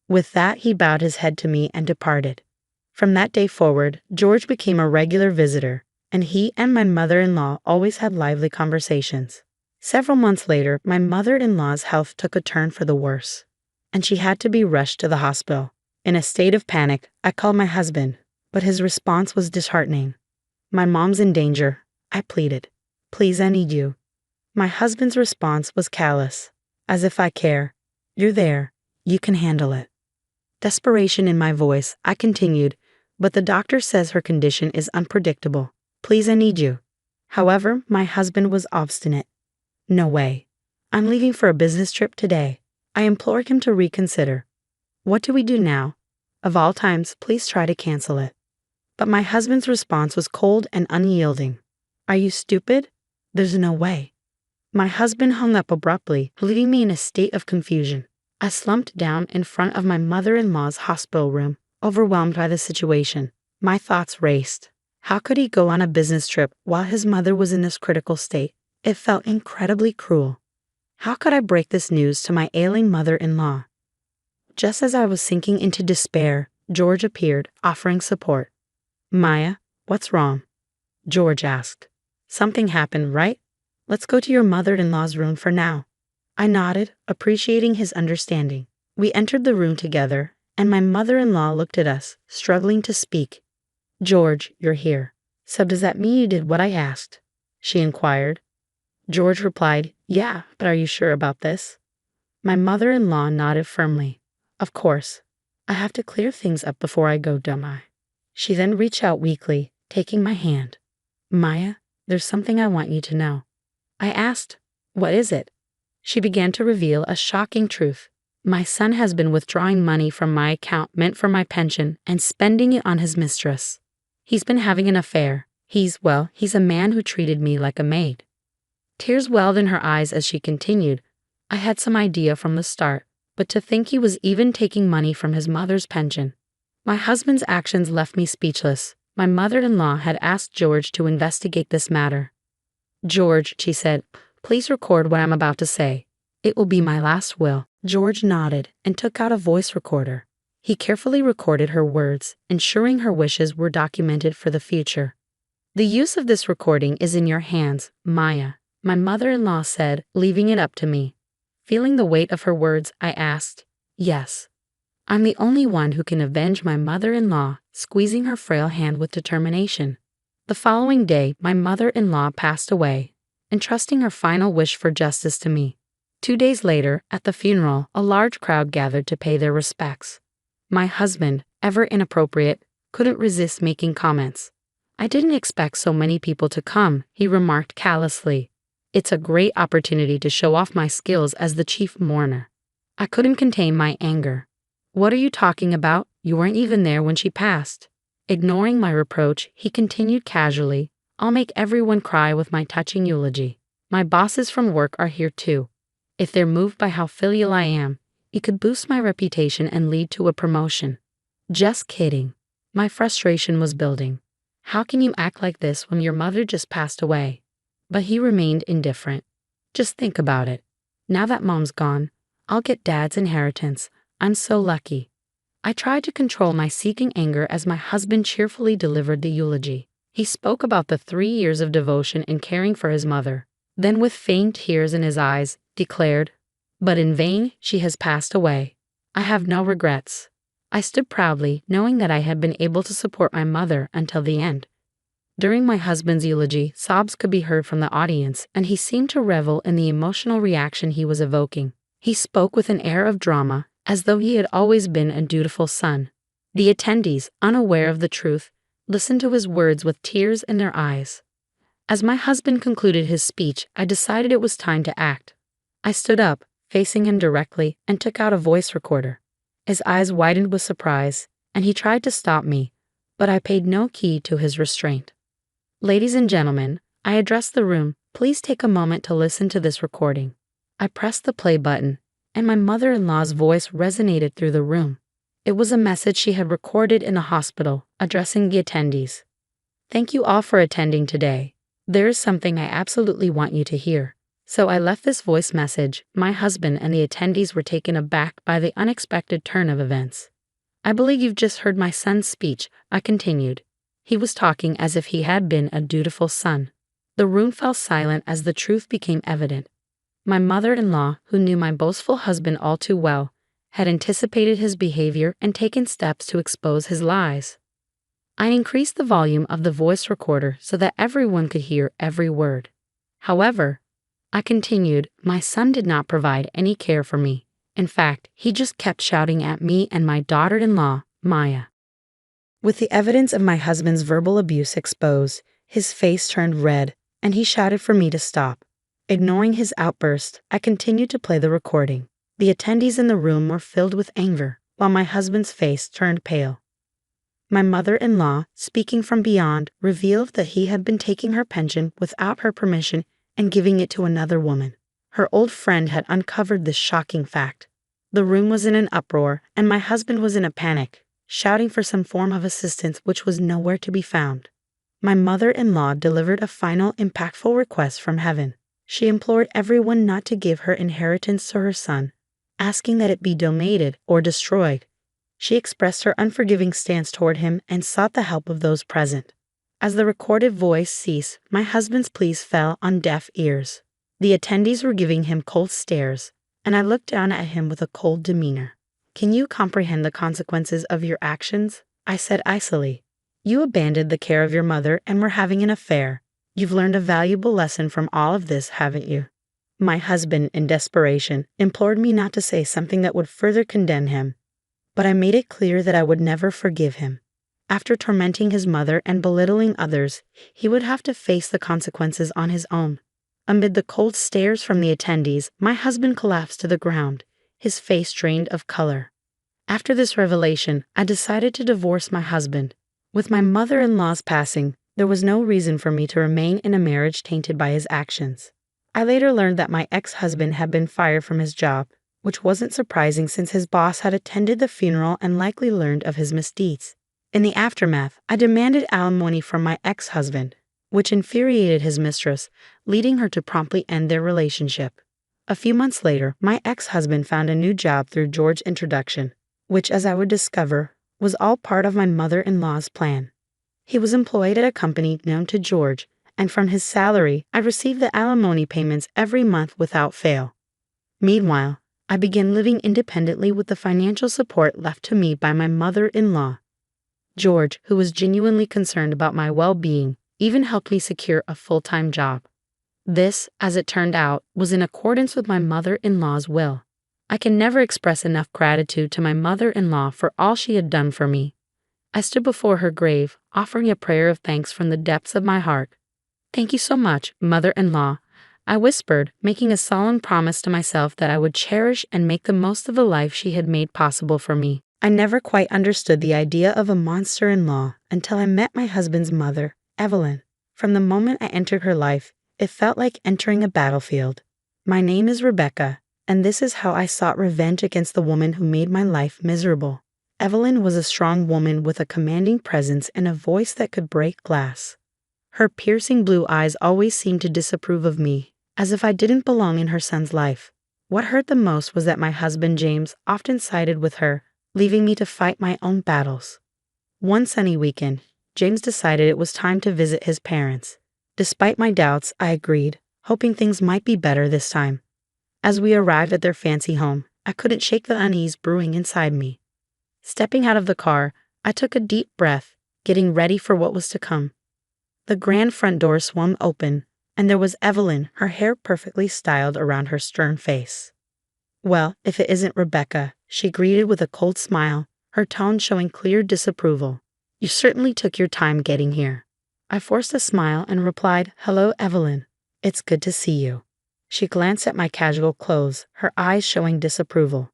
With that, he bowed his head to me and departed. From that day forward, George became a regular visitor, and he and my mother-in-law always had lively conversations. Several months later, my mother-in-law's health took a turn for the worse, and she had to be rushed to the hospital. In a state of panic, I called my husband, but his response was disheartening. My mom's in danger, I pleaded. Please, I need you. My husband's response was callous, as if I care. You're there. You can handle it. Desperation in my voice, I continued, but the doctor says her condition is unpredictable. Please, I need you. However, my husband was obstinate. No way. I'm leaving for a business trip today. I implored him to reconsider. What do we do now? Of all times, please try to cancel it. But my husband's response was cold and unyielding. Are you stupid? There's no way. My husband hung up abruptly, leaving me in a state of confusion. I slumped down in front of my mother-in-law's hospital room, overwhelmed by the situation. My thoughts raced. How could he go on a business trip while his mother was in this critical state? It felt incredibly cruel. How could I break this news to my ailing mother-in-law? Just as I was sinking into despair, George appeared, offering support. Maya, what's wrong? George asked. Something happened, right? Let's go to your mother-in-law's room for now. I nodded, appreciating his understanding. We entered the room together, and my mother-in-law looked at us, struggling to speak. "George, you're here. So does that mean you did what I asked?" she inquired. George replied, "Yeah, but are you sure about this?" My mother-in-law nodded firmly. "Of course. I have to clear things up before I go, don't I?" She then reached out weakly, taking my hand. "Maya, there's something I want you to know." I asked, "What is it?" She began to reveal a shocking truth. "My son has been withdrawing money from my account meant for my pension and spending it on his mistress. He's been having an affair. He's a man who treated me like a maid." Tears welled in her eyes as she continued. "I had some idea from the start, but to think he was even taking money from his mother's pension." My husband's actions left me speechless. My mother-in-law had asked George to investigate this matter. "George," she said, "please record what I'm about to say. It will be my last will." George nodded and took out a voice recorder. He carefully recorded her words, ensuring her wishes were documented for the future. "The use of this recording is in your hands, Maya," my mother-in-law said, leaving it up to me. Feeling the weight of her words, I asked, "Yes. I'm the only one who can avenge my mother-in-law," squeezing her frail hand with determination. The following day, my mother-in-law passed away, entrusting her final wish for justice to me. 2 days later, at the funeral, a large crowd gathered to pay their respects. My husband, ever inappropriate, couldn't resist making comments. "I didn't expect so many people to come," he remarked callously. "It's a great opportunity to show off my skills as the chief mourner." I couldn't contain my anger. "What are you talking about? You weren't even there when she passed." Ignoring my reproach, he continued casually, "I'll make everyone cry with my touching eulogy. My bosses from work are here too. If they're moved by how filial I am, it could boost my reputation and lead to a promotion." Just kidding. My frustration was building. "How can you act like this when your mother just passed away?" But he remained indifferent. "Just think about it. Now that mom's gone, I'll get dad's inheritance. I'm so lucky." I tried to control my seething anger as my husband cheerfully delivered the eulogy. He spoke about the 3 years of devotion and caring for his mother. Then, with faint tears in his eyes, declared, "But in vain, she has passed away. I have no regrets." I stood proudly, knowing that I had been able to support my mother until the end. During my husband's eulogy, sobs could be heard from the audience, and he seemed to revel in the emotional reaction he was evoking. He spoke with an air of drama, as though he had always been a dutiful son. The attendees, unaware of the truth, listened to his words with tears in their eyes. As my husband concluded his speech, I decided it was time to act. I stood up, facing him directly, and took out a voice recorder. His eyes widened with surprise, and he tried to stop me, but I paid no heed to his restraint. "Ladies and gentlemen," I addressed the room, "please take a moment to listen to this recording." I pressed the play button, and my mother-in-law's voice resonated through the room. It was a message she had recorded in the hospital, addressing the attendees. "Thank you all for attending today. There is something I absolutely want you to hear." So I left this voice message. My husband and the attendees were taken aback by the unexpected turn of events. "I believe you've just heard my son's speech," I continued. He was talking as if he had been a dutiful son. The room fell silent as the truth became evident. My mother-in-law, who knew my boastful husband all too well, had anticipated his behavior and taken steps to expose his lies. I increased the volume of the voice recorder so that everyone could hear every word. "However," I continued, "my son did not provide any care for me. In fact, he just kept shouting at me and my daughter-in-law, Maya." With the evidence of my husband's verbal abuse exposed, his face turned red, and he shouted for me to stop. Ignoring his outburst, I continued to play the recording. The attendees in the room were filled with anger, while my husband's face turned pale. My mother-in-law, speaking from beyond, revealed that he had been taking her pension without her permission and giving it to another woman. Her old friend had uncovered this shocking fact. The room was in an uproar, and my husband was in a panic, shouting for some form of assistance which was nowhere to be found. My mother-in-law delivered a final, impactful request from heaven. She implored everyone not to give her inheritance to her son, asking that it be donated or destroyed. She expressed her unforgiving stance toward him and sought the help of those present. As the recorded voice ceased, my husband's pleas fell on deaf ears. The attendees were giving him cold stares, and I looked down at him with a cold demeanor. Can you comprehend the consequences of your actions? I said icily. You abandoned the care of your mother and were having an affair. You've learned a valuable lesson from all of this, haven't you? My husband, in desperation, implored me not to say something that would further condemn him, but I made it clear that I would never forgive him. After tormenting his mother and belittling others, he would have to face the consequences on his own. Amid the cold stares from the attendees, my husband collapsed to the ground, his face drained of color. After this revelation, I decided to divorce my husband. With my mother-in-law's passing, there was no reason for me to remain in a marriage tainted by his actions. I later learned that my ex-husband had been fired from his job, which wasn't surprising since his boss had attended the funeral and likely learned of his misdeeds. In the aftermath, I demanded alimony from my ex-husband, which infuriated his mistress, leading her to promptly end their relationship. A few months later, my ex-husband found a new job through George's introduction, which, as I would discover, was all part of my mother-in-law's plan. He was employed at a company known to George, and from his salary, I received the alimony payments every month without fail. Meanwhile, I began living independently with the financial support left to me by my mother-in-law. George, who was genuinely concerned about my well-being, even helped me secure a full-time job. This, as it turned out, was in accordance with my mother-in-law's will. I can never express enough gratitude to my mother-in-law for all she had done for me. I stood before her grave, offering a prayer of thanks from the depths of my heart. "Thank you so much, mother-in-law," I whispered, making a solemn promise to myself that I would cherish and make the most of the life she had made possible for me. I never quite understood the idea of a monster-in-law until I met my husband's mother, Evelyn. From the moment I entered her life, it felt like entering a battlefield. My name is Rebecca, and this is how I sought revenge against the woman who made my life miserable. Evelyn was a strong woman with a commanding presence and a voice that could break glass. Her piercing blue eyes always seemed to disapprove of me, as if I didn't belong in her son's life. What hurt the most was that my husband James often sided with her, leaving me to fight my own battles. One sunny weekend, James decided it was time to visit his parents. Despite my doubts, I agreed, hoping things might be better this time. As we arrived at their fancy home, I couldn't shake the unease brewing inside me. Stepping out of the car, I took a deep breath, getting ready for what was to come. The grand front door swung open, and there was Evelyn, her hair perfectly styled around her stern face. "Well, if it isn't Rebecca," she greeted with a cold smile, her tone showing clear disapproval. "You certainly took your time getting here." I forced a smile and replied, "Hello, Evelyn. It's good to see you." She glanced at my casual clothes, her eyes showing disapproval.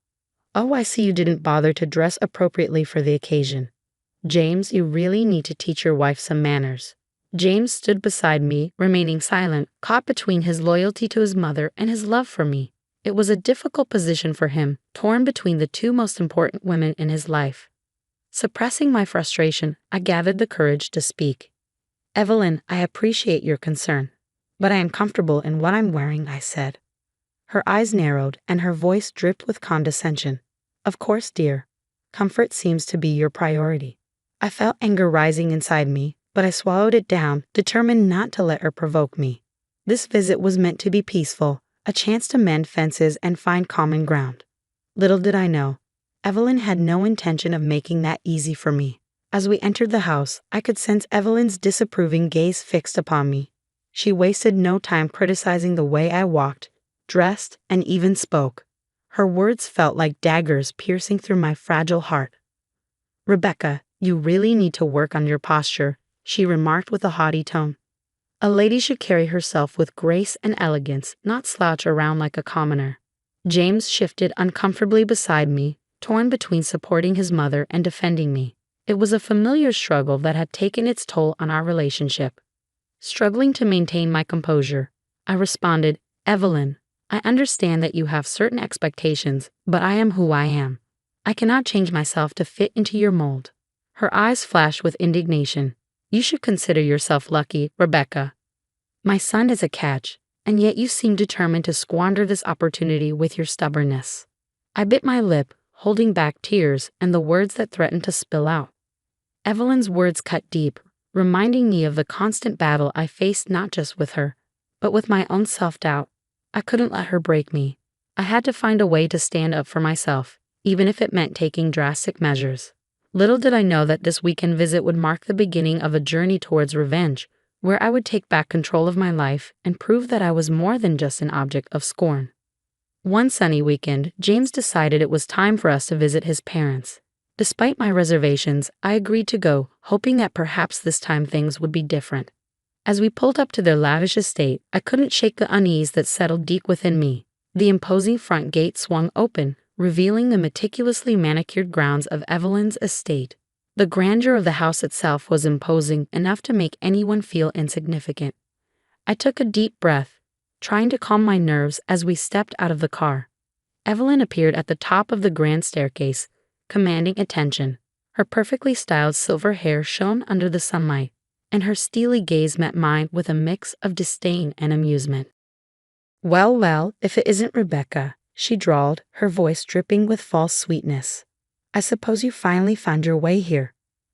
"Oh, I see you didn't bother to dress appropriately for the occasion. James, you really need to teach your wife some manners." James stood beside me, remaining silent, caught between his loyalty to his mother and his love for me. It was a difficult position for him, torn between the two most important women in his life. Suppressing my frustration, I gathered the courage to speak. "Evelyn, I appreciate your concern, but I am comfortable in what I'm wearing," I said. Her eyes narrowed, and her voice dripped with condescension. "Of course, dear. Comfort seems to be your priority." I felt anger rising inside me, but I swallowed it down, determined not to let her provoke me. This visit was meant to be peaceful, a chance to mend fences and find common ground. Little did I know, Evelyn had no intention of making that easy for me. As we entered the house, I could sense Evelyn's disapproving gaze fixed upon me. She wasted no time criticizing the way I walked, dressed, and even spoke. Her words felt like daggers piercing through my fragile heart. "Rebecca, you really need to work on your posture," she remarked with a haughty tone. "A lady should carry herself with grace and elegance, not slouch around like a commoner." James shifted uncomfortably beside me, torn between supporting his mother and defending me. It was a familiar struggle that had taken its toll on our relationship. Struggling to maintain my composure, I responded, "Evelyn, I understand that you have certain expectations, but I am who I am. I cannot change myself to fit into your mold." Her eyes flashed with indignation. "You should consider yourself lucky, Rebecca. My son is a catch, and yet you seem determined to squander this opportunity with your stubbornness." I bit my lip, holding back tears and the words that threatened to spill out. Evelyn's words cut deep, reminding me of the constant battle I faced not just with her, but with my own self-doubt. I couldn't let her break me. I had to find a way to stand up for myself, even if it meant taking drastic measures. Little did I know that this weekend visit would mark the beginning of a journey towards revenge, where I would take back control of my life and prove that I was more than just an object of scorn. One sunny weekend, James decided it was time for us to visit his parents. Despite my reservations, I agreed to go, hoping that perhaps this time things would be different. As we pulled up to their lavish estate, I couldn't shake the unease that settled deep within me. The imposing front gate swung open, revealing the meticulously manicured grounds of Evelyn's estate. The grandeur of the house itself was imposing enough to make anyone feel insignificant. I took a deep breath, trying to calm my nerves as we stepped out of the car. Evelyn appeared at the top of the grand staircase, commanding attention. Her perfectly styled silver hair shone under the sunlight, and her steely gaze met mine with a mix of disdain and amusement. "Well, well, if it isn't Rebecca," she drawled, her voice dripping with false sweetness. "I suppose you finally found your way here."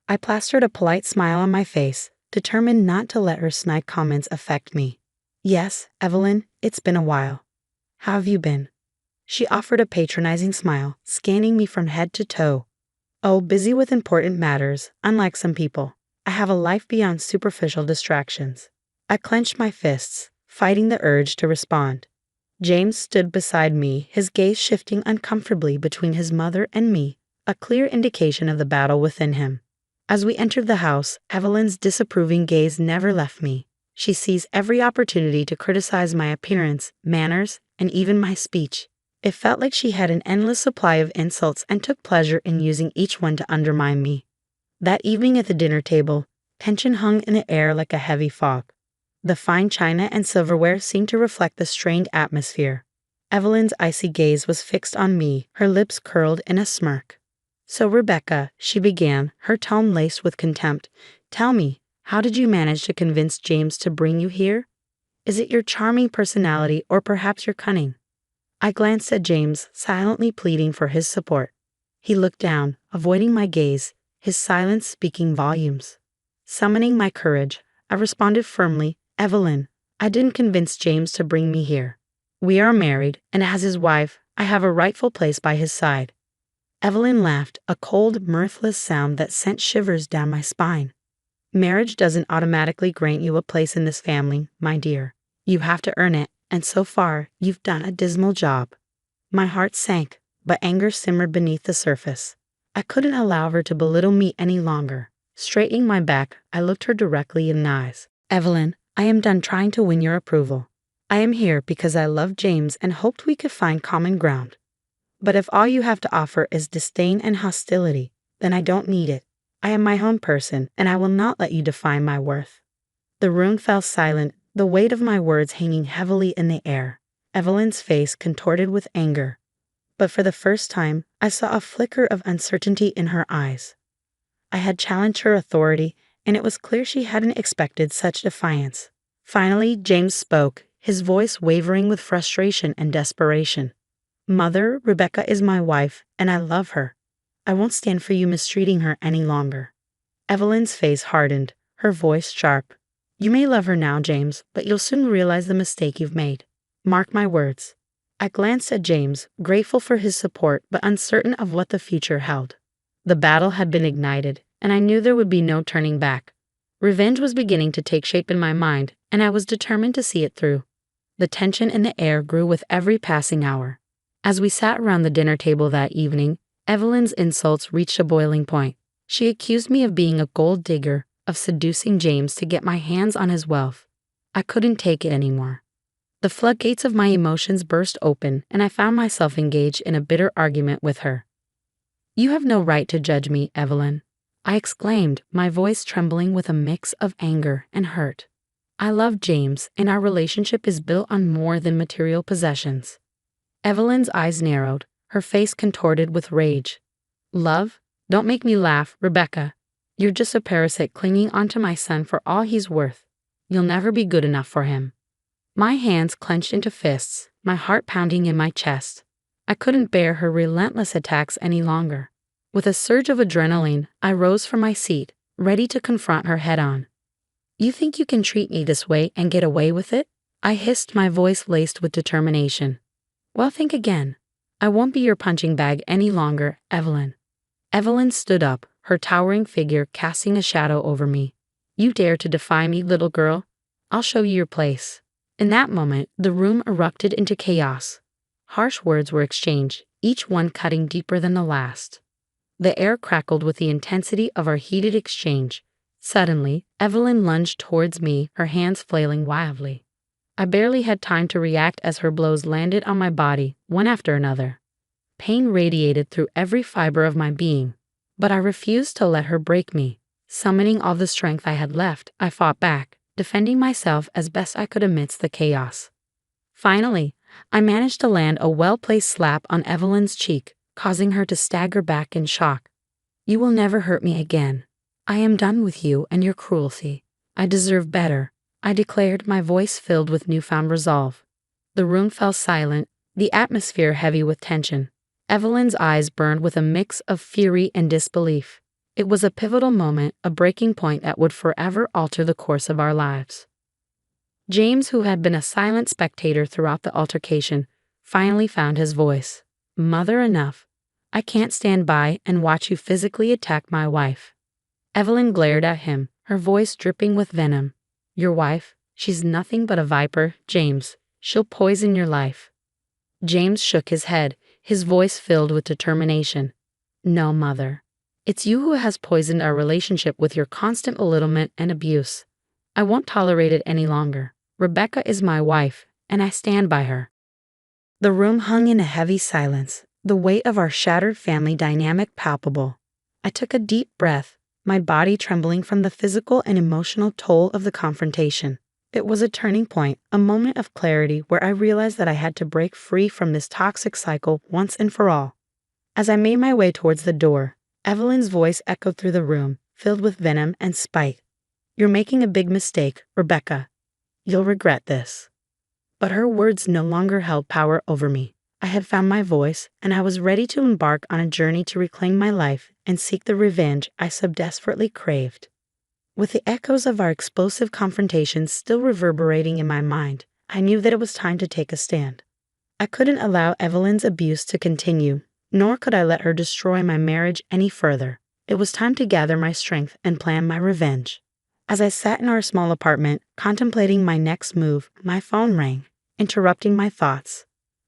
I plastered a polite smile on my face, determined not to let her snide comments affect me. "Yes, Evelyn, it's been a while. How have you been?" She offered a patronizing smile, scanning me from head to toe. "Oh, busy with important matters, unlike some people. I have a life beyond superficial distractions." I clenched my fists, fighting the urge to respond. James stood beside me, his gaze shifting uncomfortably between his mother and me, a clear indication of the battle within him. As we entered the house, Evelyn's disapproving gaze never left me. She seized every opportunity to criticize my appearance, manners, and even my speech. It felt like she had an endless supply of insults and took pleasure in using each one to undermine me. That evening at the dinner table, tension hung in the air like a heavy fog. The fine china and silverware seemed to reflect the strained atmosphere. Evelyn's icy gaze was fixed on me, her lips curled in a smirk. "So, Rebecca," she began, her tone laced with contempt, "tell me, how did you manage to convince James to bring you here? Is it your charming personality or perhaps your cunning?" I glanced at James, silently pleading for his support. He looked down, avoiding my gaze, his silence speaking volumes. Summoning my courage, I responded firmly, "Evelyn, I didn't convince James to bring me here. We are married, and as his wife, I have a rightful place by his side." Evelyn laughed, a cold, mirthless sound that sent shivers down my spine. "Marriage doesn't automatically grant you a place in this family, my dear. You have to earn it, and so far, you've done a dismal job." My heart sank, but anger simmered beneath the surface. I couldn't allow her to belittle me any longer. Straightening my back, I looked her directly in the eyes. "Evelyn, I am done trying to win your approval. I am here because I love James and hoped we could find common ground. But if all you have to offer is disdain and hostility, then I don't need it. I am my own person, and I will not let you define my worth." The room fell silent, the weight of my words hanging heavily in the air. Evelyn's face contorted with anger. But for the first time, I saw a flicker of uncertainty in her eyes. I had challenged her authority, and it was clear she hadn't expected such defiance. Finally, James spoke, his voice wavering with frustration and desperation. "Mother, Rebecca is my wife, and I love her. I won't stand for you mistreating her any longer." Evelyn's face hardened, her voice sharp. "You may love her now, James, but you'll soon realize the mistake you've made. Mark my words." I glanced at James, grateful for his support but uncertain of what the future held. The battle had been ignited, and I knew there would be no turning back. Revenge was beginning to take shape in my mind, and I was determined to see it through. The tension in the air grew with every passing hour. As we sat around the dinner table that evening, Evelyn's insults reached a boiling point. She accused me of being a gold digger, of seducing James to get my hands on his wealth. I couldn't take it anymore. The floodgates of my emotions burst open, and I found myself engaged in a bitter argument with her. "You have no right to judge me, Evelyn," I exclaimed, my voice trembling with a mix of anger and hurt. "I love James, and our relationship is built on more than material possessions." Evelyn's eyes narrowed, her face contorted with rage. "Love? Don't make me laugh, Rebecca. You're just a parasite clinging onto my son for all he's worth. You'll never be good enough for him." My hands clenched into fists, my heart pounding in my chest. I couldn't bear her relentless attacks any longer. With a surge of adrenaline, I rose from my seat, ready to confront her head-on. "You think you can treat me this way and get away with it? I hissed, my voice laced with determination. Well, think again. I won't be your punching bag any longer, Evelyn. Evelyn stood up, her towering figure casting a shadow over me. You dare to defy me, little girl? I'll show you your place. In that moment, the room erupted into chaos. Harsh words were exchanged, each one cutting deeper than the last. The air crackled with the intensity of our heated exchange. Suddenly, Evelyn lunged towards me, her hands flailing wildly. I barely had time to react as her blows landed on my body, one after another. Pain radiated through every fiber of my being, but I refused to let her break me. Summoning all the strength I had left, I fought back, defending myself as best I could amidst the chaos. Finally, I managed to land a well-placed slap on Evelyn's cheek, causing her to stagger back in shock. You will never hurt me again. I am done with you and your cruelty. I deserve better, I declared, my voice filled with newfound resolve. The room fell silent, the atmosphere heavy with tension. Evelyn's eyes burned with a mix of fury and disbelief. It was a pivotal moment, a breaking point that would forever alter the course of our lives. James, who had been a silent spectator throughout the altercation, finally found his voice. Mother, enough. I can't stand by and watch you physically attack my wife. Evelyn glared at him, her voice dripping with venom. Your wife? She's nothing but a viper, James. She'll poison your life. James shook his head, his voice filled with determination. No, Mother. It's you who has poisoned our relationship with your constant belittlement and abuse. I won't tolerate it any longer. Rebecca is my wife, and I stand by her. The room hung in a heavy silence, the weight of our shattered family dynamic palpable. I took a deep breath, my body trembling from the physical and emotional toll of the confrontation. It was a turning point, a moment of clarity where I realized that I had to break free from this toxic cycle once and for all. As I made my way towards the door, Evelyn's voice echoed through the room, filled with venom and spite. You're making a big mistake, Rebecca. You'll regret this. But her words no longer held power over me. I had found my voice, and I was ready to embark on a journey to reclaim my life and seek the revenge I so desperately craved. With the echoes of our explosive confrontations still reverberating in my mind, I knew that it was time to take a stand. I couldn't allow Evelyn's abuse to continue, nor could I let her destroy my marriage any further. It was time to gather my strength and plan my revenge. As I sat in our small apartment, contemplating my next move, my phone rang, interrupting my thoughts.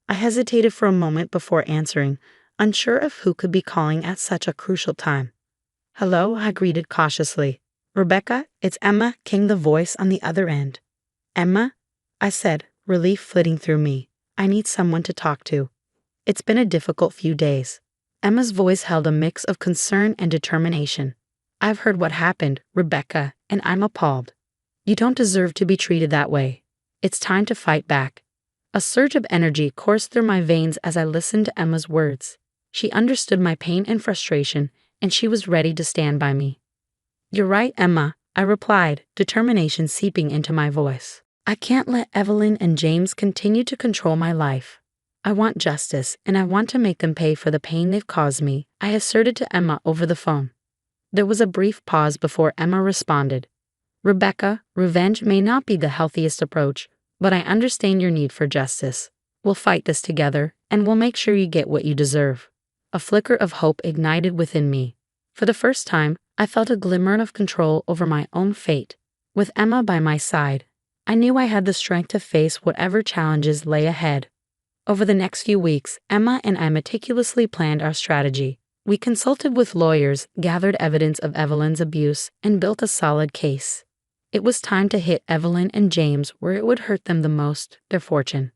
I hesitated for a moment before answering, unsure of who could be calling at such a crucial time. Hello, I greeted cautiously. Rebecca, it's Emma, came the voice on the other end. Emma? I said, relief flitting through me. I need someone to talk to. It's been a difficult few days. Emma's voice held a mix of concern and determination. I've heard what happened, Rebecca, and I'm appalled. You don't deserve to be treated that way. It's time to fight back. A surge of energy coursed through my veins as I listened to Emma's words. She understood my pain and frustration, and she was ready to stand by me. You're right, Emma, I replied, determination seeping into my voice. I can't let Evelyn and James continue to control my life. I want justice, and I want to make them pay for the pain they've caused me, I asserted to Emma over the phone. There was a brief pause before Emma responded. Rebecca, revenge may not be the healthiest approach, but I understand your need for justice. We'll fight this together, and we'll make sure you get what you deserve. A flicker of hope ignited within me. For the first time, I felt a glimmer of control over my own fate. With Emma by my side, I knew I had the strength to face whatever challenges lay ahead. Over the next few weeks, Emma and I meticulously planned our strategy. We consulted with lawyers, gathered evidence of Evelyn's abuse, and built a solid case. It was time to hit Evelyn and James where it would hurt them the most, their fortune.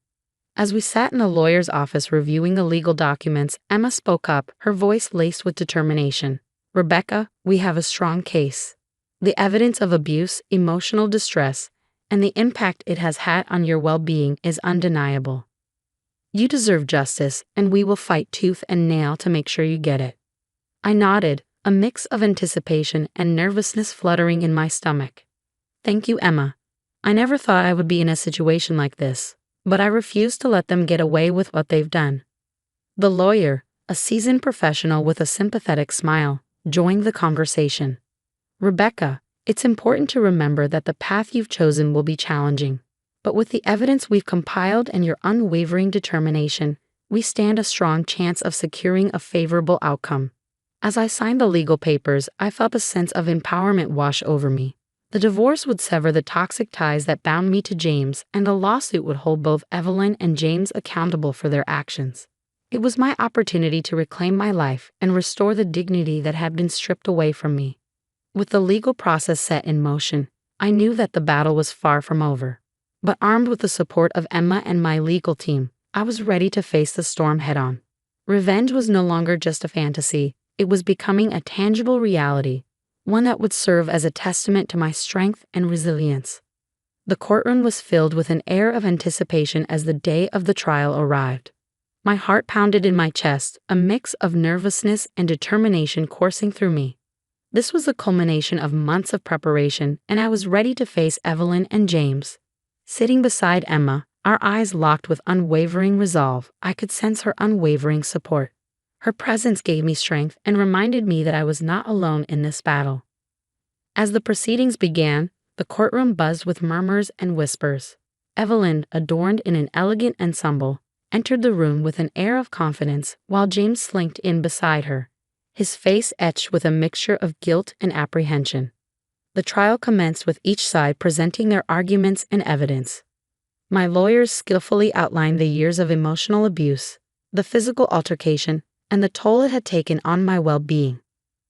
As we sat in the lawyer's office reviewing the legal documents, Emma spoke up, her voice laced with determination. Rebecca, we have a strong case. The evidence of abuse, emotional distress, and the impact it has had on your well-being is undeniable. You deserve justice, and we will fight tooth and nail to make sure you get it. I nodded, a mix of anticipation and nervousness fluttering in my stomach. Thank you, Emma. I never thought I would be in a situation like this, but I refuse to let them get away with what they've done. The lawyer, a seasoned professional with a sympathetic smile, joined the conversation. Rebecca, it's important to remember that the path you've chosen will be challenging, But with the evidence we've compiled and your unwavering determination, we stand a strong chance of securing a favorable outcome. As I signed the legal papers, I felt a sense of empowerment wash over me. The divorce would sever the toxic ties that bound me to James, and the lawsuit would hold both Evelyn and James accountable for their actions. It was my opportunity to reclaim my life and restore the dignity that had been stripped away from me. With the legal process set in motion, I knew that the battle was far from over. But armed with the support of Emma and my legal team, I was ready to face the storm head-on. Revenge was no longer just a fantasy, it was becoming a tangible reality, one that would serve as a testament to my strength and resilience. The courtroom was filled with an air of anticipation as the day of the trial arrived. My heart pounded in my chest, a mix of nervousness and determination coursing through me. This was the culmination of months of preparation, and I was ready to face Evelyn and James. Sitting beside Emma, our eyes locked with unwavering resolve, I could sense her unwavering support. Her presence gave me strength and reminded me that I was not alone in this battle. As the proceedings began, the courtroom buzzed with murmurs and whispers. Evelyn, adorned in an elegant ensemble, entered the room with an air of confidence, while James slinked in beside her, his face etched with a mixture of guilt and apprehension. The trial commenced with each side presenting their arguments and evidence. My lawyers skillfully outlined the years of emotional abuse, the physical altercation, and the toll it had taken on my well-being.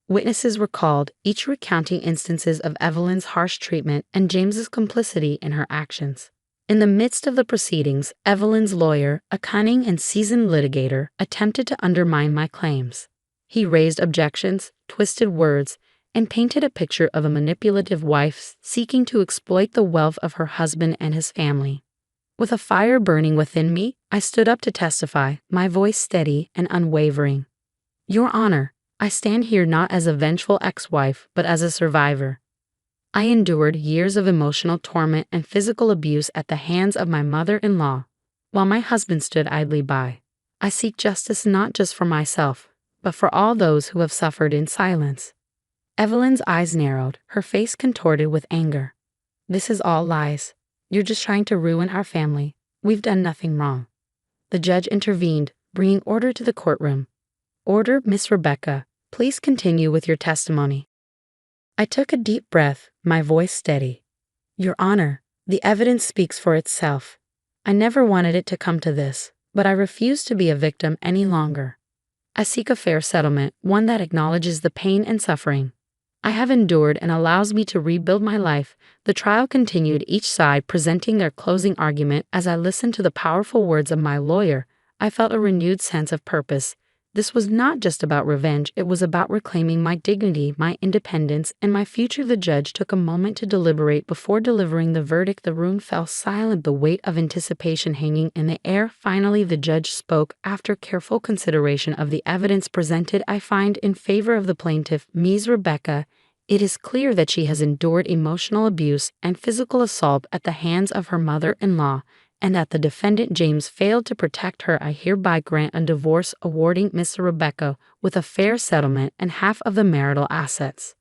Witnesses were called, each recounting instances of Evelyn's harsh treatment and James's complicity in her actions. In the midst of the proceedings, Evelyn's lawyer, a cunning and seasoned litigator, attempted to undermine my claims. He raised objections, twisted words, and painted a picture of a manipulative wife seeking to exploit the wealth of her husband and his family. With a fire burning within me, I stood up to testify, my voice steady and unwavering. Your Honor, I stand here not as a vengeful ex-wife, but as a survivor. I endured years of emotional torment and physical abuse at the hands of my mother-in-law, while my husband stood idly by. I seek justice not just for myself, but for all those who have suffered in silence. Evelyn's eyes narrowed, her face contorted with anger. This is all lies. You're just trying to ruin our family. We've done nothing wrong. The judge intervened, bringing order to the courtroom. Order, Miss Rebecca. Please continue with your testimony. I took a deep breath, my voice steady. Your Honor, the evidence speaks for itself. I never wanted it to come to this, but I refuse to be a victim any longer. I seek a fair settlement, one that acknowledges the pain and suffering I have endured and allows me to rebuild my life. The trial continued, each side presenting their closing argument. As I listened to the powerful words of my lawyer, I felt a renewed sense of purpose. This was not just about revenge, it was about reclaiming my dignity, my independence, and my future. The judge took a moment to deliberate before delivering the verdict. The room fell silent, the weight of anticipation hanging in the air. Finally, the judge spoke. After careful consideration of the evidence presented, I find in favor of the plaintiff, Ms. Rebecca. It is clear that she has endured emotional abuse and physical assault at the hands of her mother-in-law, and that the defendant James failed to protect her. I hereby grant a divorce, awarding Miss Rebecca with a fair settlement and half of the marital assets.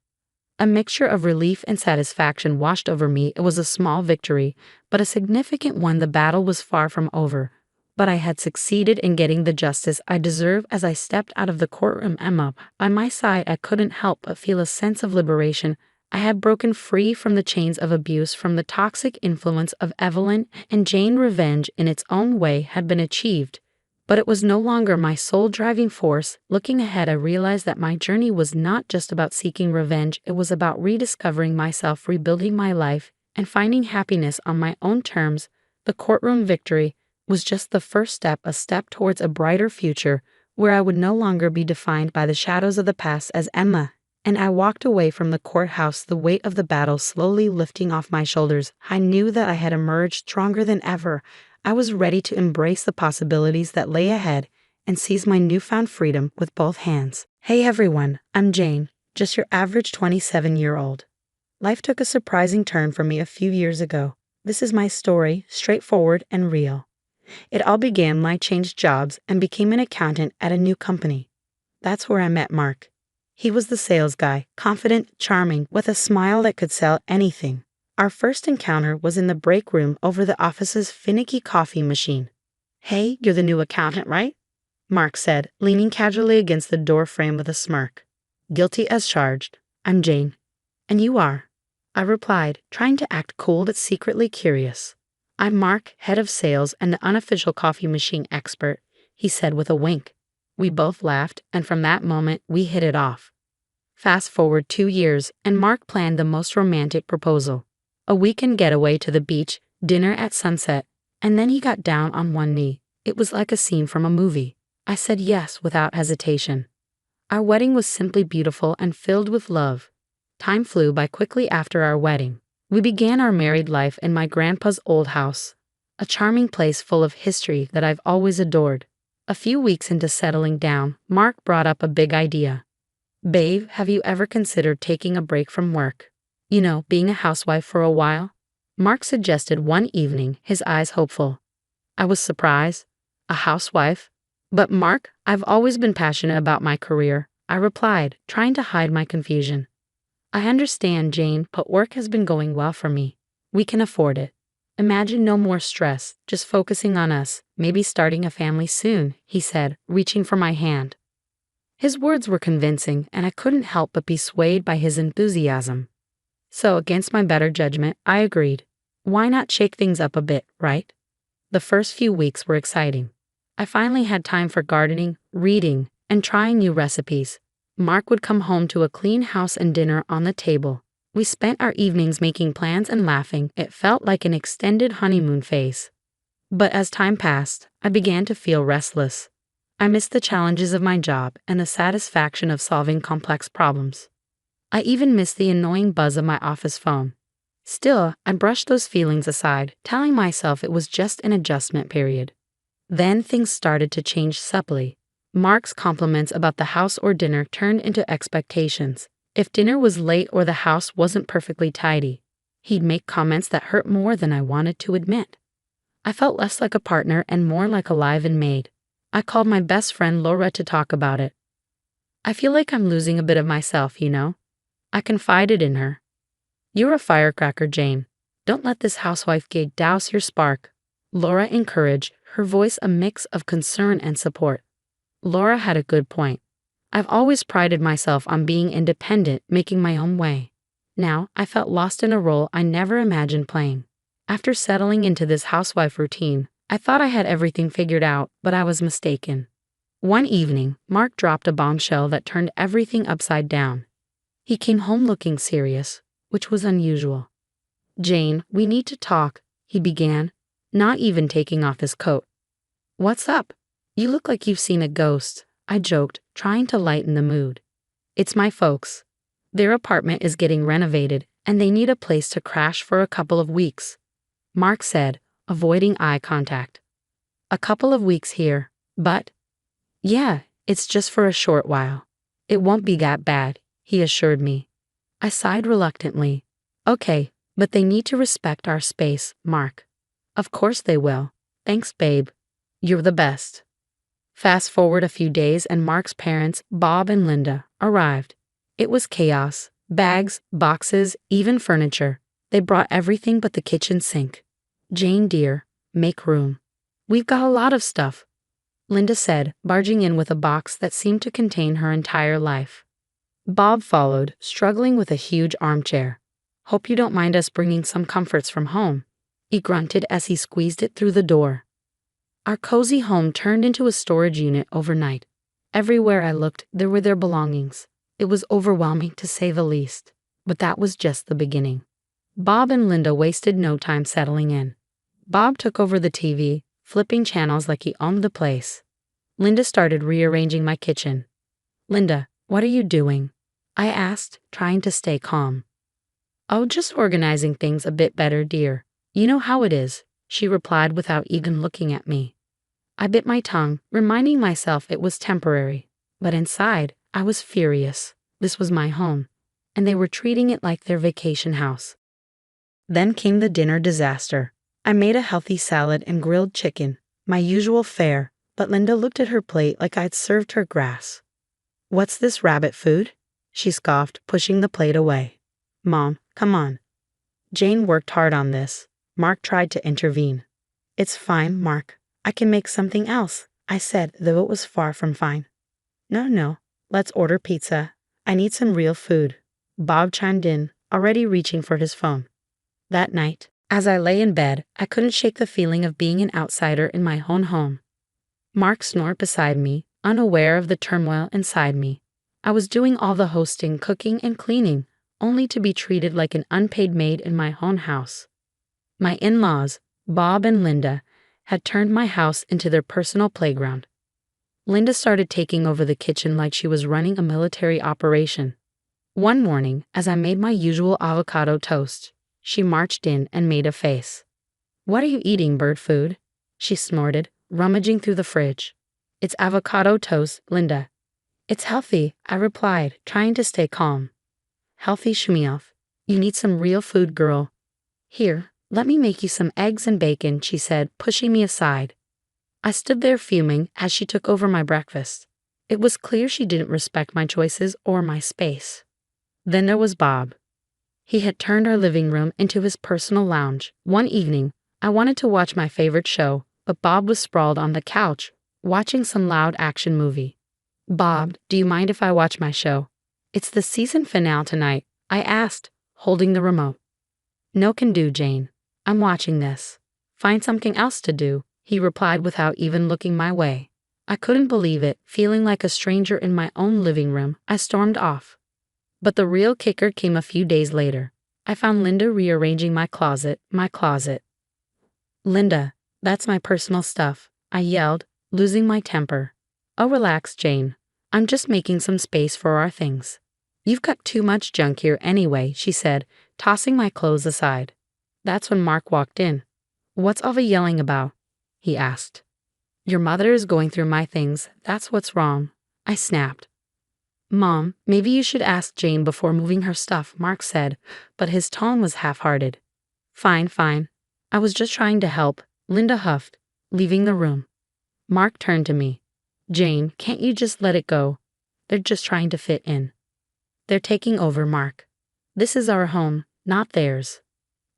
A mixture of relief and satisfaction washed over me. It was a small victory, but a significant one. The battle was far from over, but I had succeeded in getting the justice I deserve. As I stepped out of the courtroom, Emma by my side, I couldn't help but feel a sense of liberation. I had broken free from the chains of abuse, from the toxic influence of Evelyn and Jane. Revenge, in its own way, had been achieved, but it was no longer my sole driving force. Looking ahead, I realized that my journey was not just about seeking revenge, it was about rediscovering myself, rebuilding my life, and finding happiness on my own terms. The courtroom victory was just the first step, a step towards a brighter future, where I would no longer be defined by the shadows of the past. As Emma and I walked away from the courthouse, the weight of the battle slowly lifting off my shoulders, I knew that I had emerged stronger than ever. I was ready to embrace the possibilities that lay ahead and seize my newfound freedom with both hands. Hey everyone, I'm Jane, just your average 27-year-old. Life took a surprising turn for me a few years ago. This is my story, straightforward and real. It all began when I changed jobs and became an accountant at a new company. That's where I met Mark. He was the sales guy, confident, charming, with a smile that could sell anything. Our first encounter was in the break room over the office's finicky coffee machine. "Hey, you're the new accountant, right?" Mark said, leaning casually against the door frame with a smirk. "Guilty as charged. I'm Jane." "And you are?" I replied, trying to act cool but secretly curious. "I'm Mark, head of sales and the unofficial coffee machine expert," he said with a wink. We both laughed, and from that moment, we hit it off. Fast forward 2 years, and Mark planned the most romantic proposal. A weekend getaway to the beach, dinner at sunset, and then he got down on one knee. It was like a scene from a movie. I said yes without hesitation. Our wedding was simply beautiful and filled with love. Time flew by quickly after our wedding. We began our married life in my grandpa's old house, a charming place full of history that I've always adored. A few weeks into settling down, Mark brought up a big idea. "Babe, have you ever considered taking a break from work? You know, being a housewife for a while?" Mark suggested one evening, his eyes hopeful. I was surprised. "A housewife? But Mark, I've always been passionate about my career," I replied, trying to hide my confusion. "I understand, Jane, but work has been going well for me. We can afford it. Imagine no more stress, just focusing on us, maybe starting a family soon," he said, reaching for my hand. His words were convincing, and I couldn't help but be swayed by his enthusiasm. So, against my better judgment, I agreed. Why not shake things up a bit, right? The first few weeks were exciting. I finally had time for gardening, reading, and trying new recipes. Mark would come home to a clean house and dinner on the table. We spent our evenings making plans and laughing. It felt like an extended honeymoon phase. But as time passed, I began to feel restless. I missed the challenges of my job and the satisfaction of solving complex problems. I even missed the annoying buzz of my office phone. Still, I brushed those feelings aside, telling myself it was just an adjustment period. Then things started to change subtly. Mark's compliments about the house or dinner turned into expectations. If dinner was late or the house wasn't perfectly tidy, he'd make comments that hurt more than I wanted to admit. I felt less like a partner and more like a live-in maid. I called my best friend Laura to talk about it. "I feel like I'm losing a bit of myself, you know?" I confided in her. "You're a firecracker, Jane. Don't let this housewife gig douse your spark," Laura encouraged, her voice a mix of concern and support. Laura had a good point. I've always prided myself on being independent, making my own way. Now, I felt lost in a role I never imagined playing. After settling into this housewife routine, I thought I had everything figured out, but I was mistaken. One evening, Mark dropped a bombshell that turned everything upside down. He came home looking serious, which was unusual. "Jane, we need to talk," he began, not even taking off his coat. "What's up? You look like you've seen a ghost," I joked, trying to lighten the mood. "It's my folks. Their apartment is getting renovated, and they need a place to crash for a couple of weeks," Mark said, avoiding eye contact. "A couple of weeks here, but—" "Yeah, it's just for a short while. It won't be that bad," he assured me. I sighed reluctantly. "Okay, but they need to respect our space, Mark." "Of course they will. Thanks, babe. You're the best." Fast forward a few days and Mark's parents, Bob and Linda, arrived. It was chaos. Bags, boxes, even furniture. They brought everything but the kitchen sink. "Jane dear, make room. We've got a lot of stuff," Linda said, barging in with a box that seemed to contain her entire life. Bob followed, struggling with a huge armchair. "Hope you don't mind us bringing some comforts from home," he grunted as he squeezed it through the door. Our cozy home turned into a storage unit overnight. Everywhere I looked, there were their belongings. It was overwhelming to say the least, but that was just the beginning. Bob and Linda wasted no time settling in. Bob took over the TV, flipping channels like he owned the place. Linda started rearranging my kitchen. "Linda, what are you doing?" I asked, trying to stay calm. "Oh, just organizing things a bit better, dear. You know how it is," she replied without even looking at me. I bit my tongue, reminding myself it was temporary, but inside, I was furious. This was my home, and they were treating it like their vacation house. Then came the dinner disaster. I made a healthy salad and grilled chicken, my usual fare, but Linda looked at her plate like I'd served her grass. "What's this rabbit food?" she scoffed, pushing the plate away. "Mom, come on. Jane worked hard on this. Mark tried to intervene. It's fine, Mark. I can make something else, I said, though it was far from fine. No, let's order pizza. I need some real food. Bob chimed in, already reaching for his phone. That night, as I lay in bed, I couldn't shake the feeling of being an outsider in my own home. Mark snored beside me, unaware of the turmoil inside me. I was doing all the hosting, cooking, and cleaning, only to be treated like an unpaid maid in my own house. My in-laws, Bob and Linda, had turned my house into their personal playground. Linda started taking over the kitchen like she was running a military operation. One morning, as I made my usual avocado toast, she marched in and made a face. "What are you eating, bird food?" she snorted, rummaging through the fridge. "It's avocado toast, Linda." "It's healthy," I replied, trying to stay calm. "Healthy shmeoff. You need some real food, girl." "Here, let me make you some eggs and bacon," she said, pushing me aside. I stood there fuming as she took over my breakfast. It was clear she didn't respect my choices or my space. Then there was Bob. He had turned our living room into his personal lounge. One evening, I wanted to watch my favorite show, but Bob was sprawled on the couch, watching some loud action movie. "Bob, do you mind if I watch my show? It's the season finale tonight," I asked, holding the remote. "No can do, Jane. I'm watching this." "Find something else to do," he replied without even looking my way. I couldn't believe it. Feeling like a stranger in my own living room, I stormed off. But the real kicker came a few days later. I found Linda rearranging my closet. "Linda, that's my personal stuff," I yelled, losing my temper. "Oh, relax, Jane. I'm just making some space for our things." "You've got too much junk here anyway," she said, tossing my clothes aside. That's when Mark walked in. "What's all the yelling about?" he asked. "Your mother is going through my things, that's what's wrong," I snapped. "Mom, maybe you should ask Jane before moving her stuff," Mark said, but his tone was half-hearted. Fine. I was just trying to help," Linda huffed, leaving the room. Mark turned to me. "Jane, can't you just let it go? They're just trying to fit in." "They're taking over, Mark. This is our home, not theirs,"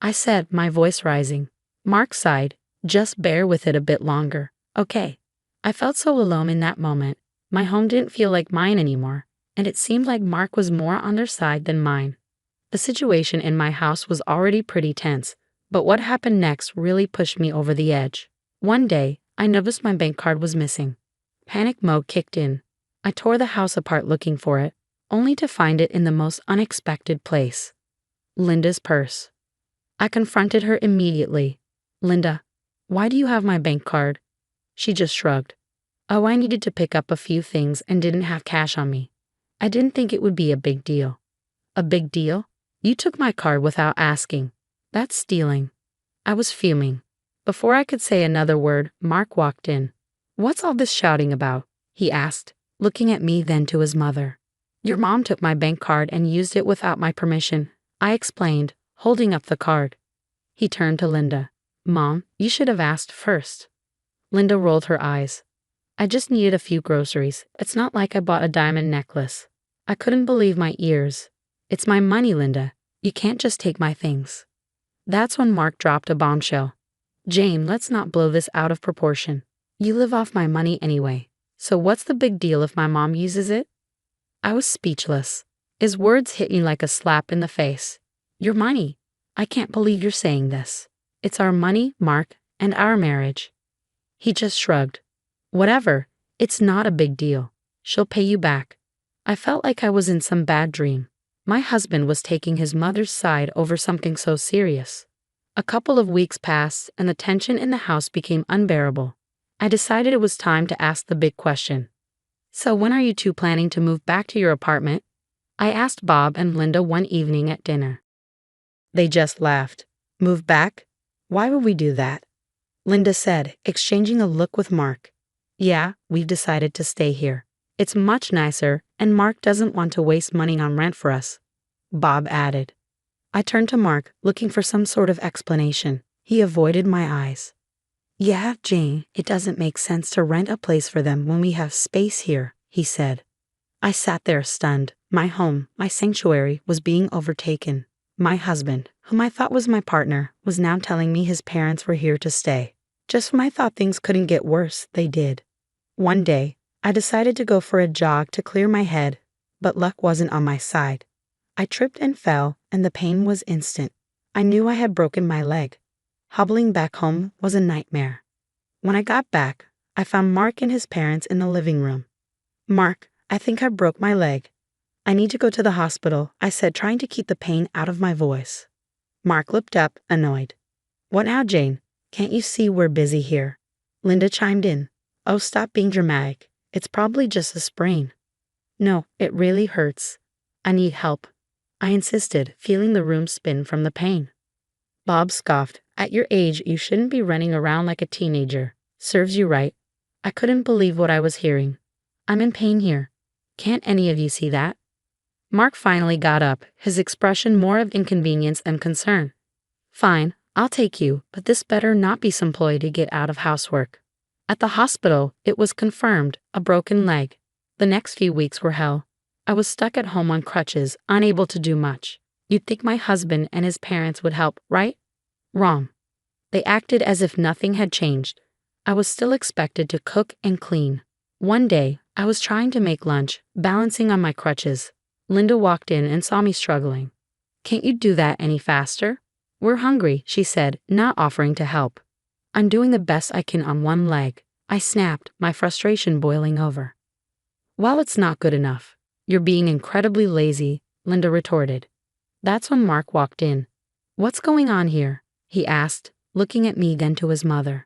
I said, my voice rising. Mark sighed. "Just bear with it a bit longer, okay?" I felt so alone in that moment. My home didn't feel like mine anymore, and it seemed like Mark was more on their side than mine. The situation in my house was already pretty tense, but what happened next really pushed me over the edge. One day, I noticed my bank card was missing. Panic mode kicked in. I tore the house apart looking for it, only to find it in the most unexpected place. Linda's purse. I confronted her immediately. "Linda, why do you have my bank card?" She just shrugged. "Oh, I needed to pick up a few things and didn't have cash on me. I didn't think it would be a big deal." "A big deal? You took my card without asking. That's stealing." I was fuming. Before I could say another word, Mark walked in. "What's all this shouting about?" he asked, looking at me then to his mother. "Your mom took my bank card and used it without my permission," I explained, holding up the card. He turned to Linda. "Mom, you should have asked first." Linda rolled her eyes. "I just needed a few groceries. It's not like I bought a diamond necklace." I couldn't believe my ears. "It's my money, Linda. You can't just take my things." That's when Mark dropped a bombshell. "Jane, let's not blow this out of proportion. You live off my money anyway. So what's the big deal if my mom uses it?" I was speechless. His words hit me like a slap in the face. "Your money. I can't believe you're saying this. It's our money, Mark, and our marriage." He just shrugged. "Whatever. It's not a big deal. She'll pay you back." I felt like I was in some bad dream. My husband was taking his mother's side over something so serious. A couple of weeks passed and the tension in the house became unbearable. I decided it was time to ask the big question. "So when are you two planning to move back to your apartment?" I asked Bob and Linda one evening at dinner. They just laughed. "Move back? Why would we do that?" Linda said, exchanging a look with Mark. "Yeah, we've decided to stay here. It's much nicer, and Mark doesn't want to waste money on rent for us," Bob added. I turned to Mark, looking for some sort of explanation. He avoided my eyes. "Yeah, Jane, it doesn't make sense to rent a place for them when we have space here," he said. I sat there stunned. My home, my sanctuary, was being overtaken. My husband, whom I thought was my partner, was now telling me his parents were here to stay. Just when I thought things couldn't get worse, they did. One day, I decided to go for a jog to clear my head, but luck wasn't on my side. I tripped and fell, and the pain was instant. I knew I had broken my leg. Hobbling back home was a nightmare. When I got back, I found Mark and his parents in the living room. "Mark, I think I broke my leg. I need to go to the hospital," I said, trying to keep the pain out of my voice. Mark looked up, annoyed. "What now, Jane? Can't you see we're busy here?" Linda chimed in. "Oh, stop being dramatic. It's probably just a sprain." "No, it really hurts. I need help," I insisted, feeling the room spin from the pain. Bob scoffed. "At your age, you shouldn't be running around like a teenager. Serves you right." I couldn't believe what I was hearing. "I'm in pain here. Can't any of you see that?" Mark finally got up, his expression more of inconvenience than concern. "Fine, I'll take you, but this better not be some ploy to get out of housework." At the hospital, it was confirmed, a broken leg. The next few weeks were hell. I was stuck at home on crutches, unable to do much. You'd think my husband and his parents would help, right? Wrong. They acted as if nothing had changed. I was still expected to cook and clean. One day, I was trying to make lunch, balancing on my crutches. Linda walked in and saw me struggling. "Can't you do that any faster?" "We're hungry," she said, not offering to help. "I'm doing the best I can on one leg," I snapped, my frustration boiling over. "Well, it's not good enough. You're being incredibly lazy," Linda retorted. That's when Mark walked in. "What's going on here?" he asked, looking at me then to his mother.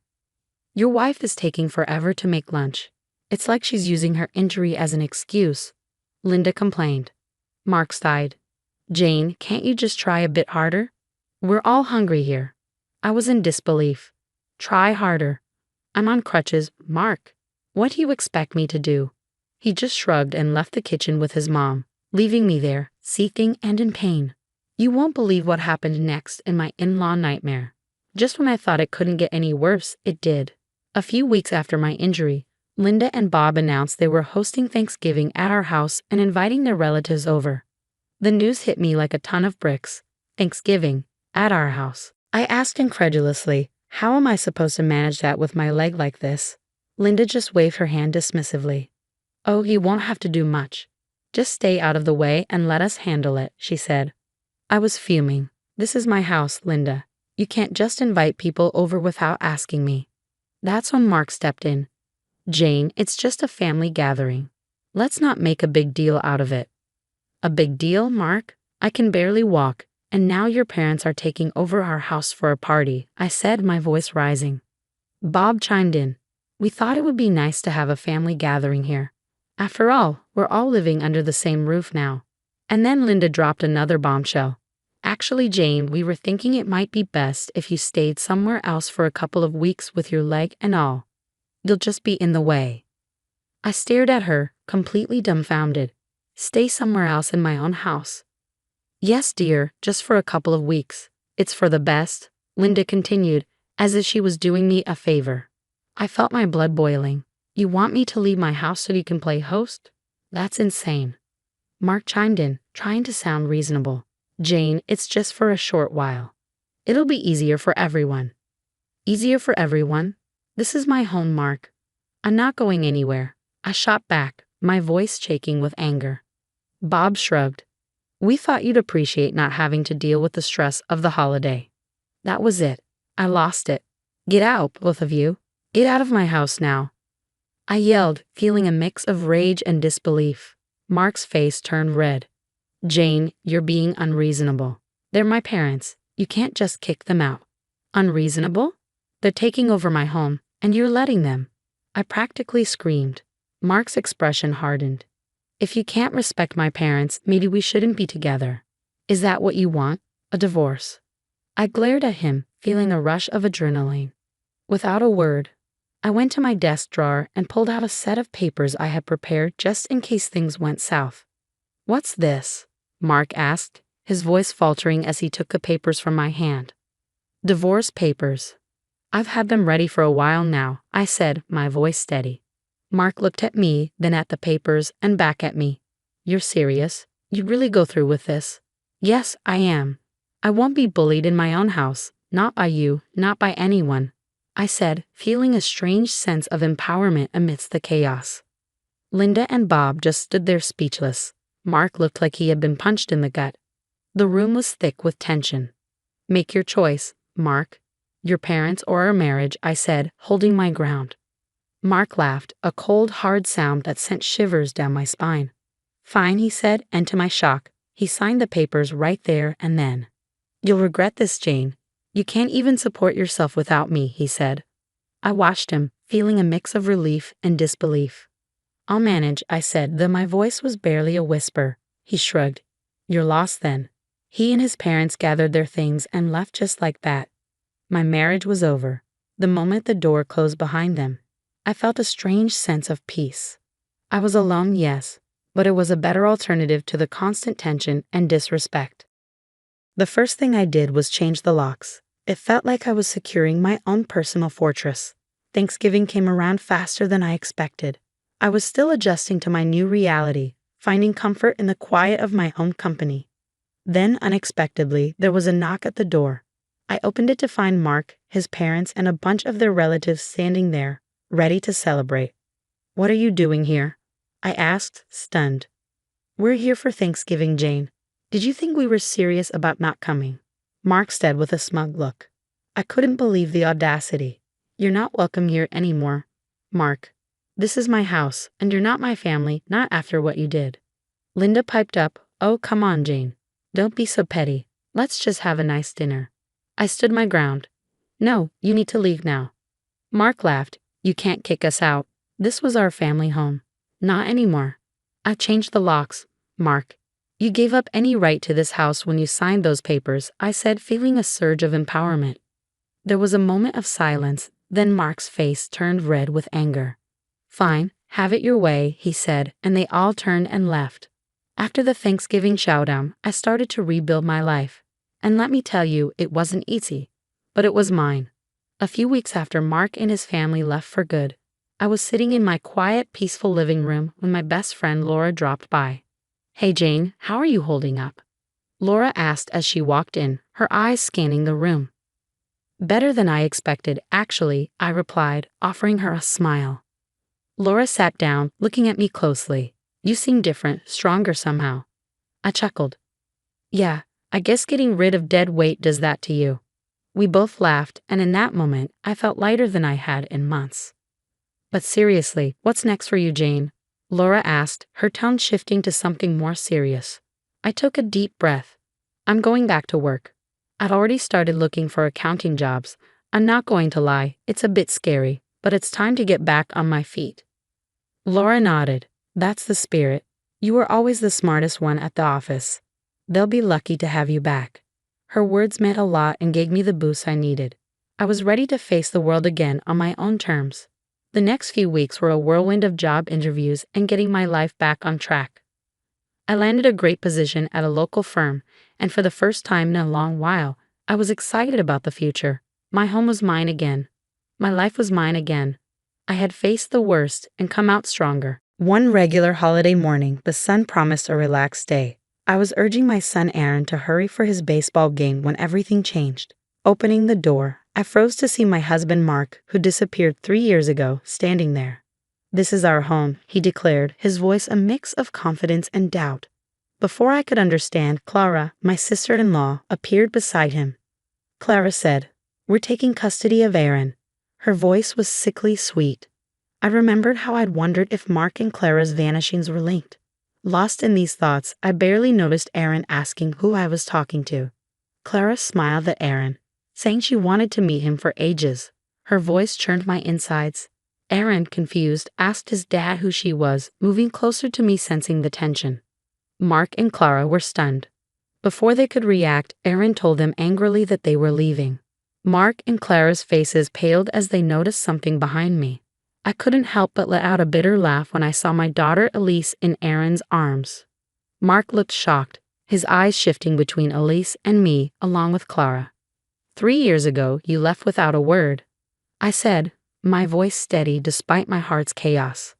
"Your wife is taking forever to make lunch. It's like she's using her injury as an excuse," Linda complained. Mark sighed. "Jane, can't you just try a bit harder? We're all hungry here." I was in disbelief. "Try harder. I'm on crutches, Mark. What do you expect me to do?" He just shrugged and left the kitchen with his mom, leaving me there, seething and in pain. You won't believe what happened next in my in-law nightmare. Just when I thought it couldn't get any worse, it did. A few weeks after my injury, Linda and Bob announced they were hosting Thanksgiving at our house and inviting their relatives over. The news hit me like a ton of bricks. Thanksgiving, at our house. I asked incredulously, "How am I supposed to manage that with my leg like this?" Linda just waved her hand dismissively. "Oh, you won't have to do much. Just stay out of the way and let us handle it," she said. I was fuming. "This is my house, Linda. You can't just invite people over without asking me." That's when Mark stepped in. "Jane, it's just a family gathering. Let's not make a big deal out of it." "A big deal, Mark? I can barely walk, and now your parents are taking over our house for a party," I said, my voice rising. Bob chimed in. "We thought it would be nice to have a family gathering here. After all, we're all living under the same roof now." And then Linda dropped another bombshell. "Actually, Jane, we were thinking it might be best if you stayed somewhere else for a couple of weeks with your leg and all. You'll just be in the way." I stared at her, completely dumbfounded. Stay somewhere else in my own house? "Yes, dear, just for a couple of weeks. It's for the best," Linda continued, as if she was doing me a favor. I felt my blood boiling. "You want me to leave my house so you can play host? That's insane." Mark chimed in, trying to sound reasonable. "Jane, it's just for a short while. It'll be easier for everyone." "Easier for everyone? This is my home, Mark. I'm not going anywhere," I shot back, my voice shaking with anger. Bob shrugged. "We thought you'd appreciate not having to deal with the stress of the holiday." That was it. I lost it. "Get out, both of you. Get out of my house now," I yelled, feeling a mix of rage and disbelief. Mark's face turned red. "Jane, you're being unreasonable. They're my parents. You can't just kick them out." "Unreasonable? They're taking over my home, and you're letting them." I practically screamed. Mark's expression hardened. "If you can't respect my parents, maybe we shouldn't be together. Is that what you want? A divorce?" I glared at him, feeling a rush of adrenaline. Without a word, I went to my desk drawer and pulled out a set of papers I had prepared just in case things went south. "What's this?" Mark asked, his voice faltering as he took the papers from my hand. "Divorce papers. I've had them ready for a while now," I said, my voice steady. Mark looked at me, then at the papers, and back at me. "You're serious? You'd really go through with this?" "Yes, I am." I won't be bullied in my own house, not by you, not by anyone, I said, feeling a strange sense of empowerment amidst the chaos. Linda and Bob just stood there speechless. Mark looked like he had been punched in the gut. The room was thick with tension. Make your choice, Mark. Your parents or our marriage, I said, holding my ground. Mark laughed, a cold, hard sound that sent shivers down my spine. Fine, he said, and to my shock, he signed the papers right there and then. You'll regret this, Jane. You can't even support yourself without me, he said. I watched him, feeling a mix of relief and disbelief. I'll manage, I said, though my voice was barely a whisper. He shrugged. You're lost then. He and his parents gathered their things and left just like that. My marriage was over. The moment the door closed behind them, I felt a strange sense of peace. I was alone, yes, but it was a better alternative to the constant tension and disrespect. The first thing I did was change the locks. It felt like I was securing my own personal fortress. Thanksgiving came around faster than I expected. I was still adjusting to my new reality, finding comfort in the quiet of my own company. Then, unexpectedly, there was a knock at the door. I opened it to find Mark, his parents, and a bunch of their relatives standing there, ready to celebrate. What are you doing here? I asked, stunned. We're here for Thanksgiving, Jane. Did you think we were serious about not coming? Mark said with a smug look. I couldn't believe the audacity. You're not welcome here anymore. Mark, this is my house, and you're not my family, not after what you did. Linda piped up, oh, come on, Jane. Don't be so petty. Let's just have a nice dinner. I stood my ground. No, you need to leave now. Mark laughed. You can't kick us out. This was our family home. Not anymore. I changed the locks. Mark, you gave up any right to this house when you signed those papers, I said, feeling a surge of empowerment. There was a moment of silence, then Mark's face turned red with anger. Fine, have it your way, he said, and they all turned and left. After the Thanksgiving showdown, I started to rebuild my life. And let me tell you, it wasn't easy. But it was mine. A few weeks after Mark and his family left for good, I was sitting in my quiet, peaceful living room when my best friend Laura dropped by. Hey Jane, how are you holding up? Laura asked as she walked in, her eyes scanning the room. Better than I expected, actually, I replied, offering her a smile. Laura sat down, looking at me closely. You seem different, stronger somehow. I chuckled. Yeah, I guess getting rid of dead weight does that to you. We both laughed, and in that moment, I felt lighter than I had in months. But seriously, what's next for you, Jane? Laura asked, her tone shifting to something more serious. I took a deep breath. I'm going back to work. I've already started looking for accounting jobs. I'm not going to lie, it's a bit scary, but it's time to get back on my feet. Laura nodded. That's the spirit. You were always the smartest one at the office. They'll be lucky to have you back. Her words meant a lot and gave me the boost I needed. I was ready to face the world again on my own terms. The next few weeks were a whirlwind of job interviews and getting my life back on track. I landed a great position at a local firm, and for the first time in a long while, I was excited about the future. My home was mine again. My life was mine again. I had faced the worst and come out stronger. One regular holiday morning, the sun promised a relaxed day. I was urging my son Aaron to hurry for his baseball game when everything changed. Opening the door, I froze to see my husband Mark, who disappeared 3 years ago, standing there. This is our home, he declared, his voice a mix of confidence and doubt. Before I could understand, Clara, my sister-in-law, appeared beside him. Clara said, We're taking custody of Aaron. Her voice was sickly sweet. I remembered how I'd wondered if Mark and Clara's vanishings were linked. Lost in these thoughts, I barely noticed Aaron asking who I was talking to. Clara smiled at Aaron, saying she wanted to meet him for ages. Her voice churned my insides. Aaron, confused, asked his dad who she was, moving closer to me, sensing the tension. Mark and Clara were stunned. Before they could react, Aaron told them angrily that they were leaving. Mark and Clara's faces paled as they noticed something behind me. I couldn't help but let out a bitter laugh when I saw my daughter Elise in Aaron's arms. Mark looked shocked, his eyes shifting between Elise and me, along with Clara. 3 years ago, you left without a word, I said, my voice steady despite my heart's chaos.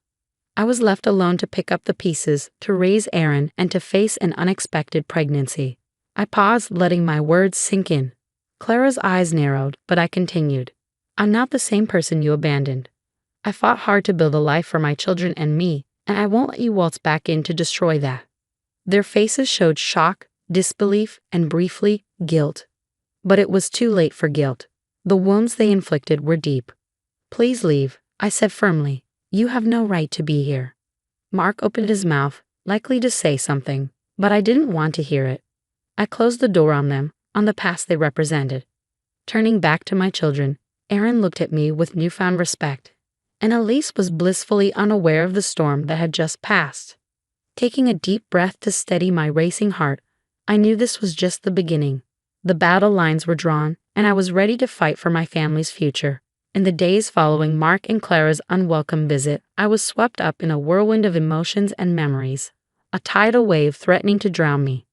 I was left alone to pick up the pieces, to raise Aaron, and to face an unexpected pregnancy. I paused, letting my words sink in. Clara's eyes narrowed, but I continued. I'm not the same person you abandoned. I fought hard to build a life for my children and me, and I won't let you waltz back in to destroy that. Their faces showed shock, disbelief, and briefly, guilt. But it was too late for guilt. The wounds they inflicted were deep. Please leave, I said firmly. You have no right to be here. Mark opened his mouth, likely to say something, but I didn't want to hear it. I closed the door on them, on the past they represented. Turning back to my children, Aaron looked at me with newfound respect, and Elise was blissfully unaware of the storm that had just passed. Taking a deep breath to steady my racing heart, I knew this was just the beginning. The battle lines were drawn, and I was ready to fight for my family's future. In the days following Mark and Clara's unwelcome visit, I was swept up in a whirlwind of emotions and memories, a tidal wave threatening to drown me.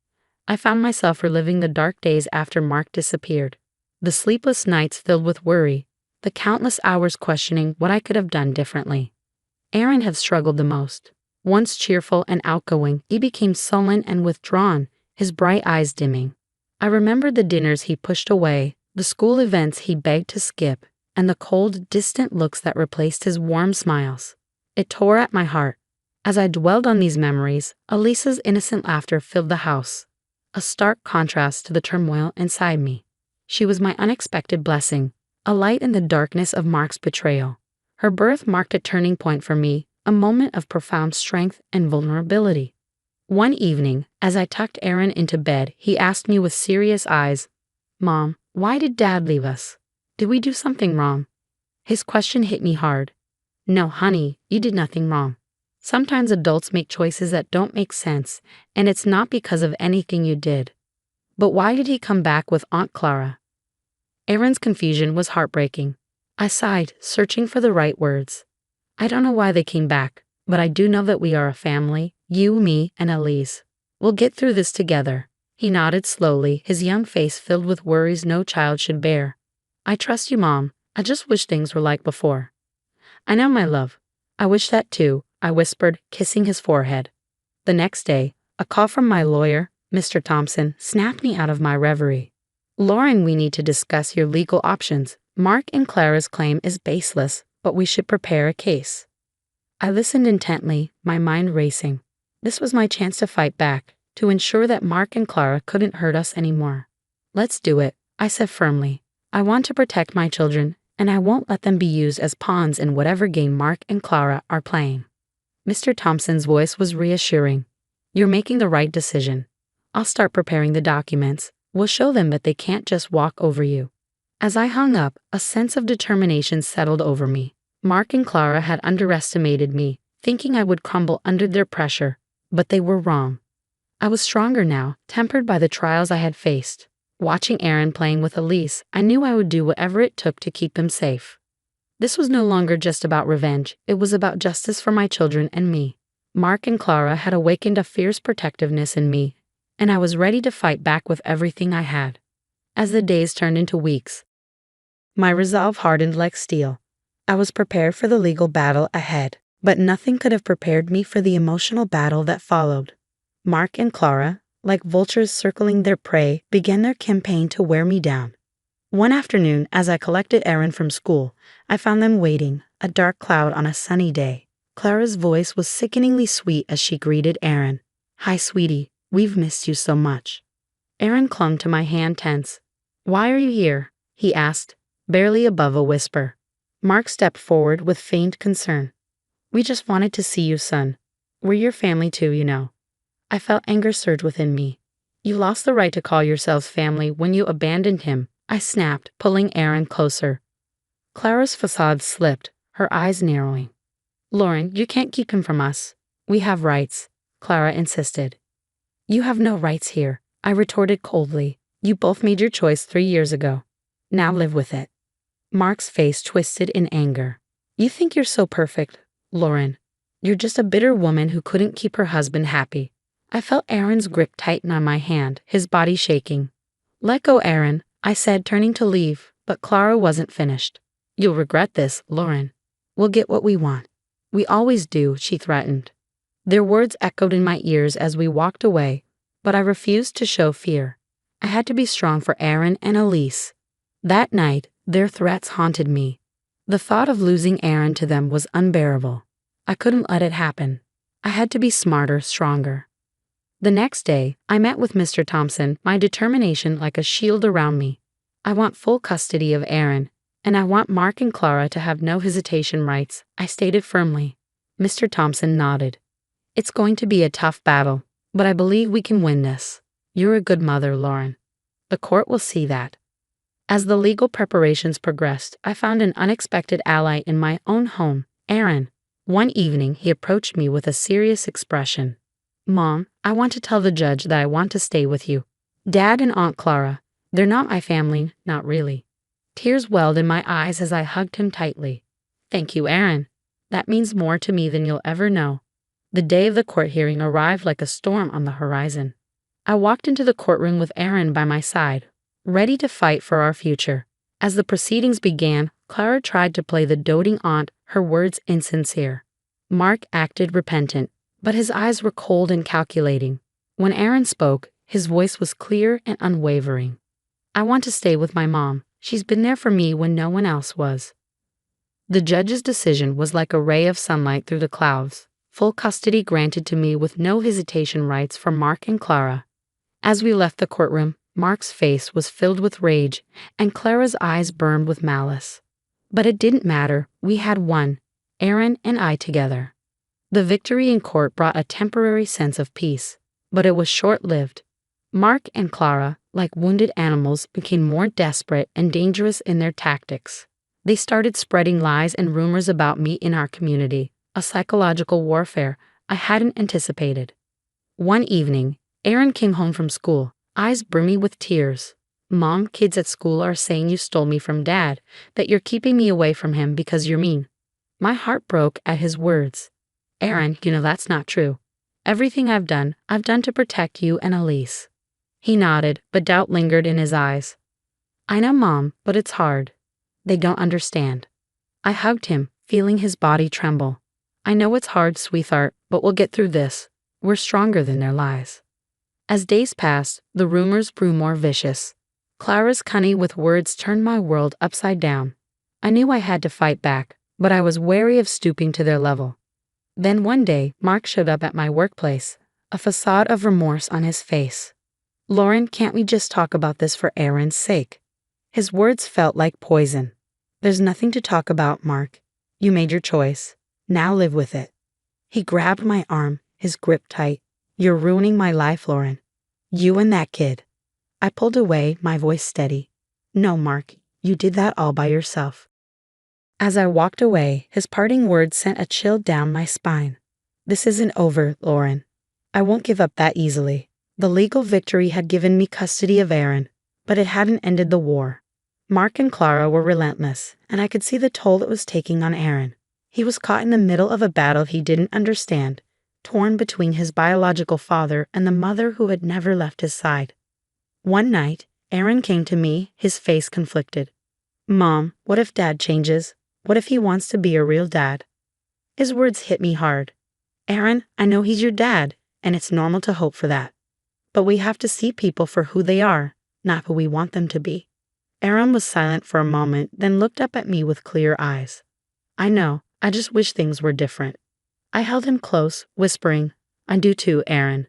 I found myself reliving the dark days after Mark disappeared, the sleepless nights filled with worry, the countless hours questioning what I could have done differently. Aaron had struggled the most. Once cheerful and outgoing, he became sullen and withdrawn, his bright eyes dimming. I remembered the dinners he pushed away, the school events he begged to skip, and the cold, distant looks that replaced his warm smiles. It tore at my heart. As I dwelled on these memories, Elisa's innocent laughter filled the house, a stark contrast to the turmoil inside me. She was my unexpected blessing, a light in the darkness of Mark's betrayal. Her birth marked a turning point for me, a moment of profound strength and vulnerability. One evening, as I tucked Aaron into bed, he asked me with serious eyes, "Mom, why did Dad leave us? Did we do something wrong?" His question hit me hard. "No, honey, you did nothing wrong. Sometimes adults make choices that don't make sense, and it's not because of anything you did." But why did he come back with Aunt Clara? Aaron's confusion was heartbreaking. I sighed, searching for the right words. I don't know why they came back, but I do know that we are a family, you, me, and Elise. We'll get through this together. He nodded slowly, his young face filled with worries no child should bear. I trust you, Mom. I just wish things were like before. I know, my love. I wish that too, I whispered, kissing his forehead. The next day, a call from my lawyer, Mr. Thompson, snapped me out of my reverie. "Lauren, we need to discuss your legal options. Mark and Clara's claim is baseless, but we should prepare a case." I listened intently, my mind racing. This was my chance to fight back, to ensure that Mark and Clara couldn't hurt us anymore. "Let's do it," I said firmly. "I want to protect my children, and I won't let them be used as pawns in whatever game Mark and Clara are playing." Mr. Thompson's voice was reassuring. "You're making the right decision. I'll start preparing the documents. We'll show them that they can't just walk over you." As I hung up, a sense of determination settled over me. Mark and Clara had underestimated me, thinking I would crumble under their pressure, but they were wrong. I was stronger now, tempered by the trials I had faced. Watching Aaron playing with Elise, I knew I would do whatever it took to keep them safe. This was no longer just about revenge, it was about justice for my children and me. Mark and Clara had awakened a fierce protectiveness in me, and I was ready to fight back with everything I had. As the days turned into weeks, my resolve hardened like steel. I was prepared for the legal battle ahead, but nothing could have prepared me for the emotional battle that followed. Mark and Clara, like vultures circling their prey, began their campaign to wear me down. One afternoon, as I collected Aaron from school, I found them waiting, a dark cloud on a sunny day. Clara's voice was sickeningly sweet as she greeted Aaron. "Hi, sweetie. We've missed you so much." Aaron clung to my hand tense. "Why are you here?" he asked, barely above a whisper. Mark stepped forward with feigned concern. "We just wanted to see you, son. We're your family too, you know." I felt anger surge within me. "You lost the right to call yourselves family when you abandoned him," I snapped, pulling Aaron closer. Clara's facade slipped, her eyes narrowing. "Lauren, you can't keep him from us. We have rights," Clara insisted. "You have no rights here," I retorted coldly. "You both made your choice 3 years ago. Now live with it." Mark's face twisted in anger. "You think you're so perfect, Lauren. You're just a bitter woman who couldn't keep her husband happy." I felt Aaron's grip tighten on my hand, his body shaking. "Let go, Aaron," I said, turning to leave, but Clara wasn't finished. "You'll regret this, Lauren. We'll get what we want." "We always do," she threatened. Their words echoed in my ears as we walked away, but I refused to show fear. I had to be strong for Aaron and Elise. That night, their threats haunted me. The thought of losing Aaron to them was unbearable. I couldn't let it happen. I had to be smarter, stronger. The next day, I met with Mr. Thompson, my determination like a shield around me. I want full custody of Aaron, and I want Mark and Clara to have no hesitation rights, I stated firmly. Mr. Thompson nodded. It's going to be a tough battle, but I believe we can win this. You're a good mother, Lauren. The court will see that. As the legal preparations progressed, I found an unexpected ally in my own home, Aaron. One evening, he approached me with a serious expression. Mom, I want to tell the judge that I want to stay with you. Dad and Aunt Clara, they're not my family, not really. Tears welled in my eyes as I hugged him tightly. Thank you, Aaron. That means more to me than you'll ever know. The day of the court hearing arrived like a storm on the horizon. I walked into the courtroom with Aaron by my side, ready to fight for our future. As the proceedings began, Clara tried to play the doting aunt, her words insincere. Mark acted repentant, but his eyes were cold and calculating. When Aaron spoke, his voice was clear and unwavering. I want to stay with my mom. She's been there for me when no one else was. The judge's decision was like a ray of sunlight through the clouds. Full custody granted to me with no hesitation rights for Mark and Clara. As we left the courtroom, Mark's face was filled with rage, and Clara's eyes burned with malice. But it didn't matter. We had won, Aaron and I together. The victory in court brought a temporary sense of peace, but it was short-lived. Mark and Clara, like wounded animals, became more desperate and dangerous in their tactics. They started spreading lies and rumors about me in our community, a psychological warfare I hadn't anticipated. One evening, Aaron came home from school, eyes brimming with tears. Mom, kids at school are saying you stole me from Dad, that you're keeping me away from him because you're mean. My heart broke at his words. Aaron, you know that's not true. Everything I've done to protect you and Elise. He nodded, but doubt lingered in his eyes. I know, Mom, but it's hard. They don't understand. I hugged him, feeling his body tremble. I know it's hard, sweetheart, but we'll get through this. We're stronger than their lies. As days passed, the rumors grew more vicious. Clara's cunning with words turned my world upside down. I knew I had to fight back, but I was wary of stooping to their level. Then one day, Mark showed up at my workplace, a facade of remorse on his face. Lauren, can't we just talk about this for Aaron's sake? His words felt like poison. There's nothing to talk about, Mark. You made your choice. Now live with it. He grabbed my arm, his grip tight. You're ruining my life, Lauren. You and that kid. I pulled away, my voice steady. No, Mark, you did that all by yourself. As I walked away, his parting words sent a chill down my spine. This isn't over, Lauren. I won't give up that easily. The legal victory had given me custody of Aaron, but it hadn't ended the war. Mark and Clara were relentless, and I could see the toll it was taking on Aaron. He was caught in the middle of a battle he didn't understand, torn between his biological father and the mother who had never left his side. One night, Aaron came to me, his face conflicted. Mom, what if Dad changes? What if he wants to be a real dad? His words hit me hard. Aaron, I know he's your dad, and it's normal to hope for that. But we have to see people for who they are, not who we want them to be. Aaron was silent for a moment, then looked up at me with clear eyes. I know, I just wish things were different. I held him close, whispering, I do too, Aaron.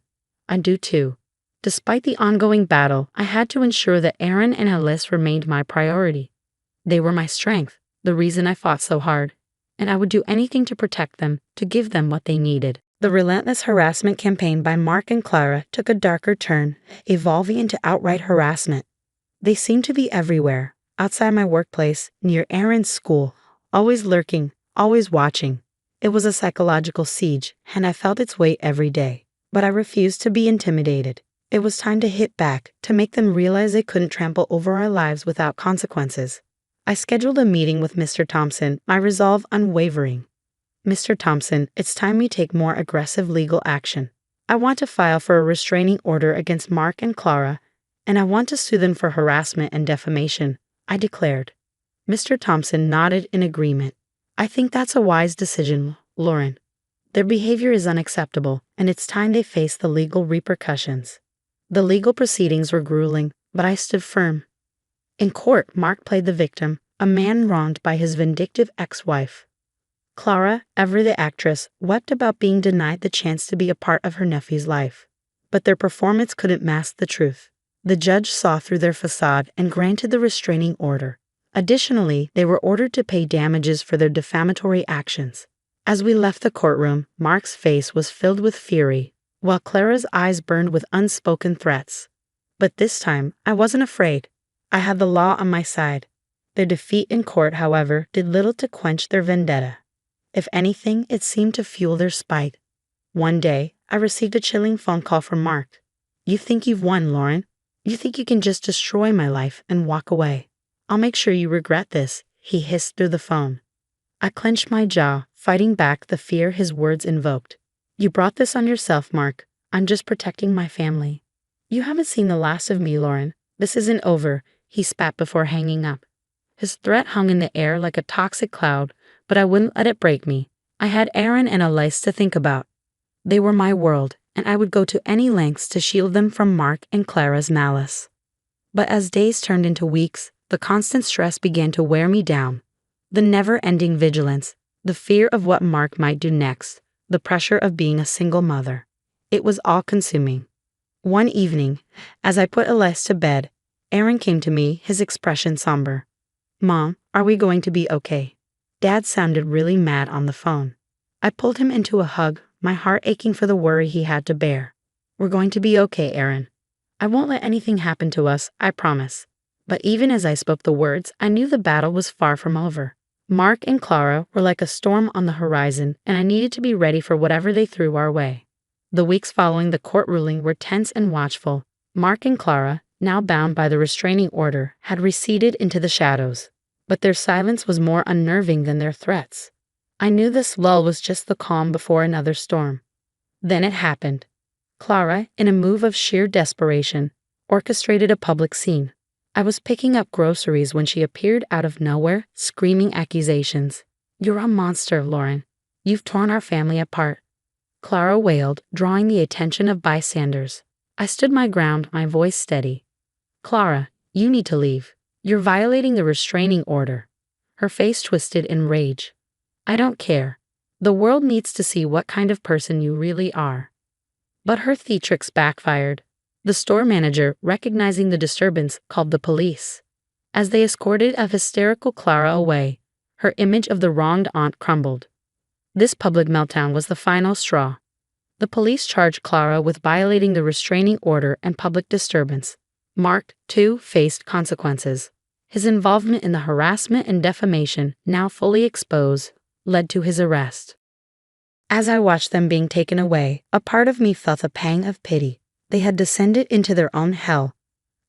I do too. Despite the ongoing battle, I had to ensure that Aaron and Elise remained my priority. They were my strength, the reason I fought so hard, and I would do anything to protect them, to give them what they needed. The relentless harassment campaign by Mark and Clara took a darker turn, evolving into outright harassment. They seemed to be everywhere, outside my workplace, near Aaron's school, always lurking, always watching. It was a psychological siege, and I felt its weight every day. But I refused to be intimidated. It was time to hit back, to make them realize they couldn't trample over our lives without consequences. I scheduled a meeting with Mr. Thompson, my resolve unwavering. Mr. Thompson, it's time we take more aggressive legal action. I want to file for a restraining order against Mark and Clara, and I want to sue them for harassment and defamation, I declared. Mr. Thompson nodded in agreement. I think that's a wise decision, Lauren. Their behavior is unacceptable, and it's time they face the legal repercussions. The legal proceedings were grueling, but I stood firm. In court, Mark played the victim, a man wronged by his vindictive ex-wife. Clara, ever the actress, wept about being denied the chance to be a part of her nephew's life. But their performance couldn't mask the truth. The judge saw through their facade and granted the restraining order. Additionally, they were ordered to pay damages for their defamatory actions. As we left the courtroom, Mark's face was filled with fury, while Clara's eyes burned with unspoken threats. But this time, I wasn't afraid. I had the law on my side. Their defeat in court, however, did little to quench their vendetta. If anything, it seemed to fuel their spite. One day, I received a chilling phone call from Mark. "You think you've won, Lauren? You think you can just destroy my life and walk away? I'll make sure you regret this," he hissed through the phone. I clenched my jaw, fighting back the fear his words invoked. "You brought this on yourself, Mark. I'm just protecting my family." "You haven't seen the last of me, Lauren. This isn't over," he spat before hanging up. His threat hung in the air like a toxic cloud, but I wouldn't let it break me. I had Aaron and Elise to think about. They were my world, and I would go to any lengths to shield them from Mark and Clara's malice. But as days turned into weeks, the constant stress began to wear me down. The never-ending vigilance, the fear of what Mark might do next, the pressure of being a single mother. It was all-consuming. One evening, as I put Elise to bed, Aaron came to me, his expression somber. "Mom, are we going to be okay?" Dad sounded really mad on the phone. I pulled him into a hug, my heart aching for the worry he had to bear. "We're going to be okay, Aaron. I won't let anything happen to us, I promise." But even as I spoke the words, I knew the battle was far from over. Mark and Clara were like a storm on the horizon, and I needed to be ready for whatever they threw our way. The weeks following the court ruling were tense and watchful. Mark and Clara, now bound by the restraining order, had receded into the shadows. But their silence was more unnerving than their threats. I knew this lull was just the calm before another storm. Then it happened. Clara, in a move of sheer desperation, orchestrated a public scene. I was picking up groceries when she appeared out of nowhere, screaming accusations. "You're a monster, Lauren. You've torn our family apart." Clara wailed, drawing the attention of bystanders. I stood my ground, my voice steady. "Clara, you need to leave. You're violating the restraining order." Her face twisted in rage. "I don't care. The world needs to see what kind of person you really are." But her theatrics backfired. The store manager, recognizing the disturbance, called the police. As they escorted a hysterical Clara away, her image of the wronged aunt crumbled. This public meltdown was the final straw. The police charged Clara with violating the restraining order and public disturbance. Mark, too, faced consequences. His involvement in the harassment and defamation, now fully exposed, led to his arrest. As I watched them being taken away, a part of me felt a pang of pity. They had descended into their own hell,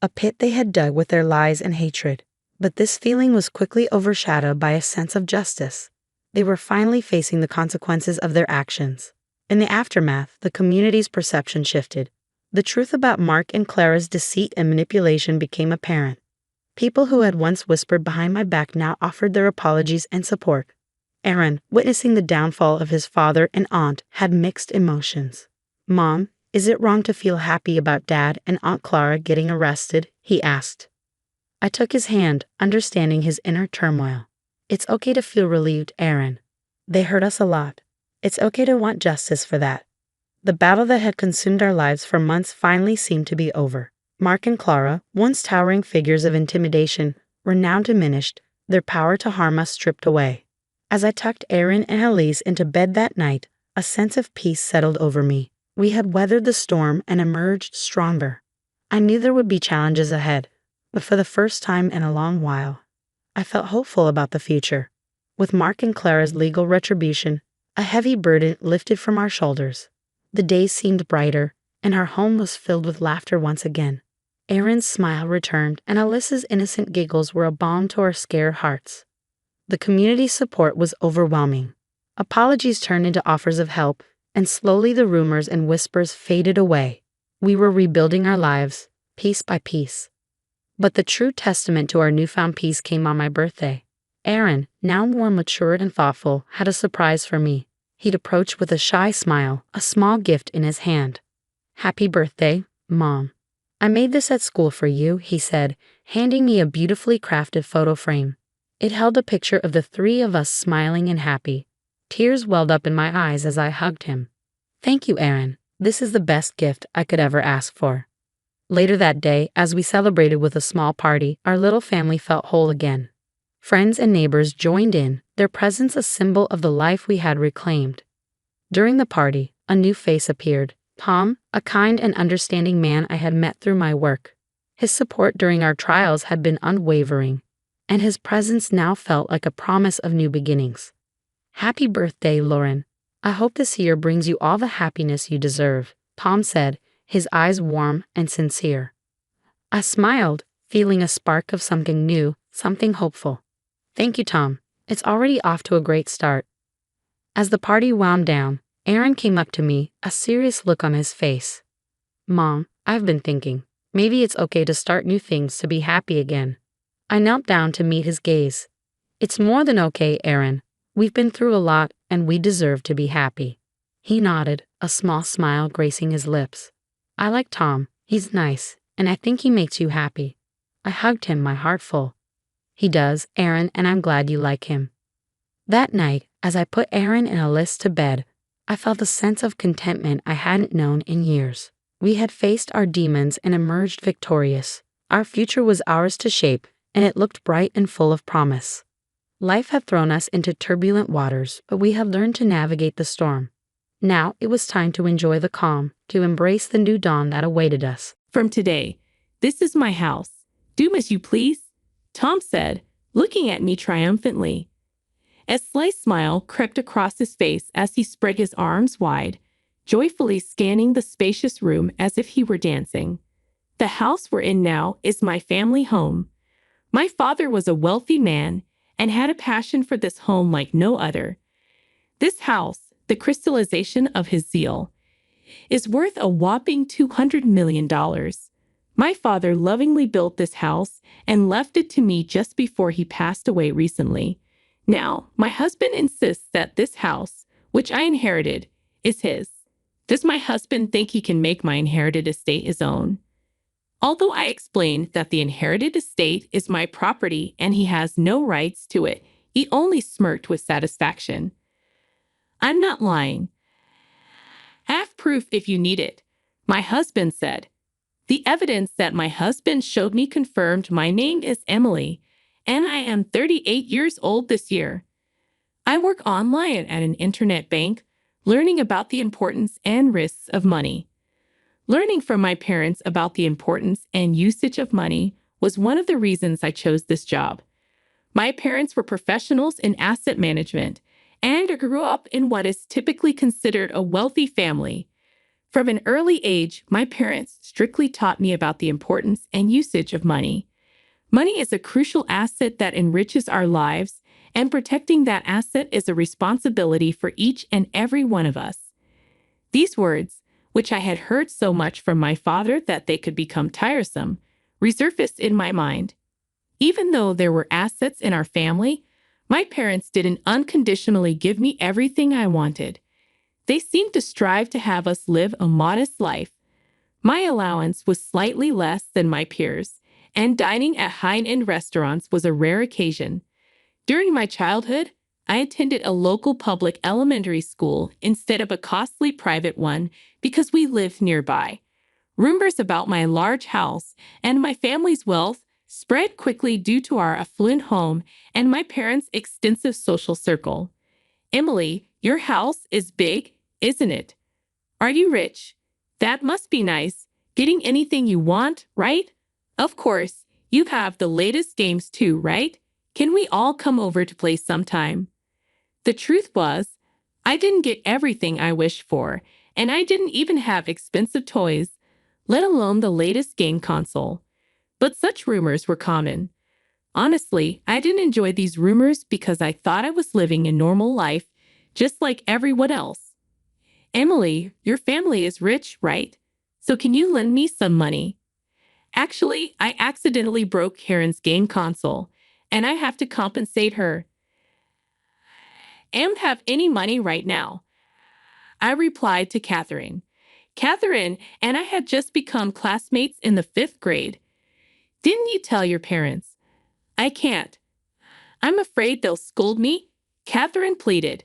a pit they had dug with their lies and hatred. But this feeling was quickly overshadowed by a sense of justice. They were finally facing the consequences of their actions. In the aftermath, the community's perception shifted. The truth about Mark and Clara's deceit and manipulation became apparent. People who had once whispered behind my back now offered their apologies and support. Aaron, witnessing the downfall of his father and aunt, had mixed emotions. "Mom, is it wrong to feel happy about Dad and Aunt Clara getting arrested?" he asked. I took his hand, understanding his inner turmoil. "It's okay to feel relieved, Aaron. They hurt us a lot. It's okay to want justice for that." The battle that had consumed our lives for months finally seemed to be over. Mark and Clara, once towering figures of intimidation, were now diminished, their power to harm us stripped away. As I tucked Aaron and Elise into bed that night, a sense of peace settled over me. We had weathered the storm and emerged stronger. I knew there would be challenges ahead, but for the first time in a long while, I felt hopeful about the future. With Mark and Clara's legal retribution, a heavy burden lifted from our shoulders. The days seemed brighter, and our home was filled with laughter once again. Aaron's smile returned, and Alyssa's innocent giggles were a balm to our scared hearts. The community's support was overwhelming. Apologies turned into offers of help, and slowly the rumors and whispers faded away. We were rebuilding our lives, piece by piece. But the true testament to our newfound peace came on my birthday. Aaron, now more mature and thoughtful, had a surprise for me. He'd approach with a shy smile, a small gift in his hand. "Happy birthday, Mom." I made this at school for you, he said, handing me a beautifully crafted photo frame. It held a picture of the three of us smiling and happy. Tears welled up in my eyes as I hugged him. Thank you, Aaron. This is the best gift I could ever ask for. Later that day, as we celebrated with a small party, our little family felt whole again. Friends and neighbors joined in, their presence a symbol of the life we had reclaimed. During the party, a new face appeared, Tom, a kind and understanding man I had met through my work. His support during our trials had been unwavering, and his presence now felt like a promise of new beginnings. Happy birthday, Lauren. I hope this year brings you all the happiness you deserve, Tom said, his eyes warm and sincere. I smiled, feeling a spark of something new, something hopeful. Thank you, Tom. It's already off to a great start. As the party wound down, Aaron came up to me, a serious look on his face. Mom, I've been thinking, maybe it's okay to start new things to be happy again. I knelt down to meet his gaze. It's more than okay, Aaron. We've been through a lot, and we deserve to be happy. He nodded, a small smile gracing his lips. I like Tom. He's nice, and I think he makes you happy. I hugged him, my heart full. He does, Aaron, and I'm glad you like him. That night, as I put Aaron and Alyssa to bed, I felt a sense of contentment I hadn't known in years. We had faced our demons and emerged victorious. Our future was ours to shape, and it looked bright and full of promise. Life had thrown us into turbulent waters, but we had learned to navigate the storm. Now it was time to enjoy the calm, to embrace the new dawn that awaited us. From today, this is my house. Do as you please, Tom said, looking at me triumphantly. A slight smile crept across his face as he spread his arms wide, joyfully scanning the spacious room as if he were dancing. The house we're in now is my family home. My father was a wealthy man and had a passion for this home like no other. This house, the crystallization of his zeal, is worth a whopping $200 million. My father lovingly built this house and left it to me just before he passed away recently. Now, my husband insists that this house, which I inherited, is his. Does my husband think he can make my inherited estate his own? Although I explained that the inherited estate is my property and he has no rights to it, he only smirked with satisfaction. I'm not lying. Have proof if you need it, my husband said. The evidence that my husband showed me confirmed my name is Emily, and I am 38 years old this year. I work online at an internet bank, learning about the importance and risks of money. Learning from my parents about the importance and usage of money was one of the reasons I chose this job. My parents were professionals in asset management, and I grew up in what is typically considered a wealthy family. From an early age, my parents strictly taught me about the importance and usage of money. Money is a crucial asset that enriches our lives, and protecting that asset is a responsibility for each and every one of us. These words, which I had heard so much from my father that they could become tiresome, resurfaced in my mind. Even though there were assets in our family, my parents didn't unconditionally give me everything I wanted. They seemed to strive to have us live a modest life. My allowance was slightly less than my peers, and dining at high-end restaurants was a rare occasion. During my childhood, I attended a local public elementary school instead of a costly private one because we lived nearby. Rumors about my large house and my family's wealth spread quickly due to our affluent home and my parents' extensive social circle. Emily, your house is big, isn't it? Are you rich? That must be nice. Getting anything you want, right? Of course, you have the latest games too, right? Can we all come over to play sometime? The truth was, I didn't get everything I wished for, and I didn't even have expensive toys, let alone the latest game console. But such rumors were common. Honestly, I didn't enjoy these rumors because I thought I was living a normal life, just like everyone else. Emily, your family is rich, right? So can you lend me some money? Actually, I accidentally broke Karen's game console, and I have to compensate her. I don't have any money right now, I replied to Catherine. Catherine and I had just become classmates in the 5th grade. Didn't you tell your parents? I can't. I'm afraid they'll scold me, Catherine pleaded.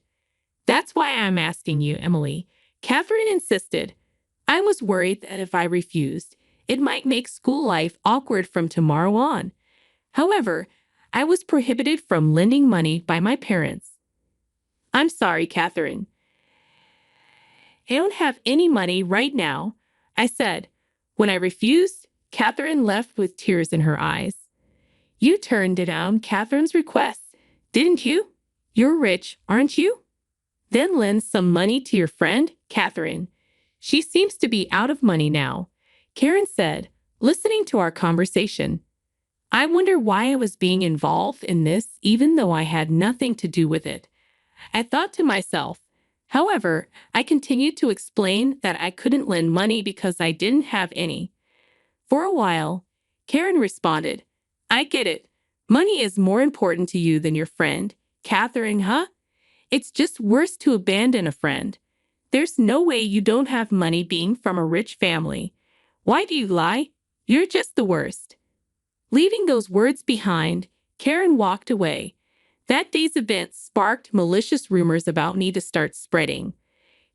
That's why I'm asking you, Emily. Catherine insisted. I was worried that if I refused, it might make school life awkward from tomorrow on. However, I was prohibited from lending money by my parents. I'm sorry, Catherine. I don't have any money right now, I said. When I refused, Catherine left with tears in her eyes. You turned down Catherine's request, didn't you? You're rich, aren't you? Then lend some money to your friend, Catherine. She seems to be out of money now, Karen said, listening to our conversation. I wonder why I was being involved in this even though I had nothing to do with it. I thought to myself. However, I continued to explain that I couldn't lend money because I didn't have any. For a while, Karen responded, I get it. Money is more important to you than your friend, Catherine, huh? It's just worse to abandon a friend. There's no way you don't have money being from a rich family. Why do you lie? You're just the worst. Leaving those words behind, Karen walked away. That day's event sparked malicious rumors about me to start spreading.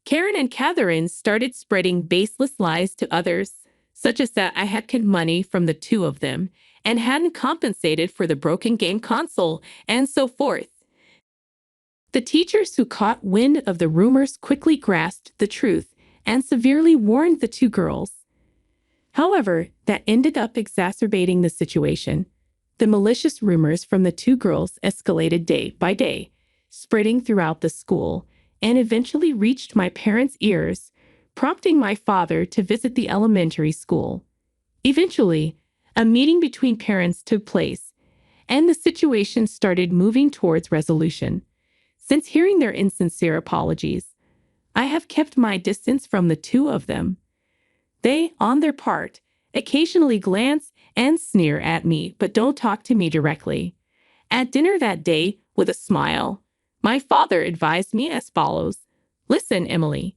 Karen and Catherine started spreading baseless lies to others, such as that I had kept money from the two of them and hadn't compensated for the broken game console, and so forth. The teachers who caught wind of the rumors quickly grasped the truth and severely warned the two girls. However, that ended up exacerbating the situation. The malicious rumors from the two girls escalated day by day, spreading throughout the school, and eventually reached my parents' ears, prompting my father to visit the elementary school. Eventually, a meeting between parents took place, and the situation started moving towards resolution. Since hearing their insincere apologies, I have kept my distance from the two of them. They, on their part, occasionally glance and sneer at me, but don't talk to me directly. At dinner that day, with a smile, my father advised me as follows. Listen, Emily.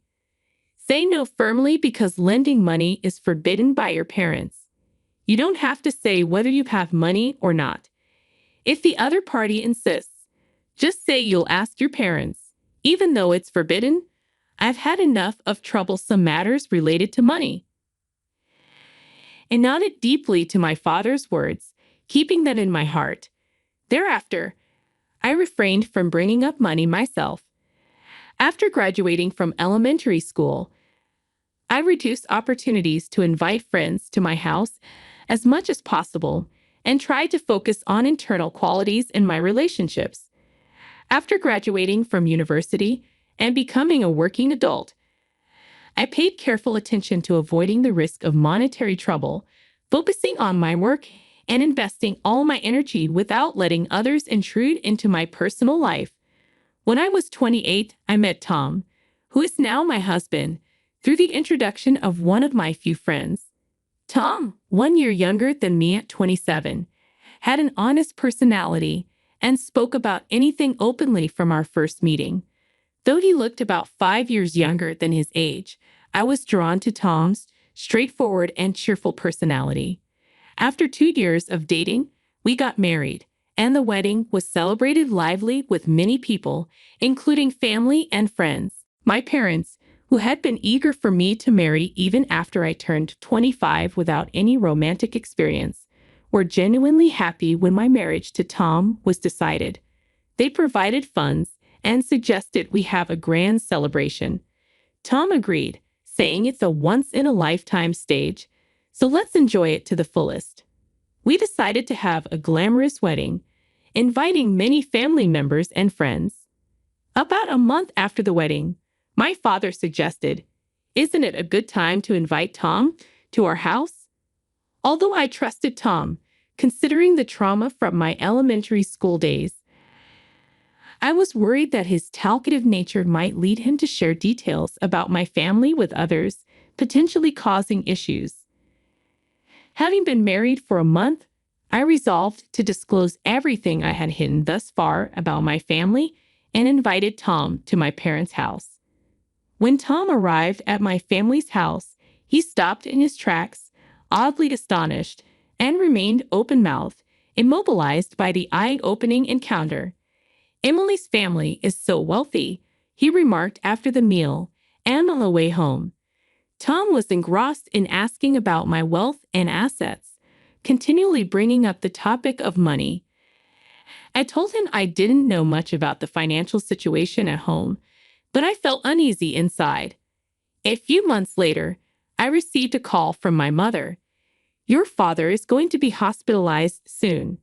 Say no firmly because lending money is forbidden by your parents. You don't have to say whether you have money or not. If the other party insists, just say you'll ask your parents. Even though it's forbidden, I've had enough of troublesome matters related to money. And nodded deeply to my father's words, keeping them in my heart. Thereafter, I refrained from bringing up money myself. After graduating from elementary school, I reduced opportunities to invite friends to my house as much as possible and tried to focus on internal qualities in my relationships. After graduating from university and becoming a working adult, I paid careful attention to avoiding the risk of monetary trouble, focusing on my work and investing all my energy without letting others intrude into my personal life. When I was 28, I met Tom, who is now my husband, through the introduction of one of my few friends. Tom, 1 year younger than me at 27, had an honest personality and spoke about anything openly from our first meeting. Though he looked about 5 years younger than his age, I was drawn to Tom's straightforward and cheerful personality. After 2 years of dating, we got married, and the wedding was celebrated lively with many people, including family and friends. My parents, who had been eager for me to marry even after I turned 25 without any romantic experience, were genuinely happy when my marriage to Tom was decided. They provided funds and suggested we have a grand celebration. Tom agreed, saying it's a once-in-a-lifetime stage, so let's enjoy it to the fullest. We decided to have a glamorous wedding, inviting many family members and friends. About a month after the wedding, my father suggested, "Isn't it a good time to invite Tom to our house?" Although I trusted Tom, considering the trauma from my elementary school days, I was worried that his talkative nature might lead him to share details about my family with others, potentially causing issues. Having been married for a month, I resolved to disclose everything I had hidden thus far about my family and invited Tom to my parents' house. When Tom arrived at my family's house, he stopped in his tracks, oddly astonished, and remained open-mouthed, immobilized by the eye-opening encounter. "Emily's family is so wealthy," he remarked after the meal and on the way home. Tom was engrossed in asking about my wealth and assets, continually bringing up the topic of money. I told him I didn't know much about the financial situation at home, but I felt uneasy inside. A few months later, I received a call from my mother. "Your father is going to be hospitalized soon."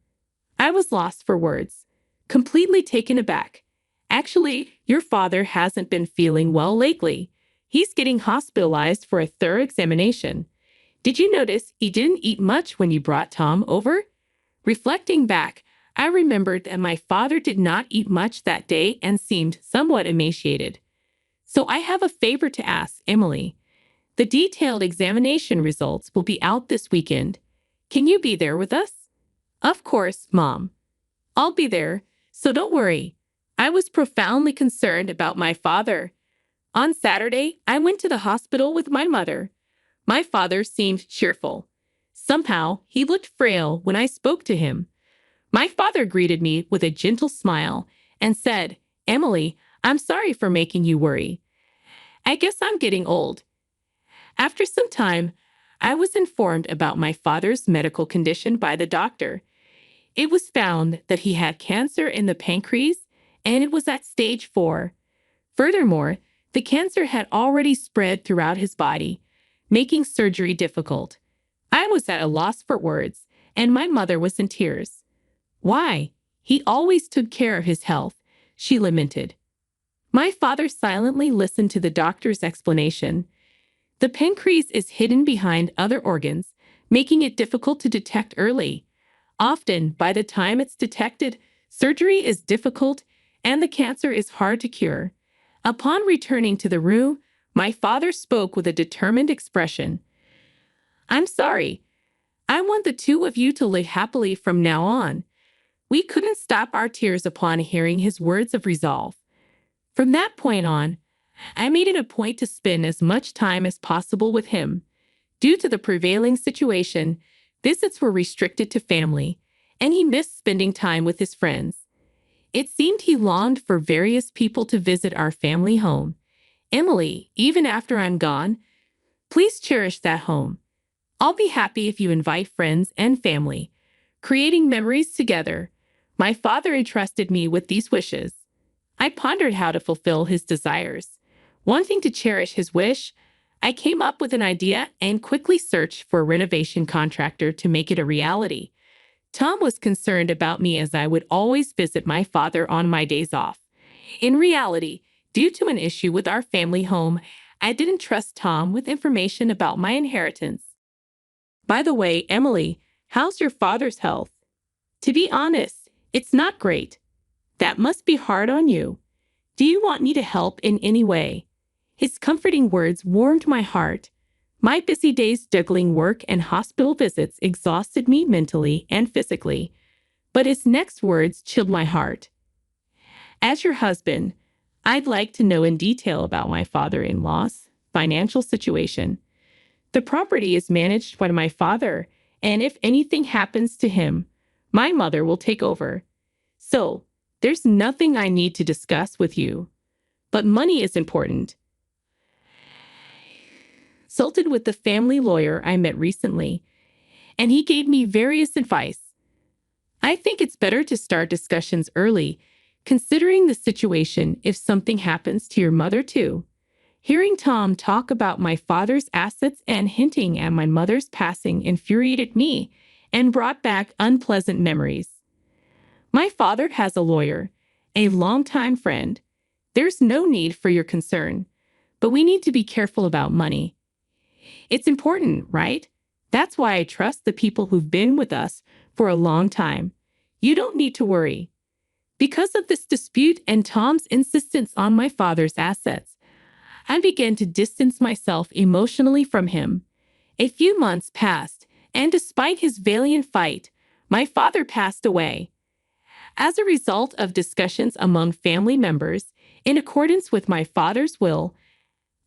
I was lost for words, completely taken aback. "Actually, your father hasn't been feeling well lately. He's getting hospitalized for a thorough examination. Did you notice he didn't eat much when you brought Tom over?" Reflecting back, I remembered that my father did not eat much that day and seemed somewhat emaciated. "So I have a favor to ask, Emily. The detailed examination results will be out this weekend. Can you be there with us?" "Of course, Mom. I'll be there, so don't worry." I was profoundly concerned about my father. On Saturday, I went to the hospital with my mother. My father seemed cheerful. Somehow, he looked frail when I spoke to him. My father greeted me with a gentle smile and said, "Emily, I'm sorry for making you worry. I guess I'm getting old." After some time, I was informed about my father's medical condition by the doctor. It was found that he had cancer in the pancreas, and it was at stage 4. Furthermore, the cancer had already spread throughout his body, making surgery difficult. I was at a loss for words, and my mother was in tears. "Why? He always took care of his health," she lamented. My father silently listened to the doctor's explanation. "The pancreas is hidden behind other organs, making it difficult to detect early. Often, by the time it's detected, surgery is difficult and the cancer is hard to cure." Upon returning to the room, my father spoke with a determined expression. "I'm sorry. I want the two of you to live happily from now on." We couldn't stop our tears upon hearing his words of resolve. From that point on, I made it a point to spend as much time as possible with him. Due to the prevailing situation, visits were restricted to family, and he missed spending time with his friends. It seemed he longed for various people to visit our family home. "Emily, even after I'm gone, please cherish that home. I'll be happy if you invite friends and family, creating memories together." My father entrusted me with these wishes. I pondered how to fulfill his desires. Wanting to cherish his wish, I came up with an idea and quickly searched for a renovation contractor to make it a reality. Tom was concerned about me as I would always visit my father on my days off. In reality, due to an issue with our family home, I didn't trust Tom with information about my inheritance. "By the way, Emily, how's your father's health?" "To be honest, it's not great." "That must be hard on you. Do you want me to help in any way?" His comforting words warmed my heart. My busy days juggling work and hospital visits exhausted me mentally and physically, but his next words chilled my heart. "As your husband, I'd like to know in detail about my father-in-law's financial situation. The property is managed by my father, and if anything happens to him, my mother will take over. So, there's nothing I need to discuss with you. But money is important." Consulted with the family lawyer I met recently, and he gave me various advice. I think it's better to start discussions early, considering the situation if something happens to your mother too. Hearing Tom talk about my father's assets and hinting at my mother's passing infuriated me and brought back unpleasant memories. My father has a lawyer, a longtime friend. There's no need for your concern, but we need to be careful about money. It's important, right? That's why I trust the people who've been with us for a long time. You don't need to worry. Because of this dispute and Tom's insistence on my father's assets, I began to distance myself emotionally from him. A few months passed, and despite his valiant fight, my father passed away. As a result of discussions among family members, in accordance with my father's will,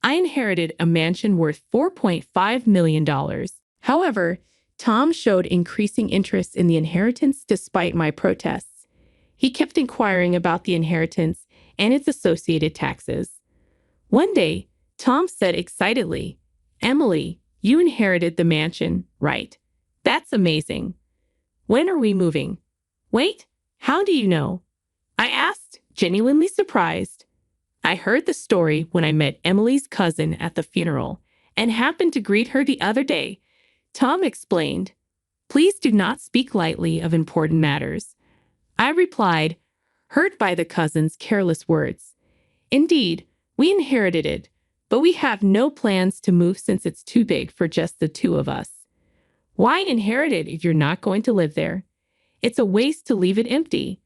I inherited a mansion worth $4.5 million. However, Tom showed increasing interest in the inheritance despite my protests. He kept inquiring about the inheritance and its associated taxes. One day, Tom said excitedly, "Emily, you inherited the mansion, right? That's amazing. When are we moving?" "Wait, how do you know?" I asked, genuinely surprised. "I heard the story when I met Emily's cousin at the funeral and happened to greet her the other day," Tom explained. "Please do not speak lightly of important matters," I replied, hurt by the cousin's careless words. "Indeed, we inherited it, but we have no plans to move since it's too big for just the two of us." "Why inherit it if you're not going to live there? It's a waste to leave it empty.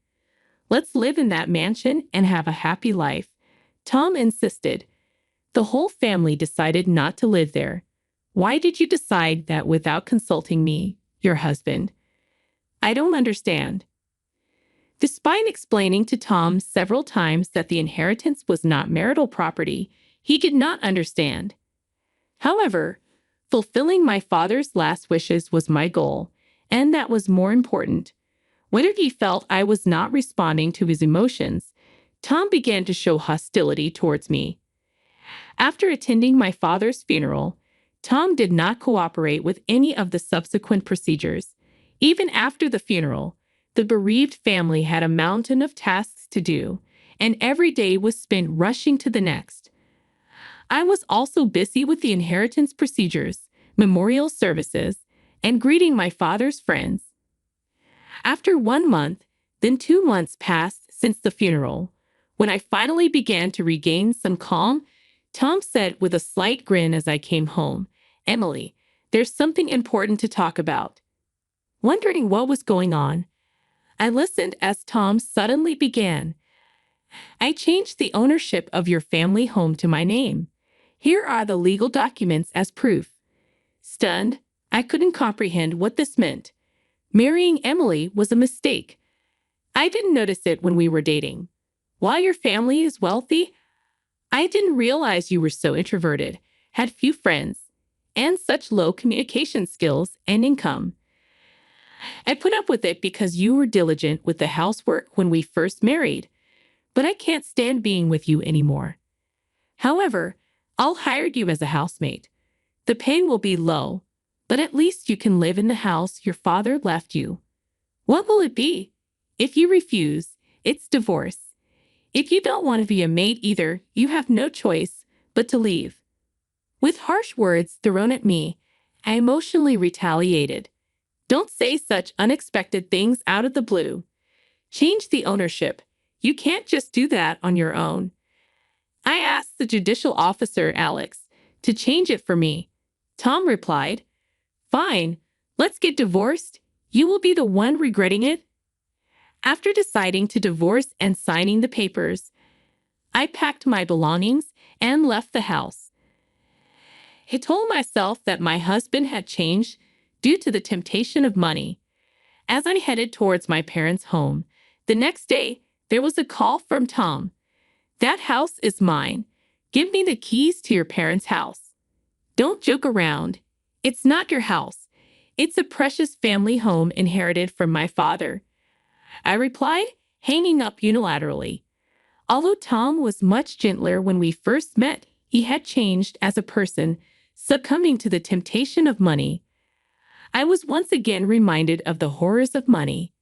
Let's live in that mansion and have a happy life," Tom insisted. "The whole family decided not to live there. Why did you decide that without consulting me, your husband?" "I don't understand." Despite explaining to Tom several times that the inheritance was not marital property, he did not understand. However, fulfilling my father's last wishes was my goal, and that was more important. Whether he felt I was not responding to his emotions, Tom began to show hostility towards me. After attending my father's funeral, Tom did not cooperate with any of the subsequent procedures. Even after the funeral, the bereaved family had a mountain of tasks to do, and every day was spent rushing to the next. I was also busy with the inheritance procedures, memorial services, and greeting my father's friends. After 1 month, then 2 months passed since the funeral. When I finally began to regain some calm, Tom said with a slight grin as I came home, "Emily, there's something important to talk about." Wondering what was going on, I listened as Tom suddenly began, "I changed the ownership of your family home to my name. Here are the legal documents as proof." Stunned, I couldn't comprehend what this meant. Marrying Emily was a mistake. I didn't notice it when we were dating. While your family is wealthy, I didn't realize you were so introverted, had few friends, and such low communication skills and income. I put up with it because you were diligent with the housework when we first married, but I can't stand being with you anymore. However, I'll hire you as a housemate. The pay will be low, but at least you can live in the house your father left you. What will it be? If you refuse, it's divorce. If you don't want to be a maid either, you have no choice but to leave." With harsh words thrown at me, I emotionally retaliated. "Don't say such unexpected things out of the blue. Change the ownership. You can't just do that on your own." I asked the judicial officer, Alex, to change it for me. Tom replied, "Fine, let's get divorced. You will be the one regretting it." After deciding to divorce and signing the papers, I packed my belongings and left the house. I told myself that my husband had changed due to the temptation of money. As I headed towards my parents' home, the next day, there was a call from Tom. "That house is mine. Give me the keys to your parents' house." "Don't joke around. It's not your house. It's a precious family home inherited from my father," I replied, hanging up unilaterally. Although Tom was much gentler when we first met, he had changed as a person, succumbing to the temptation of money. I was once again reminded of the horrors of money.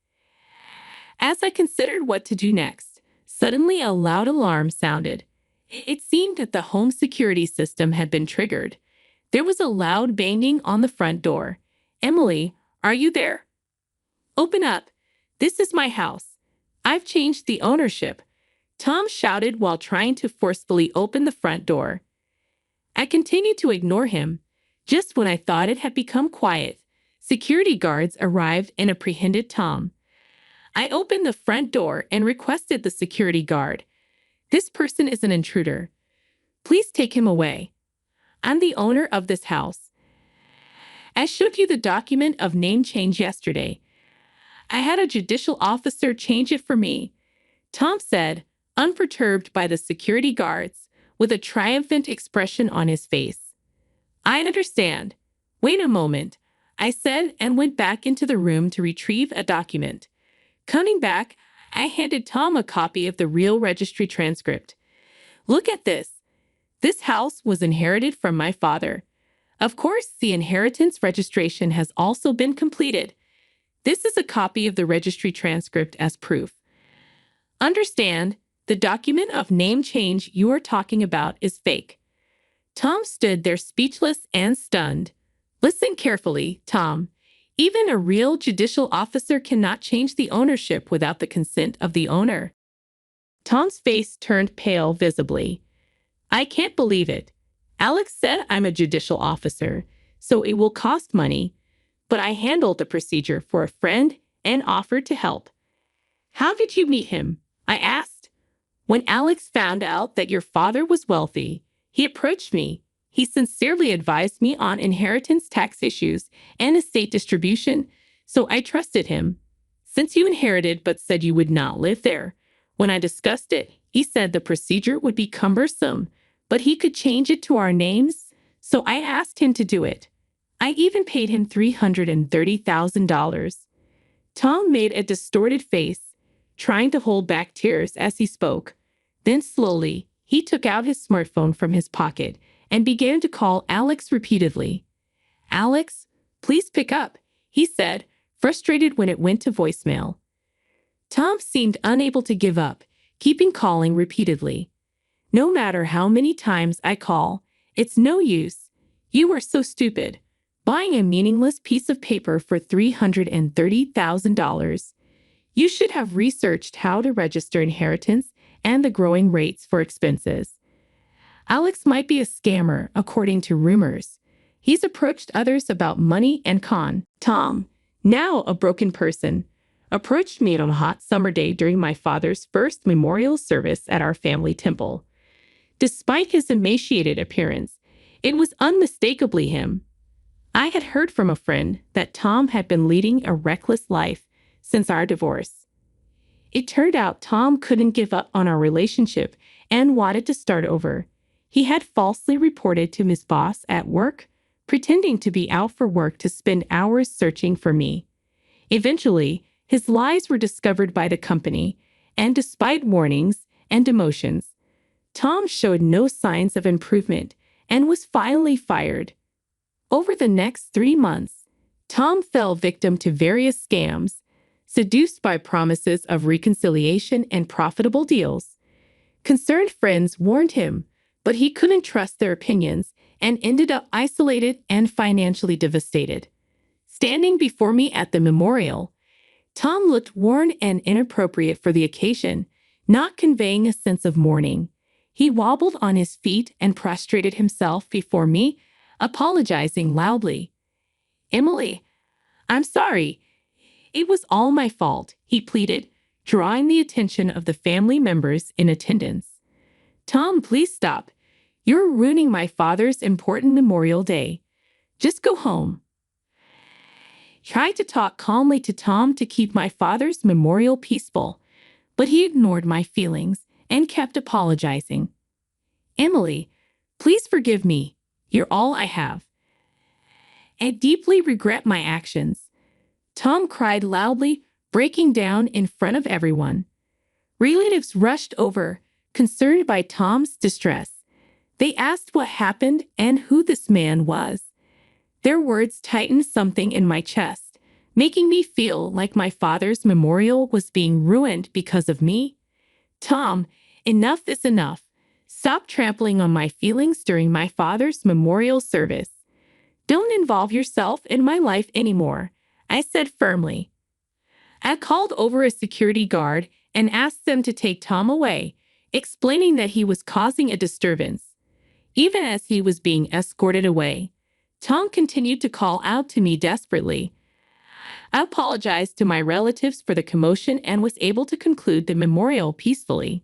As I considered what to do next, suddenly a loud alarm sounded. It seemed that the home security system had been triggered. There was a loud banging on the front door. "Emily, are you there? Open up. This is my house. I've changed the ownership," Tom shouted while trying to forcefully open the front door. I continued to ignore him. Just when I thought it had become quiet, security guards arrived and apprehended Tom. I opened the front door and requested the security guard, "This person is an intruder. Please take him away. I'm the owner of this house. I showed you the document of name change yesterday. I had a judicial officer change it for me," Tom said, unperturbed by the security guards, with a triumphant expression on his face. "I understand. Wait a moment," I said and went back into the room to retrieve a document. Coming back, I handed Tom a copy of the real registry transcript. "Look at this. This house was inherited from my father. Of course, the inheritance registration has also been completed. This is a copy of the registry transcript as proof. Understand, the document of name change you are talking about is fake." Tom stood there speechless and stunned. "Listen carefully, Tom. Even a real judicial officer cannot change the ownership without the consent of the owner." Tom's face turned pale visibly. "I can't believe it. Alex said I'm a judicial officer, so it will cost money, but I handled the procedure for a friend and offered to help." "How did you meet him?" I asked. "When Alex found out that your father was wealthy, he approached me. He sincerely advised me on inheritance tax issues and estate distribution, so I trusted him. Since you inherited but said you would not live there, when I discussed it, he said the procedure would be cumbersome, but he could change it to our names, so I asked him to do it. I even paid him $330,000. Tom made a distorted face, trying to hold back tears as he spoke. Then slowly, he took out his smartphone from his pocket and began to call Alex repeatedly. "Alex, please pick up," he said, frustrated when it went to voicemail. Tom seemed unable to give up, keeping calling repeatedly. "No matter how many times I call, it's no use. You are so stupid. Buying a meaningless piece of paper for $330,000. You should have researched how to register inheritance and the growing rates for expenses. Alex might be a scammer, according to rumors. He's approached others about money and con. Tom, now a broken person, approached me on a hot summer day during my father's first memorial service at our family temple. Despite his emaciated appearance, it was unmistakably him. I had heard from a friend that Tom had been leading a reckless life since our divorce. It turned out Tom couldn't give up on our relationship and wanted to start over. He had falsely reported to his boss at work, pretending to be out for work to spend hours searching for me. Eventually, his lies were discovered by the company, and despite warnings and demotions, Tom showed no signs of improvement and was finally fired. Over the next 3 months, Tom fell victim to various scams, seduced by promises of reconciliation and profitable deals. Concerned friends warned him, but he couldn't trust their opinions and ended up isolated and financially devastated. Standing before me at the memorial, Tom looked worn and inappropriate for the occasion, not conveying a sense of mourning. He wobbled on his feet and prostrated himself before me, apologizing loudly. "Emily, I'm sorry. It was all my fault," he pleaded, drawing the attention of the family members in attendance. "Tom, please stop. You're ruining my father's important Memorial Day. Just go home." Tried to talk calmly to Tom to keep my father's memorial peaceful, but he ignored my feelings and kept apologizing. "Emily, please forgive me. You're all I have. I deeply regret my actions." Tom cried loudly, breaking down in front of everyone. Relatives rushed over, concerned by Tom's distress. They asked what happened and who this man was. Their words tightened something in my chest, making me feel like my father's memorial was being ruined because of me. "Tom, enough is enough. Stop trampling on my feelings during my father's memorial service. Don't involve yourself in my life anymore," I said firmly. I called over a security guard and asked them to take Tom away, explaining that he was causing a disturbance. Even as he was being escorted away, Tom continued to call out to me desperately. I apologized to my relatives for the commotion and was able to conclude the memorial peacefully.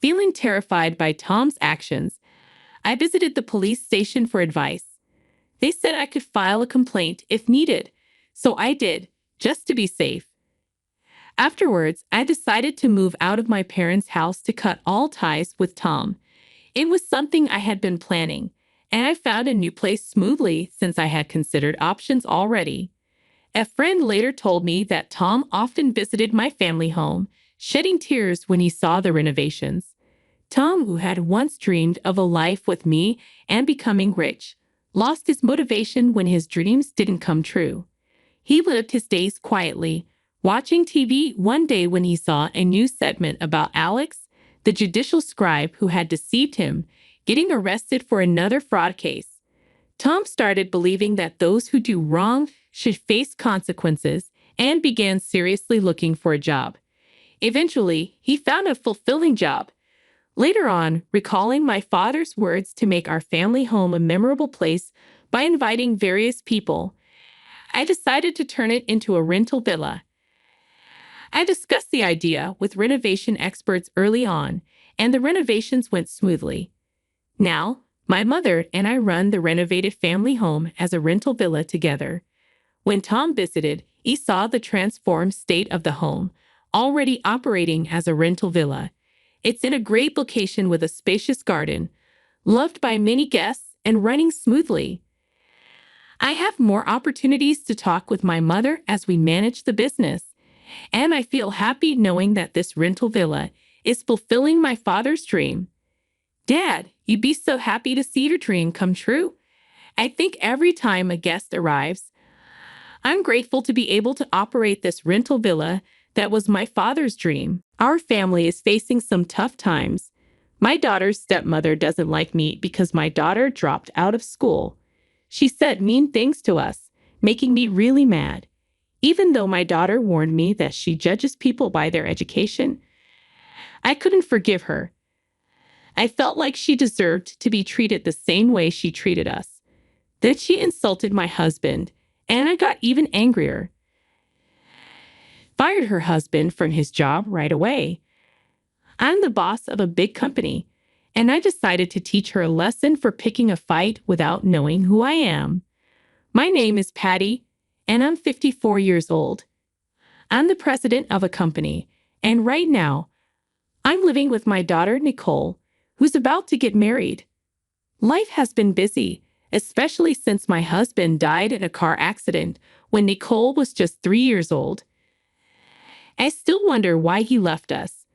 Feeling terrified by Tom's actions, I visited the police station for advice. They said I could file a complaint if needed, so I did, just to be safe. Afterwards, I decided to move out of my parents' house to cut all ties with Tom. It was something I had been planning, and I found a new place smoothly since I had considered options already. A friend later told me that Tom often visited my family home, shedding tears when he saw the renovations. Tom, who had once dreamed of a life with me and becoming rich, lost his motivation when his dreams didn't come true. He lived his days quietly, watching TV one day when he saw a news segment about Alex, the judicial scribe who had deceived him, getting arrested for another fraud case. Tom started believing that those who do wrong should face consequences and began seriously looking for a job. Eventually, he found a fulfilling job. Later on, recalling my father's words to make our family home a memorable place by inviting various people, I decided to turn it into a rental villa. I discussed the idea with renovation experts early on, and the renovations went smoothly. Now, my mother and I run the renovated family home as a rental villa together. When Tom visited, he saw the transformed state of the home, already operating as a rental villa. It's in a great location with a spacious garden, loved by many guests and running smoothly. I have more opportunities to talk with my mother as we manage the business, and I feel happy knowing that this rental villa is fulfilling my father's dream. Dad, you'd be so happy to see your dream come true. I think every time a guest arrives, I'm grateful to be able to operate this rental villa that was my father's dream. Our family is facing some tough times. My daughter's stepmother doesn't like me because my daughter dropped out of school. She said mean things to us, making me really mad. Even though my daughter warned me that she judges people by their education, I couldn't forgive her. I felt like she deserved to be treated the same way she treated us. Then she insulted my husband, and I got even angrier. Fired her husband from his job right away. I'm the boss of a big company, and I decided to teach her a lesson for picking a fight without knowing who I am. My name is Patty, and I'm 54 years old. I'm the president of a company, and right now, I'm living with my daughter, Nicole, who's about to get married. Life has been busy, especially since my husband died in a car accident when Nicole was just 3 years old. I still wonder why he left us.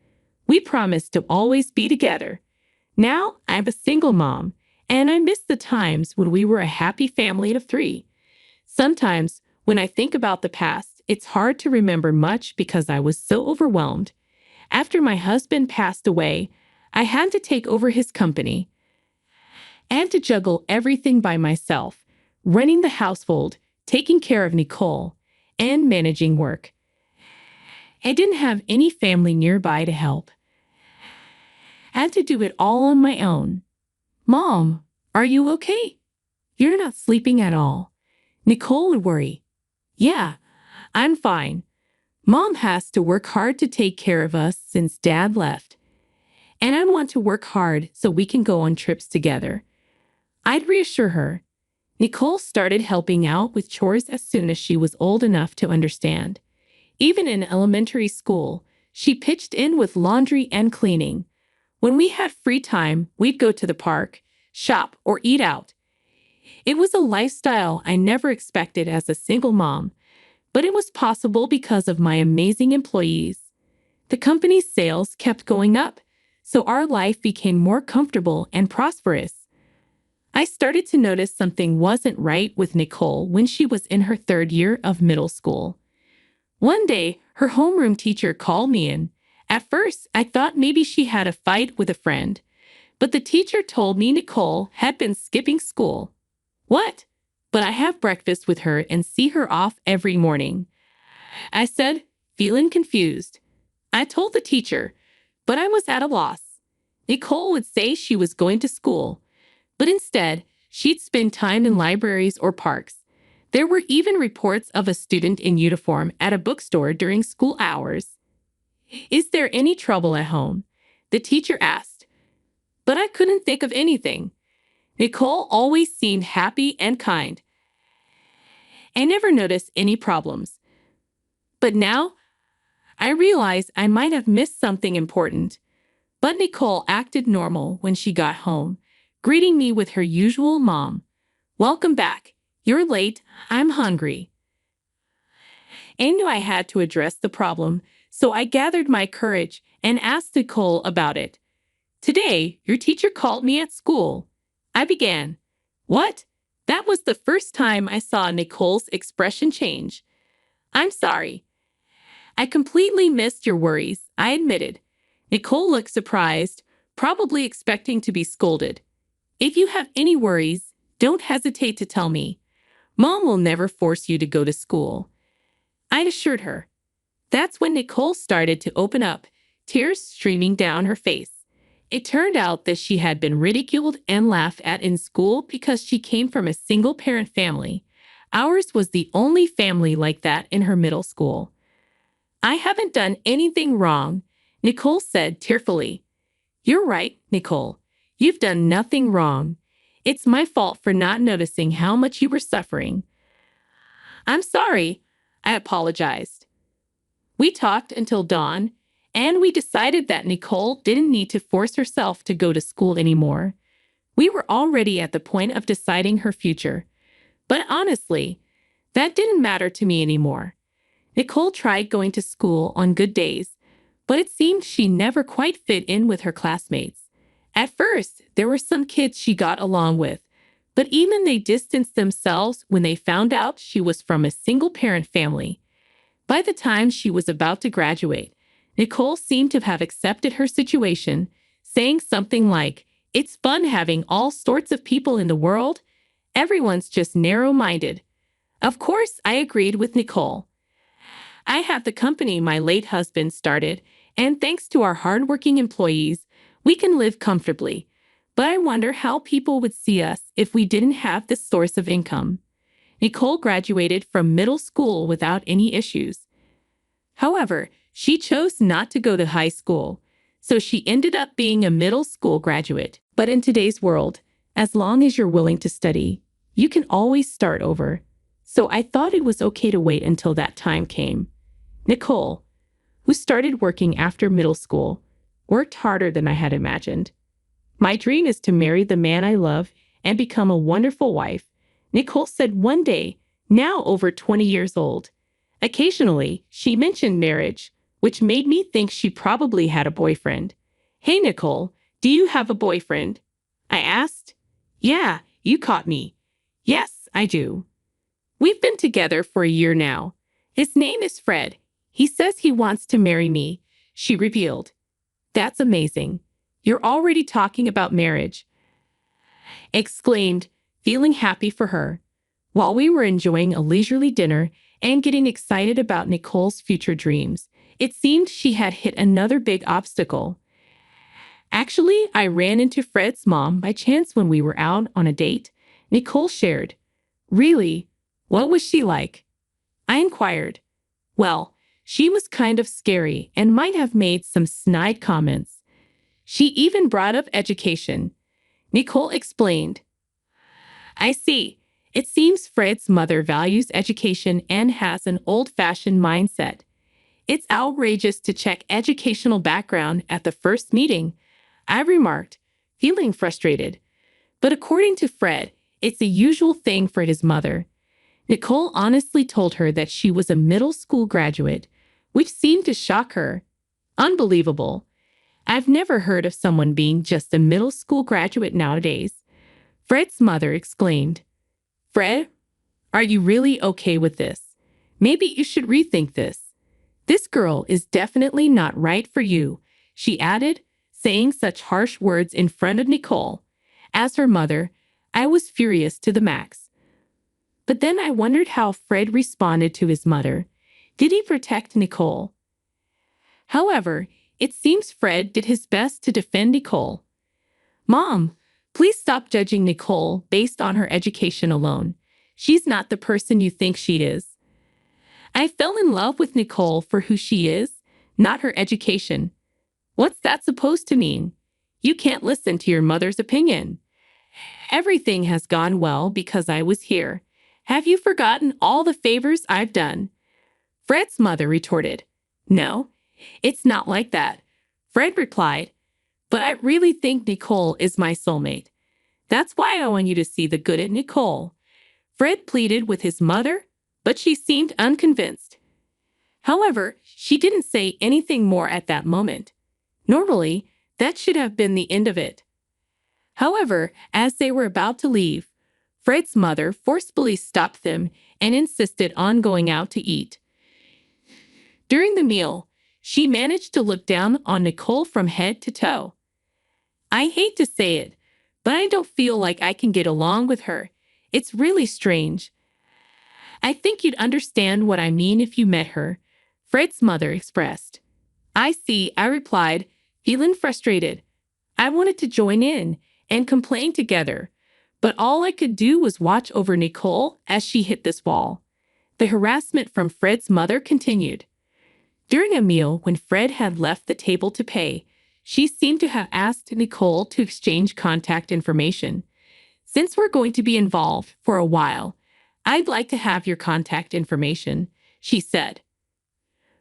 We promised to always be together. Now I'm a single mom, and I miss the times when we were a happy family of 3. Sometimes, when I think about the past, it's hard to remember much because I was so overwhelmed. After my husband passed away, I had to take over his company. I had to juggle everything by myself, running the household, taking care of Nicole, and managing work. I didn't have any family nearby to help. I had to do it all on my own. Mom, are you okay? You're not sleeping at all. Nicole would worry. Yeah, I'm fine. Mom has to work hard to take care of us since Dad left. And I want to work hard so we can go on trips together. I'd reassure her. Nicole started helping out with chores as soon as she was old enough to understand. Even in elementary school, she pitched in with laundry and cleaning. When we had free time, we'd go to the park, shop, or eat out. It was a lifestyle I never expected as a single mom, but it was possible because of my amazing employees. The company's sales kept going up, so our life became more comfortable and prosperous. I started to notice something wasn't right with Nicole when she was in her 3rd year of middle school. One day, her homeroom teacher called me in. At first, I thought maybe she had a fight with a friend, but the teacher told me Nicole had been skipping school. What? But I have breakfast with her and see her off every morning. I said, feeling confused. I told the teacher, but I was at a loss. Nicole would say she was going to school, but instead, she'd spend time in libraries or parks. There were even reports of a student in uniform at a bookstore during school hours. Is there any trouble at home? The teacher asked, but I couldn't think of anything. Nicole always seemed happy and kind. I never noticed any problems. But now, I realize I might have missed something important. But Nicole acted normal when she got home, greeting me with her usual "Mom, welcome back. You're late. I'm hungry." I knew I had to address the problem, so I gathered my courage and asked Nicole about it. "Today, your teacher called me at school," I began. "What?" That was the first time I saw Nicole's expression change. "I'm sorry. I completely missed your worries," I admitted. Nicole looked surprised, probably expecting to be scolded. "If you have any worries, don't hesitate to tell me. Mom will never force you to go to school," I assured her. That's when Nicole started to open up, tears streaming down her face. It turned out that she had been ridiculed and laughed at in school because she came from a single-parent family. Ours was the only family like that in her middle school. "I haven't done anything wrong," Nicole said tearfully. "You're right, Nicole. You've done nothing wrong. It's my fault for not noticing how much you were suffering." "I'm sorry," I apologized. We talked until dawn, and we decided that Nicole didn't need to force herself to go to school anymore. We were already at the point of deciding her future. But honestly, that didn't matter to me anymore. Nicole tried going to school on good days, but it seemed she never quite fit in with her classmates. At first, there were some kids she got along with, but even they distanced themselves when they found out she was from a single-parent family. By the time she was about to graduate, Nicole seemed to have accepted her situation, saying something like, "It's fun having all sorts of people in the world. Everyone's just narrow-minded." Of course, I agreed with Nicole. I had the company my late husband started, and thanks to our hardworking employees, we can live comfortably. But I wonder how people would see us if we didn't have this source of income. Nicole graduated from middle school without any issues. However, she chose not to go to high school, so she ended up being a middle school graduate. But in today's world, as long as you're willing to study, you can always start over. So I thought it was okay to wait until that time came. Nicole, who started working after middle school, worked harder than I had imagined. "My dream is to marry the man I love and become a wonderful wife," Nicole said one day, now over 20 years old. Occasionally, she mentioned marriage, which made me think she probably had a boyfriend. "Hey, Nicole, do you have a boyfriend?" I asked. "Yeah, you caught me. Yes, I do. We've been together for a year now. His name is Fred. He says he wants to marry me," she revealed. "That's amazing. You're already talking about marriage," I exclaimed, feeling happy for her. While we were enjoying a leisurely dinner and getting excited about Nicole's future dreams, it seemed she had hit another big obstacle. "Actually, I ran into Fred's mom by chance when we were out on a date," Nicole shared. "Really? What was she like?" I inquired. "Well, she was kind of scary and might have made some snide comments. She even brought up education," Nicole explained. "I see. It seems Fred's mother values education and has an old-fashioned mindset. It's outrageous to check educational background at the first meeting," I remarked, feeling frustrated. But according to Fred, it's a usual thing for his mother. Nicole honestly told her that she was a middle school graduate, which seemed to shock her. Unbelievable. I've never heard of someone being just a middle school graduate nowadays. Fred's mother exclaimed. "Fred, are you really okay with this? Maybe you should rethink this. This girl is definitely not right for you," she added, saying such harsh words in front of Nicole. As her mother, I was furious to the max. But then I wondered how Fred responded to his mother. Did he protect Nicole? However, it seems Fred did his best to defend Nicole. "Mom, please stop judging Nicole based on her education alone. She's not the person you think she is." I fell in love with Nicole for who she is, not her education. What's that supposed to mean? You can't listen to your mother's opinion. Everything has gone well because I was here. Have you forgotten all the favors I've done? Fred's mother retorted. "No, it's not like that," Fred replied. But I really think Nicole is my soulmate. That's why I want you to see the good in Nicole. Fred pleaded with his mother, but she seemed unconvinced. However, she didn't say anything more at that moment. Normally, that should have been the end of it. However, as they were about to leave, Fred's mother forcefully stopped them and insisted on going out to eat. During the meal, she managed to look down on Nicole from head to toe. I hate to say it, but I don't feel like I can get along with her. It's really strange. I think you'd understand what I mean if you met her, Fred's mother expressed. I see, I replied, feeling frustrated. I wanted to join in and complain together, but all I could do was watch over Nicole as she hit this wall. The harassment from Fred's mother continued. During a meal, when Fred had left the table to pay, she seemed to have asked Nicole to exchange contact information. Since we're going to be involved for a while, I'd like to have your contact information, she said.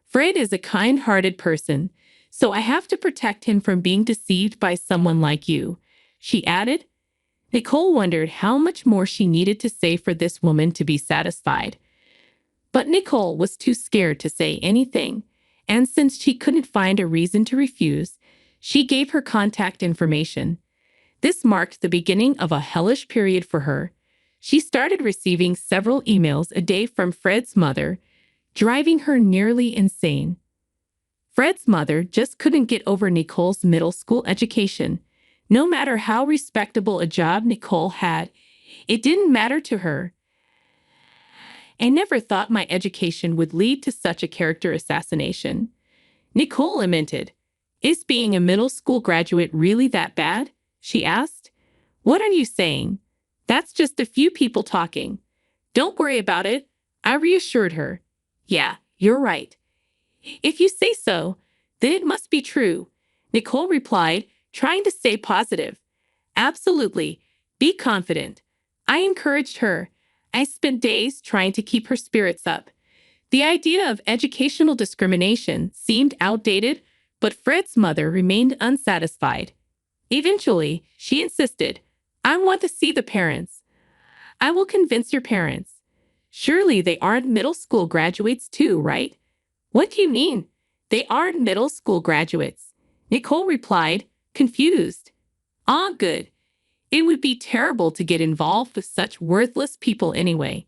Fred is a kind-hearted person, so I have to protect him from being deceived by someone like you, she added. Nicole wondered how much more she needed to say for this woman to be satisfied. But Nicole was too scared to say anything, and since she couldn't find a reason to refuse, she gave her contact information. This marked the beginning of a hellish period for her. She started receiving several emails a day from Fred's mother, driving her nearly insane. Fred's mother just couldn't get over Nicole's middle school education. No matter how respectable a job Nicole had, it didn't matter to her. I never thought my education would lead to such a character assassination, Nicole lamented. Is being a middle school graduate really that bad? She asked. What are you saying? That's just a few people talking. Don't worry about it, I reassured her. Yeah, you're right. If you say so, then it must be true, Nicole replied, trying to stay positive. Absolutely. Be confident. I encouraged her. I spent days trying to keep her spirits up. The idea of educational discrimination seemed outdated, but Fred's mother remained unsatisfied. Eventually, she insisted, I want to see the parents. I will convince your parents. Surely they aren't middle school graduates too, right? What do you mean? They aren't middle school graduates, Nicole replied, confused. Ah, good. It would be terrible to get involved with such worthless people anyway.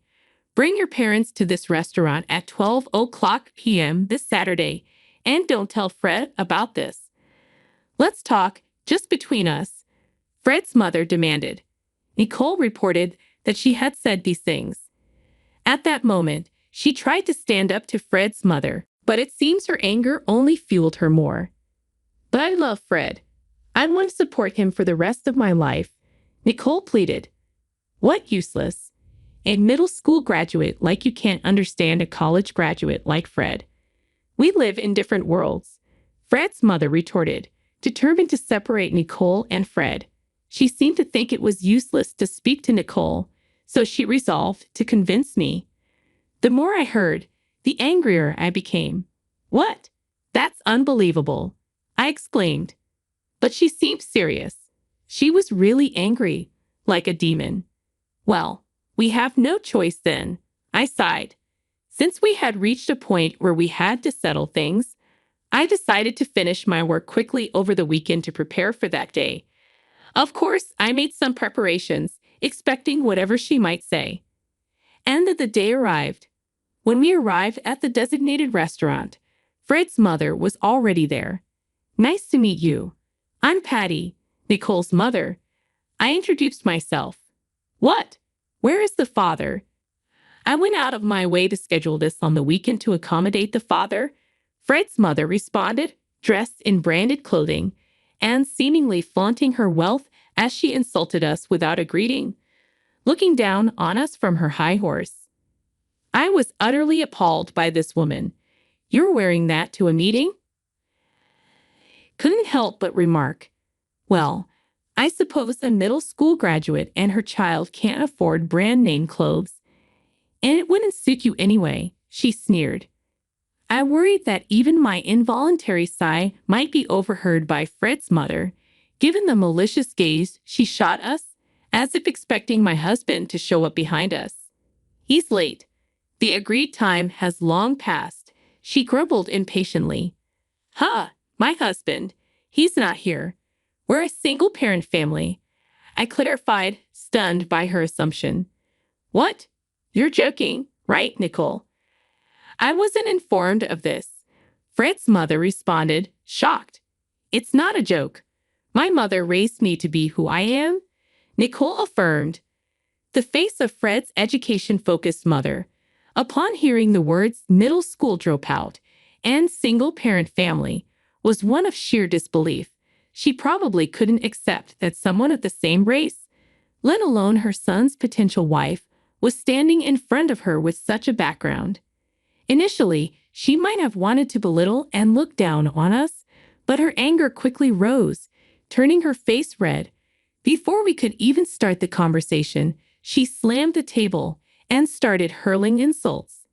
Bring your parents to this restaurant at 12:00 p.m. this Saturday, and don't tell Fred about this. Let's talk, just between us, Fred's mother demanded. Nicole reported that she had said these things. At that moment, she tried to stand up to Fred's mother, but it seems her anger only fueled her more. But I love Fred. I want to support him for the rest of my life, Nicole pleaded. What useless? A middle school graduate like you can't understand a college graduate like Fred. We live in different worlds, Fred's mother retorted, determined to separate Nicole and Fred. She seemed to think it was useless to speak to Nicole, so she resolved to convince me. The more I heard, the angrier I became. What? That's unbelievable, I exclaimed. But she seemed serious. She was really angry, like a demon. Well, we have no choice then, I sighed. Since we had reached a point where we had to settle things, I decided to finish my work quickly over the weekend to prepare for that day. Of course, I made some preparations, expecting whatever she might say. And the day arrived. When we arrived at the designated restaurant, Fred's mother was already there. Nice to meet you. I'm Patty, Nicole's mother. I introduced myself. What? Where is the father? I went out of my way to schedule this on the weekend to accommodate the father, Fred's mother responded, dressed in branded clothing and seemingly flaunting her wealth as she insulted us without a greeting, looking down on us from her high horse. I was utterly appalled by this woman. You're wearing that to a meeting? Couldn't help but remark, well, I suppose a middle school graduate and her child can't afford brand name clothes. And it wouldn't suit you anyway, she sneered. I worried that even my involuntary sigh might be overheard by Fred's mother, Given the malicious gaze, she shot us, as if expecting my husband to show up behind us. He's late. The agreed time has long passed, she grumbled impatiently. Ha, my husband. He's not here. We're a single-parent family, I clarified, stunned by her assumption. What? You're joking, right, Nicole? I wasn't informed of this. Fred's mother responded, shocked. It's not a joke. My mother raised me to be who I am, Nicole affirmed. The face of Fred's education-focused mother, upon hearing the words middle school dropout and single-parent family, was one of sheer disbelief. She probably couldn't accept that someone of the same race, let alone her son's potential wife, was standing in front of her with such a background. Initially, she might have wanted to belittle and look down on us, but her anger quickly rose, turning her face red. Before we could even start the conversation, she slammed the table and started hurling insults.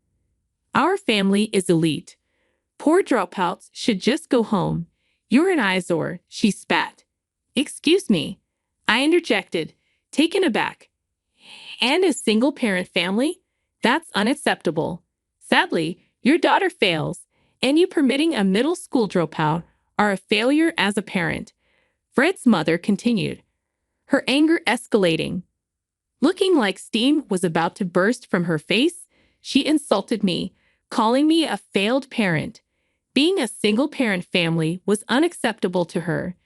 Our family is elite. Poor dropouts should just go home. You're an eyesore, she spat. Excuse me, I interjected, taken aback. And a single-parent family? That's unacceptable. Sadly, your daughter fails, and you permitting a middle school dropout are a failure as a parent. Fred's mother continued, her anger escalating. Looking like steam was about to burst from her face, she insulted me, calling me a failed parent. Being a single-parent family was unacceptable to her.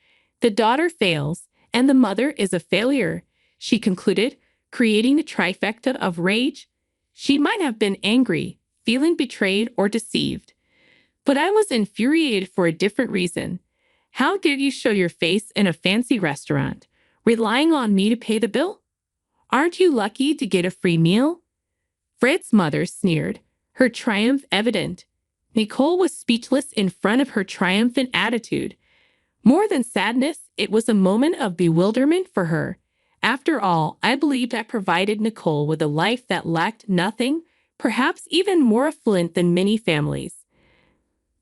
The daughter fails, and the mother is a failure, she concluded, creating a trifecta of rage. She might have been angry, feeling betrayed or deceived. But I was infuriated for a different reason. How dare you show your face in a fancy restaurant, relying on me to pay the bill? Aren't you lucky to get a free meal? Fred's mother sneered, her triumph evident. Nicole was speechless in front of her triumphant attitude. More than sadness, it was a moment of bewilderment for her. After all, I believed I provided Nicole with a life that lacked nothing, perhaps even more affluent than many families.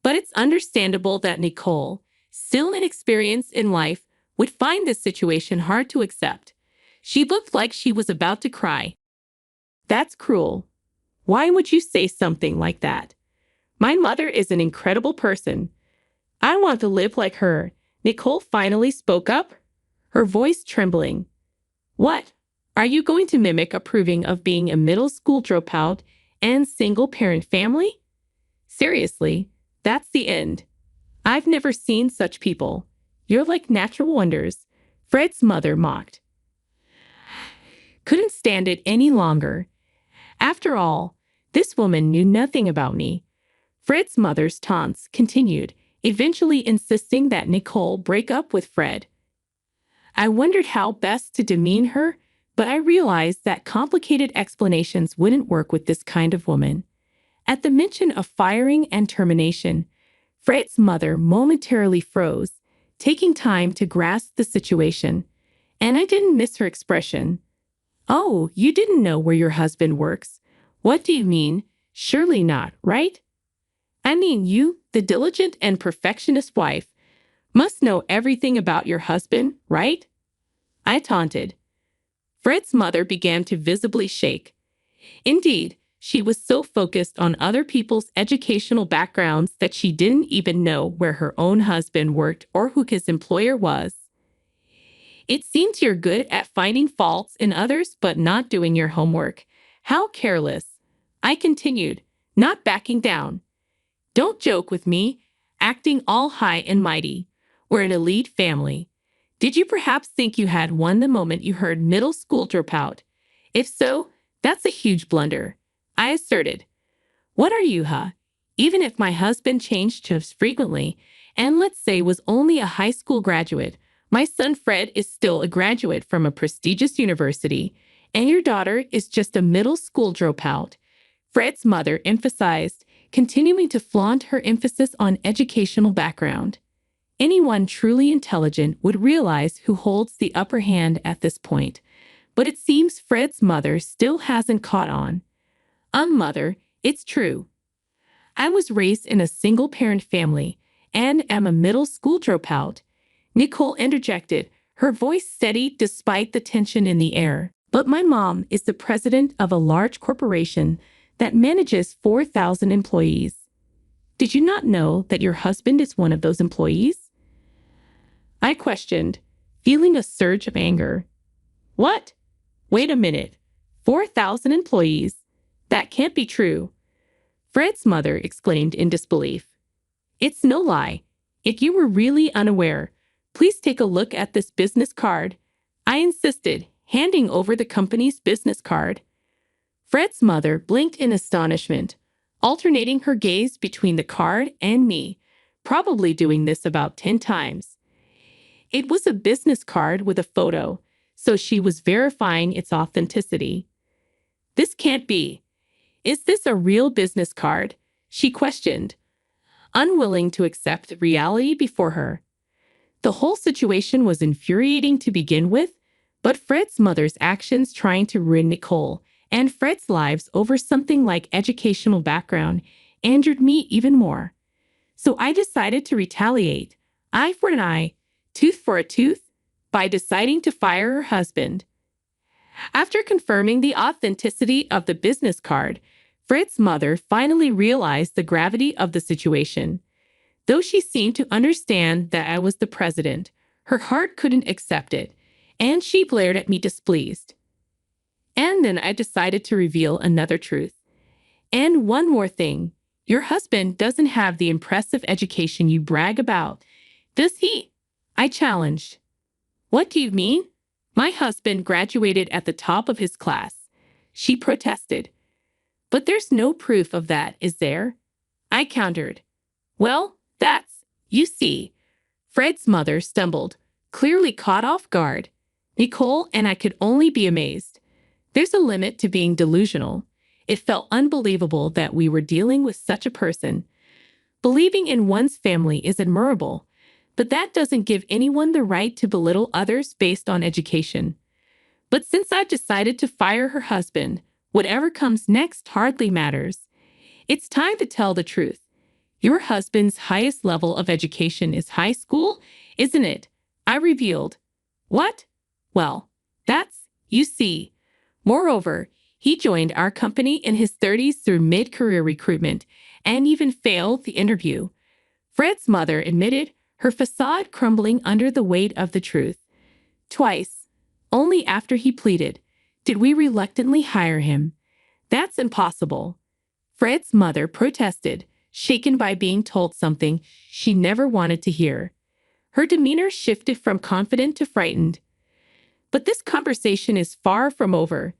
But it's understandable that Nicole, still inexperienced in life, would find this situation hard to accept. She looked like she was about to cry. That's cruel. Why would you say something like that? My mother is an incredible person. I want to live like her. Nicole finally spoke up, her voice trembling. What? Are you going to mimic approving of being a middle school dropout and single-parent family? Seriously, that's the end. I've never seen such people. You're like natural wonders, Fred's mother mocked. Couldn't stand it any longer. After all, this woman knew nothing about me. Fred's mother's taunts continued, eventually insisting that Nicole break up with Fred. I wondered how best to demean her, but I realized that complicated explanations wouldn't work with this kind of woman. At the mention of firing and termination, Fred's mother momentarily froze, taking time to grasp the situation, and I didn't miss her expression. Oh, you didn't know where your husband works. What do you mean? Surely not, right? I mean, you, the diligent and perfectionist wife, must know everything about your husband, right? I taunted. Fred's mother began to visibly shake. Indeed, she was so focused on other people's educational backgrounds that she didn't even know where her own husband worked or who his employer was. It seems you're good at finding faults in others but not doing your homework. How careless. I continued, not backing down. Don't joke with me, acting all high and mighty. We're an elite family. Did you perhaps think you had won the moment you heard middle school dropout? If so, that's a huge blunder, I asserted. What are you, huh? Even if my husband changed shifts frequently, and let's say was only a high school graduate, my son Fred is still a graduate from a prestigious university, and your daughter is just a middle school dropout. Fred's mother emphasized, continuing to flaunt her emphasis on educational background. Anyone truly intelligent would realize who holds the upper hand at this point, but it seems Fred's mother still hasn't caught on. Mother, it's true. I was raised in a single-parent family and am a middle school dropout. Nicole interjected, her voice steady despite the tension in the air. But my mom is the president of a large corporation that manages 4,000 employees. Did you not know that your husband is one of those employees? I questioned, feeling a surge of anger. What? Wait a minute. 4,000 employees? That can't be true. Fred's mother exclaimed in disbelief. It's no lie. If you were really unaware, please take a look at this business card. I insisted, handing over the company's business card. Fred's mother blinked in astonishment, alternating her gaze between the card and me, probably doing this about 10 times. It was a business card with a photo, so she was verifying its authenticity. This can't be. Is this a real business card? She questioned, unwilling to accept reality before her. The whole situation was infuriating to begin with, but Fred's mother's actions trying to ruin Nicole and Fred's lives over something like educational background angered me even more. So I decided to retaliate, eye for an eye, tooth for a tooth, by deciding to fire her husband. After confirming the authenticity of the business card, Fred's mother finally realized the gravity of the situation. Though she seemed to understand that I was the president, her heart couldn't accept it, and she glared at me displeased. And then I decided to reveal another truth. And one more thing, your husband doesn't have the impressive education you brag about, does he? I challenged. What do you mean? My husband graduated at the top of his class. She protested. But there's no proof of that, is there? I countered. Well, you see. Fred's mother stumbled, clearly caught off guard. Nicole and I could only be amazed. There's a limit to being delusional. It felt unbelievable that we were dealing with such a person. Believing in one's family is admirable, but that doesn't give anyone the right to belittle others based on education. But since I've decided to fire her husband, whatever comes next hardly matters. It's time to tell the truth. Your husband's highest level of education is high school, isn't it? I revealed. What? Well, you see. Moreover, he joined our company in his 30s through mid-career recruitment and even failed the interview. Fred's mother admitted, her facade crumbling under the weight of the truth. Twice, only after he pleaded, did we reluctantly hire him. That's impossible. Fred's mother protested, shaken by being told something she never wanted to hear. Her demeanor shifted from confident to frightened. But this conversation is far from over.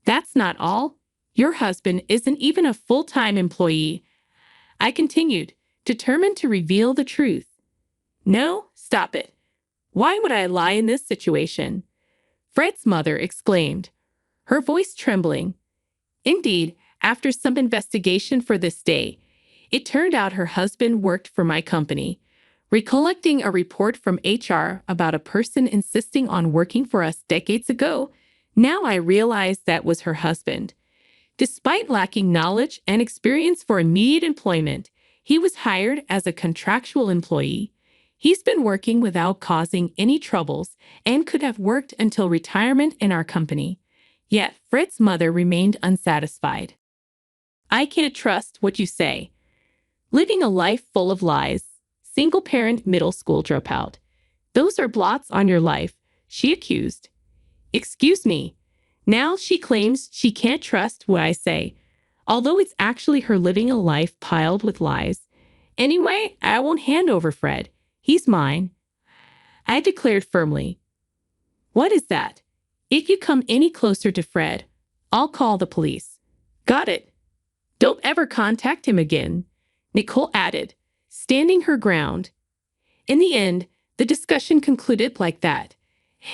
That's not all. Your husband isn't even a full-time employee. I continued, determined to reveal the truth. No, stop it. Why would I lie in this situation? Fred's mother exclaimed, her voice trembling. Indeed, after some investigation for this day, it turned out her husband worked for my company. Recollecting a report from HR about a person insisting on working for us decades ago, now I realized that was her husband. Despite lacking knowledge and experience for immediate employment, he was hired as a contractual employee. He's been working without causing any troubles and could have worked until retirement in our company. Yet Fred's mother remained unsatisfied. I can't trust what you say. Living a life full of lies. Single-parent middle school dropout. Those are blots on your life, she accused. Excuse me. Now she claims she can't trust what I say, although it's actually her living a life piled with lies. Anyway, I won't hand over Fred. He's mine. I declared firmly. What is that? If you come any closer to Fred, I'll call the police. Got it. Don't ever contact him again, Nicole added, standing her ground. In the end, the discussion concluded like that,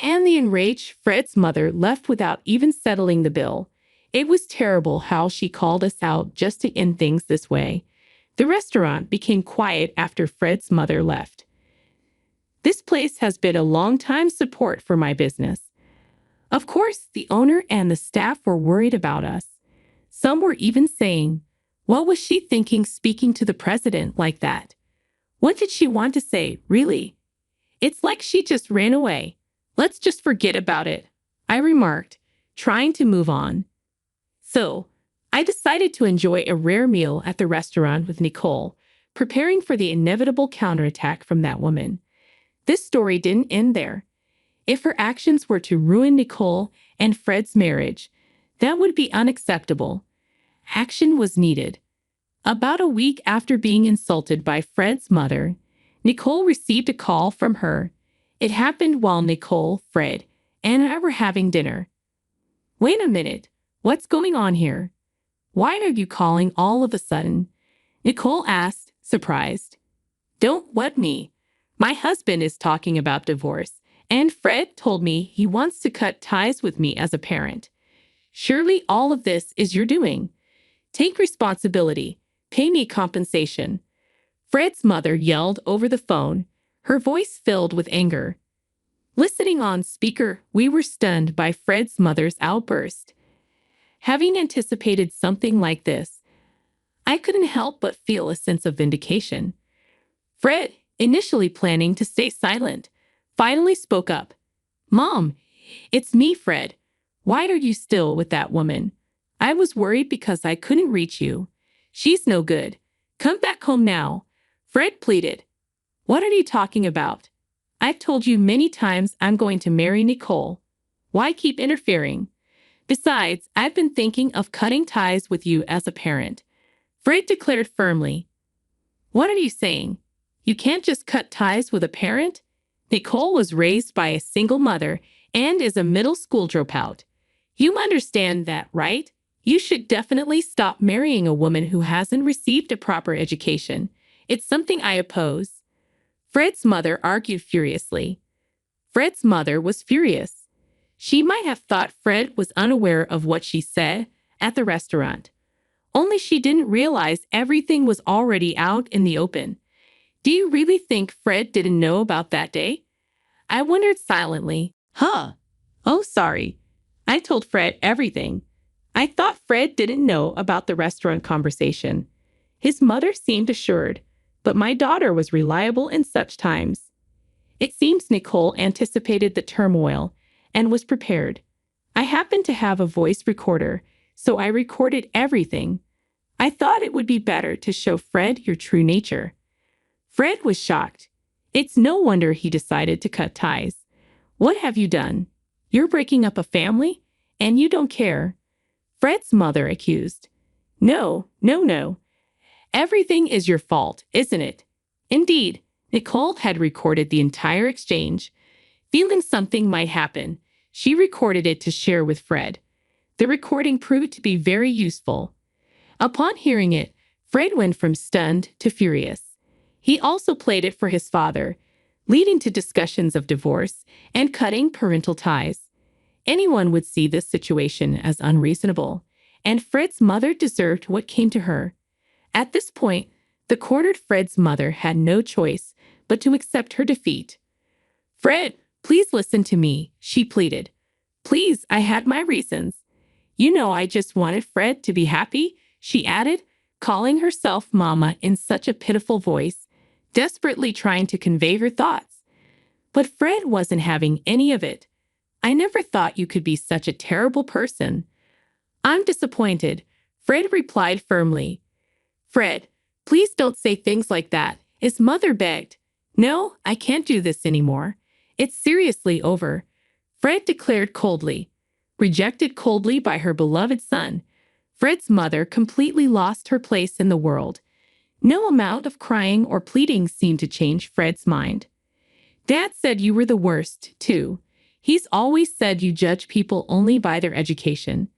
and the enraged Fred's mother left without even settling the bill. It was terrible how she called us out just to end things this way. The restaurant became quiet after Fred's mother left. This place has been a long-time support for my business. Of course, the owner and the staff were worried about us. Some were even saying, what was she thinking speaking to the president like that? What did she want to say, really? It's like she just ran away. Let's just forget about it, I remarked, trying to move on. So, I decided to enjoy a rare meal at the restaurant with Nicole, preparing for the inevitable counterattack from that woman. This story didn't end there. If her actions were to ruin Nicole and Fred's marriage, that would be unacceptable. Action was needed. About a week after being insulted by Fred's mother, Nicole received a call from her. It happened while Nicole, Fred, and I were having dinner. Wait a minute, what's going on here? Why are you calling all of a sudden? Nicole asked, surprised. Don't what me? My husband is talking about divorce, and Fred told me he wants to cut ties with me as a parent. Surely all of this is your doing. Take responsibility. Pay me compensation. Fred's mother yelled over the phone, her voice filled with anger. Listening on speaker, we were stunned by Fred's mother's outburst. Having anticipated something like this, I couldn't help but feel a sense of vindication. Fred, initially planning to stay silent, finally spoke up. Mom, it's me, Fred. Why are you still with that woman? I was worried because I couldn't reach you. She's no good. Come back home now. Fred pleaded. What are you talking about? I've told you many times I'm going to marry Nicole. Why keep interfering? Besides, I've been thinking of cutting ties with you as a parent. Fred declared firmly. What are you saying? You can't just cut ties with a parent? Nicole was raised by a single mother and is a middle school dropout. You understand that, right? You should definitely stop marrying a woman who hasn't received a proper education. It's something I oppose. Fred's mother argued furiously. Fred's mother was furious. She might have thought Fred was unaware of what she said at the restaurant. Only she didn't realize everything was already out in the open. Do you really think Fred didn't know about that day? I wondered silently. Huh. Oh, sorry. I told Fred everything. I thought Fred didn't know about the restaurant conversation. His mother seemed assured, but my daughter was reliable in such times. It seems Nicole anticipated the turmoil and was prepared. I happened to have a voice recorder, so I recorded everything. I thought it would be better to show Fred your true nature. Fred was shocked. It's no wonder he decided to cut ties. What have you done? You're breaking up a family, and you don't care. Fred's mother accused. No. Everything is your fault, isn't it? Indeed, Nicole had recorded the entire exchange. Feeling something might happen, she recorded it to share with Fred. The recording proved to be very useful. Upon hearing it, Fred went from stunned to furious. He also played it for his father, leading to discussions of divorce and cutting parental ties. Anyone would see this situation as unreasonable, and Fred's mother deserved what came to her. At this point, the cornered Fred's mother had no choice but to accept her defeat. Fred, please listen to me, she pleaded. Please, I had my reasons. You know I just wanted Fred to be happy, she added, calling herself Mama in such a pitiful voice, desperately trying to convey her thoughts. But Fred wasn't having any of it. I never thought you could be such a terrible person. I'm disappointed, Fred replied firmly. Fred, please don't say things like that, his mother begged. No, I can't do this anymore. It's seriously over, Fred declared coldly. Rejected coldly by her beloved son, Fred's mother completely lost her place in the world. No amount of crying or pleading seemed to change Fred's mind. Dad said you were the worst, too. He's always said you judge people only by their education.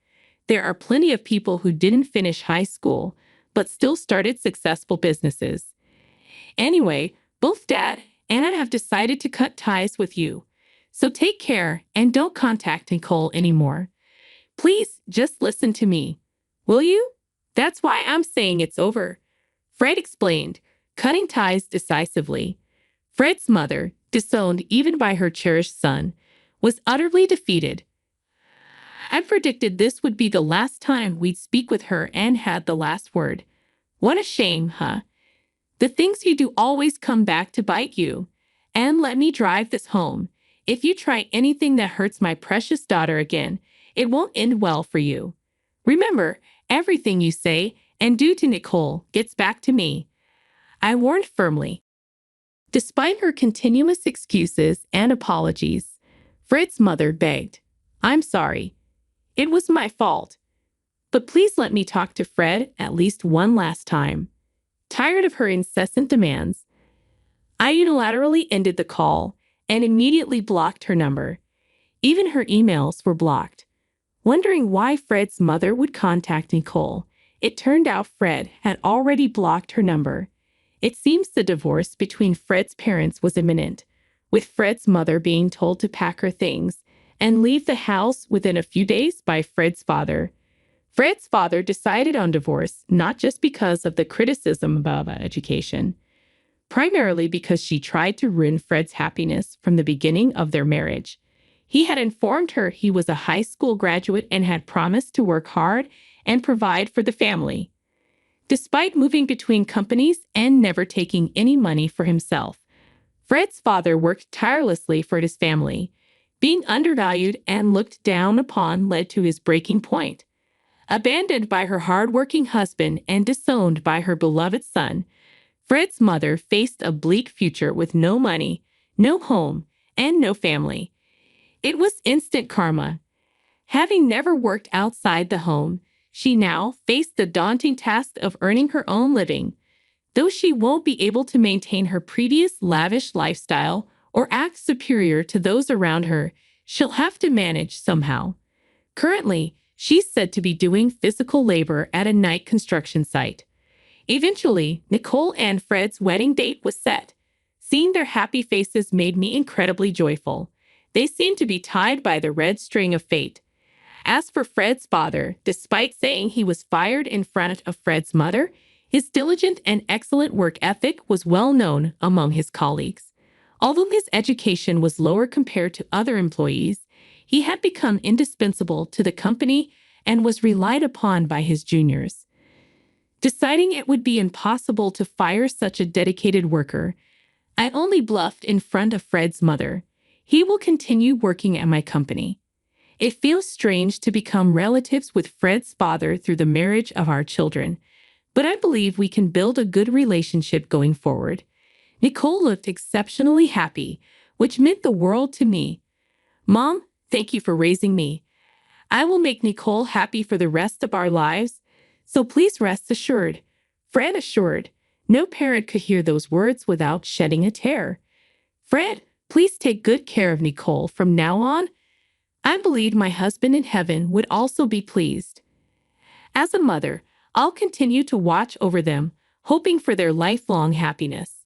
There are plenty of people who didn't finish high school, but still started successful businesses. Anyway, both Dad and I have decided to cut ties with you. So take care and don't contact Nicole anymore. Please just listen to me. Will you? That's why I'm saying it's over, Fred explained, cutting ties decisively. Fred's mother, disowned even by her cherished son, was utterly defeated. I predicted this would be the last time we'd speak with her and had the last word. What a shame, huh? The things you do always come back to bite you. and let me drive this home. If you try anything that hurts my precious daughter again, it won't end well for you. Remember, everything you say and do to Nicole gets back to me. I warned firmly. Despite her continuous excuses and apologies, Fred's mother begged, "I'm sorry. It was my fault. But please let me talk to Fred at least one last time." Tired of her incessant demands, I unilaterally ended the call and immediately blocked her number. Even her emails were blocked. Wondering why Fred's mother would contact Nicole, it turned out Fred had already blocked her number. It seems the divorce between Fred's parents was imminent, with Fred's mother being told to pack her things and leave the house within a few days by Fred's father. Fred's father decided on divorce not just because of the criticism about education, primarily because she tried to ruin Fred's happiness from the beginning of their marriage. He had informed her he was a high school graduate and had promised to work hard and provide for the family. Despite moving between companies and never taking any money for himself, Fred's father worked tirelessly for his family. Being undervalued and looked down upon led to his breaking point. Abandoned by her hard-working husband and disowned by her beloved son, Fred's mother faced a bleak future with no money, no home, and no family. It was instant karma. Having never worked outside the home, she now faced the daunting task of earning her own living. Though she won't be able to maintain her previous lavish lifestyle or act superior to those around her, she'll have to manage somehow. Currently, she's said to be doing physical labor at a night construction site. Eventually, Nicole and Fred's wedding date was set. Seeing their happy faces made me incredibly joyful. They seemed to be tied by the red string of fate. As for Fred's father, despite saying he was fired in front of Fred's mother, his diligent and excellent work ethic was well known among his colleagues. Although his education was lower compared to other employees, he had become indispensable to the company and was relied upon by his juniors. Deciding it would be impossible to fire such a dedicated worker, I only bluffed in front of Fred's mother. He will continue working at my company. It feels strange to become relatives with Fred's father through the marriage of our children, but I believe we can build a good relationship going forward. Nicole looked exceptionally happy, which meant the world to me. "Mom, thank you for raising me. I will make Nicole happy for the rest of our lives, so please rest assured." Fred assured. No parent could hear those words without shedding a tear. "Fred, please take good care of Nicole from now on." I believed my husband in heaven would also be pleased. As a mother, I'll continue to watch over them, hoping for their lifelong happiness.